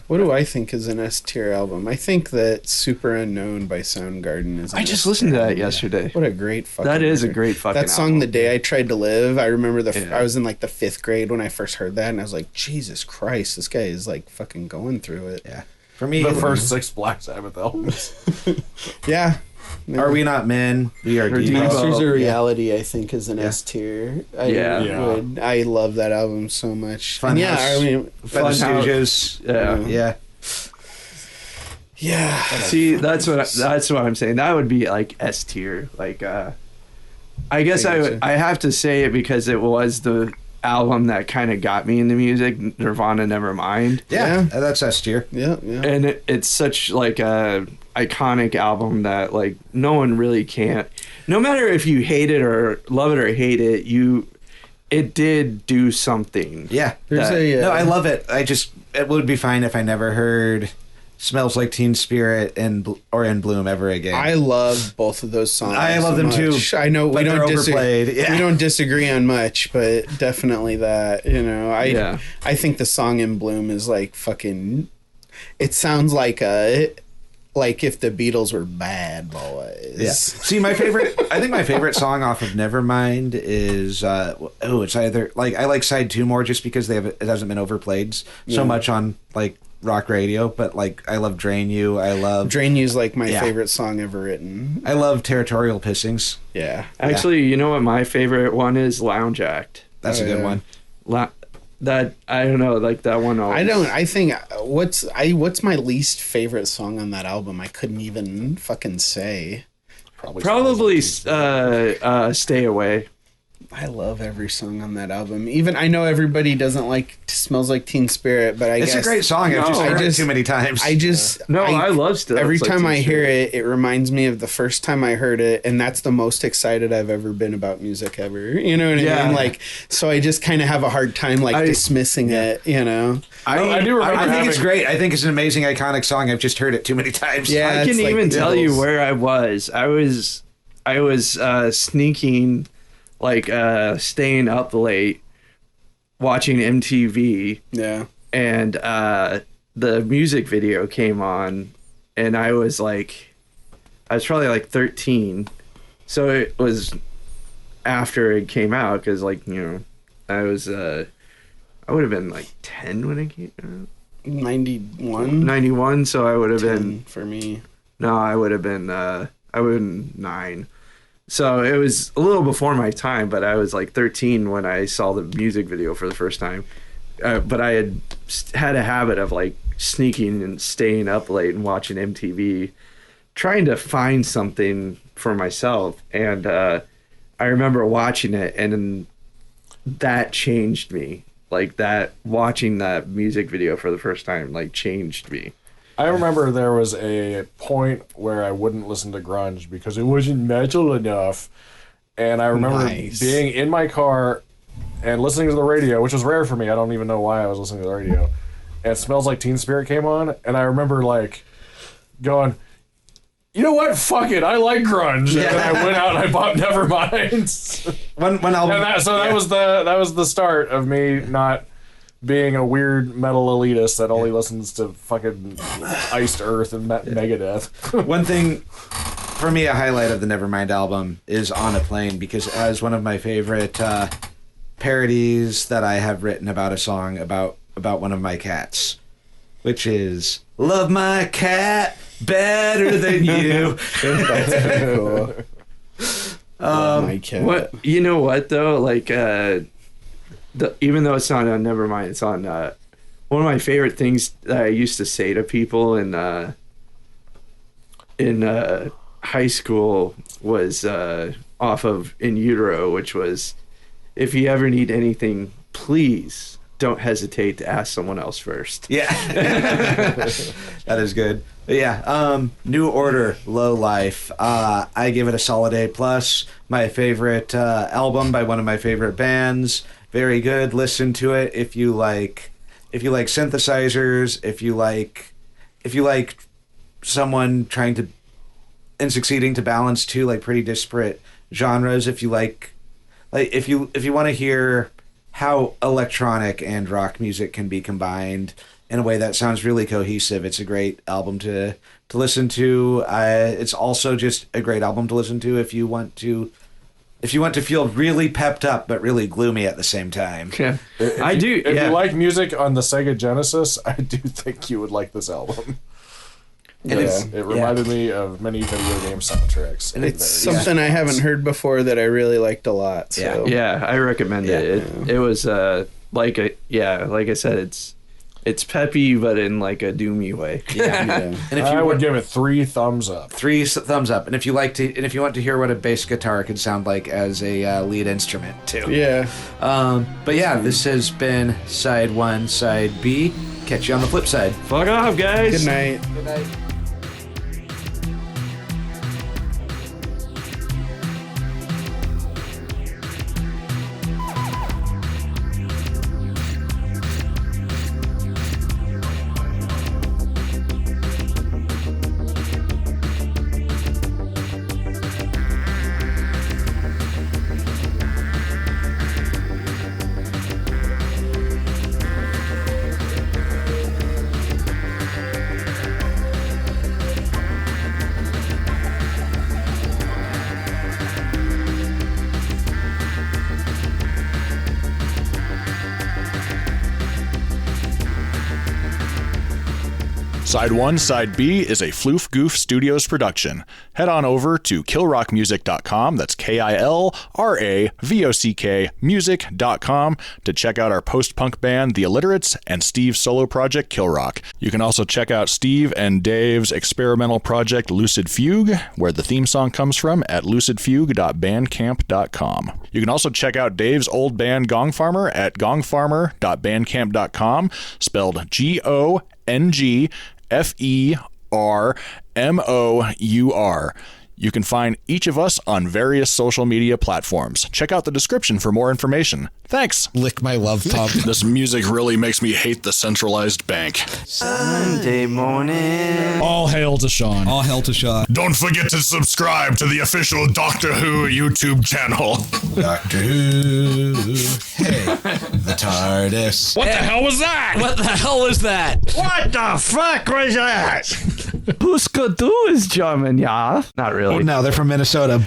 [SPEAKER 4] What do I think is an S tier album? I think that Super Unknown by Soundgarden is.
[SPEAKER 1] I
[SPEAKER 4] an
[SPEAKER 1] just
[SPEAKER 4] S
[SPEAKER 1] listened to
[SPEAKER 4] tier
[SPEAKER 1] that
[SPEAKER 4] album.
[SPEAKER 1] yesterday.
[SPEAKER 4] What a great fucking.
[SPEAKER 1] That is a
[SPEAKER 4] record.
[SPEAKER 1] great fucking
[SPEAKER 4] That song,
[SPEAKER 1] album.
[SPEAKER 4] "The Day I Tried to Live," I remember
[SPEAKER 1] Yeah.
[SPEAKER 4] I was in like the 5th grade when I first heard that, and I was like, Jesus Christ, this guy is like fucking going through it.
[SPEAKER 2] Yeah. For me,
[SPEAKER 3] The first 6 Black Sabbath albums.
[SPEAKER 4] Yeah.
[SPEAKER 2] Are We Not Men? We Are
[SPEAKER 1] Or
[SPEAKER 2] Devo.
[SPEAKER 1] Devo.
[SPEAKER 4] Masters of
[SPEAKER 1] Yeah.
[SPEAKER 4] Reality, I think, is an
[SPEAKER 2] Yeah.
[SPEAKER 4] S tier.
[SPEAKER 1] Yeah.
[SPEAKER 4] I love that album so much.
[SPEAKER 2] Fun
[SPEAKER 4] And yeah,
[SPEAKER 2] House.
[SPEAKER 4] I mean,
[SPEAKER 2] By the
[SPEAKER 1] Funhouse.
[SPEAKER 2] Stooges.
[SPEAKER 1] Yeah.
[SPEAKER 2] Yeah.
[SPEAKER 4] yeah.
[SPEAKER 1] See, that's what I'm saying. That would be like S tier. Like, I guess I have to say it because it was the album that kind of got me into music. Nirvana, Nevermind,
[SPEAKER 2] Yeah.
[SPEAKER 4] Yeah.
[SPEAKER 2] That's S tier.
[SPEAKER 4] Yeah, yeah.
[SPEAKER 1] and it's such like a iconic album that like no one really can't. No matter if you hate it or love it or hate it, it did do something.
[SPEAKER 2] Yeah.
[SPEAKER 4] There's
[SPEAKER 1] that-
[SPEAKER 4] a
[SPEAKER 2] No, I love it. It would be fine if I never heard Smells Like Teen Spirit or In Bloom ever again.
[SPEAKER 4] I love both of those songs.
[SPEAKER 2] I love them too,
[SPEAKER 4] much. I know we
[SPEAKER 2] but
[SPEAKER 4] don't
[SPEAKER 2] they're
[SPEAKER 4] disagree.
[SPEAKER 2] overplayed. Yeah.
[SPEAKER 4] We don't disagree on much, but definitely that. You know, I think the song "In Bloom" is like fucking. It sounds like if the Beatles were bad boys.
[SPEAKER 2] Yeah. See, I think my favorite song off of Nevermind is it's either like I like side 2 more just because it hasn't been overplayed so much on like rock radio, but like I love Drain You. I love
[SPEAKER 4] Drain You's like my
[SPEAKER 2] Yeah.
[SPEAKER 4] favorite song ever written.
[SPEAKER 2] I love Territorial Pissings.
[SPEAKER 4] Yeah.
[SPEAKER 1] Actually, you know what my favorite one is? Lounge Act.
[SPEAKER 2] That's
[SPEAKER 4] Oh,
[SPEAKER 2] a good
[SPEAKER 4] yeah.
[SPEAKER 2] one.
[SPEAKER 1] That I don't know, like that one. Always,
[SPEAKER 4] I think what's my least favorite song on that album? I couldn't even fucking say.
[SPEAKER 1] probably Stay Away.
[SPEAKER 4] I love every song on that album. Even I know everybody doesn't like "Smells Like Teen Spirit," but
[SPEAKER 2] It's a great song. I've just heard it too many times.
[SPEAKER 1] I love Still.
[SPEAKER 4] Every
[SPEAKER 1] It's like
[SPEAKER 4] time I
[SPEAKER 1] Teen
[SPEAKER 4] hear
[SPEAKER 1] Spirit.
[SPEAKER 4] it reminds me of the first time I heard it, and that's the most excited I've ever been about music ever. You know what I mean? Like, so I just kind of have a hard time dismissing it. You know?
[SPEAKER 3] I do remember.
[SPEAKER 2] I think it's
[SPEAKER 3] having-
[SPEAKER 2] great. I think it's an amazing, iconic song. I've just heard it too many times.
[SPEAKER 4] Yeah.
[SPEAKER 1] I
[SPEAKER 4] it's
[SPEAKER 1] can
[SPEAKER 4] like
[SPEAKER 1] even tell you
[SPEAKER 4] Beatles.
[SPEAKER 1] where I was. I was sneaking, like staying up late, watching MTV,
[SPEAKER 4] Yeah.
[SPEAKER 1] and the music video came on, and I was probably like 13, so it was after it came out because I was I would have been like 10 when it came out.
[SPEAKER 4] 91.
[SPEAKER 1] 91, so I would have been
[SPEAKER 4] for me.
[SPEAKER 1] No, I would have been 9. So it was a little before my time, but I was like 13 when I saw the music video for the first time. But I had a habit of like sneaking and staying up late and watching MTV, trying to find something for myself. And I remember watching it, and that changed me. Like that, watching that music video for the first time, like changed me.
[SPEAKER 3] I remember there was a point where I wouldn't listen to grunge because it wasn't metal enough. And I remember being in my car and listening to the radio, which was rare for me. I don't even know why I was listening to the radio. And Smells Like Teen Spirit came on, and I remember like going, you know what? Fuck it. I like grunge. And then I went out and I bought Nevermind.
[SPEAKER 2] One album.
[SPEAKER 3] And that was the start of me not being a weird metal elitist that only listens to fucking Iced Earth and Megadeth.
[SPEAKER 2] One thing, for me, a highlight of the Nevermind album is On a Plane, because it has one of my favorite parodies that I have written about a song about one of my cats, which is "Love My Cat Better Than You."
[SPEAKER 4] That's pretty cool. Love my cat.
[SPEAKER 1] What you know? What though? Like, even though it's not on Nevermind, it's on one of my favorite things that I used to say to people in high school was off of In Utero, which was, if you ever need anything, please don't hesitate to ask someone else first.
[SPEAKER 2] Yeah. That is good. But yeah, New Order, Low Life. I give it a solid A+. My favorite album by one of my favorite bands. Very good. Listen to it if you like synthesizers, if you like someone trying to and succeeding to balance two like pretty disparate genres, if you if you want to hear how electronic and rock music can be combined in a way that sounds really cohesive, it's a great album to listen to. It's also just a great album to listen to if you want to feel really pepped up but really gloomy at the same time.
[SPEAKER 1] Yeah, I do.
[SPEAKER 3] If
[SPEAKER 1] Yeah.
[SPEAKER 3] you like music on the Sega Genesis, I do think you would like this album.
[SPEAKER 2] And
[SPEAKER 3] It reminded me of many video game soundtracks.
[SPEAKER 2] And
[SPEAKER 4] It's something I haven't heard before that I really liked a lot. So.
[SPEAKER 1] Yeah, I recommend it. It was like I said, it's peppy but in like a doomy way.
[SPEAKER 2] Yeah.
[SPEAKER 4] Yeah.
[SPEAKER 2] And if
[SPEAKER 3] I
[SPEAKER 2] you
[SPEAKER 3] would give it 3 thumbs up.
[SPEAKER 2] 3 thumbs up. And if you want to hear what a bass guitar could sound like as a lead instrument too.
[SPEAKER 4] Yeah.
[SPEAKER 2] But yeah, this has been side 1, side B. Catch you on the flip side.
[SPEAKER 1] Fuck off, guys.
[SPEAKER 4] Good night.
[SPEAKER 2] Good night.
[SPEAKER 5] Side 1, Side B is a Floof Goof Studios production. Head on over to killrockmusic.com, that's KILRAVOCK music.com, to check out our post-punk band, The Alliterates, and Steve's solo project, Killrock. You can also check out Steve and Dave's experimental project, Lucid Fugue, where the theme song comes from, at lucidfugue.bandcamp.com. You can also check out Dave's old band, Gong Farmer, at gongfarmer.bandcamp.com, spelled GONGFERMOUR. You can find each of us on various social media platforms. Check out the description for more information. Thanks.
[SPEAKER 6] Lick my love pump.
[SPEAKER 5] This music really makes me hate the centralized bank.
[SPEAKER 1] Sunday morning.
[SPEAKER 6] All hail to Sean.
[SPEAKER 7] All hail to Sean.
[SPEAKER 5] Don't forget to subscribe to the official Doctor Who YouTube channel.
[SPEAKER 7] Doctor Who. Hey, the TARDIS.
[SPEAKER 6] What the hell was that?
[SPEAKER 2] What the hell is that?
[SPEAKER 1] What the fuck was that? Bluesky is German, yeah? Not really.
[SPEAKER 7] Oh, no, they're from Minnesota.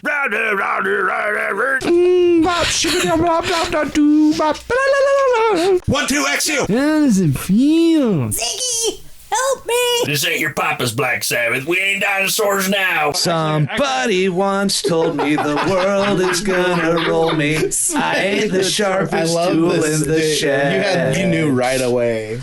[SPEAKER 6] 1, 2XU.
[SPEAKER 1] How does it feel?
[SPEAKER 8] Ziggy, help me!
[SPEAKER 9] This ain't your papa's Black Sabbath. We ain't dinosaurs now.
[SPEAKER 2] Somebody once told me the world is gonna roll me. I ain't the
[SPEAKER 4] I
[SPEAKER 2] sharpest
[SPEAKER 4] love
[SPEAKER 2] tool
[SPEAKER 4] this.
[SPEAKER 2] in the shed.
[SPEAKER 4] You knew right away.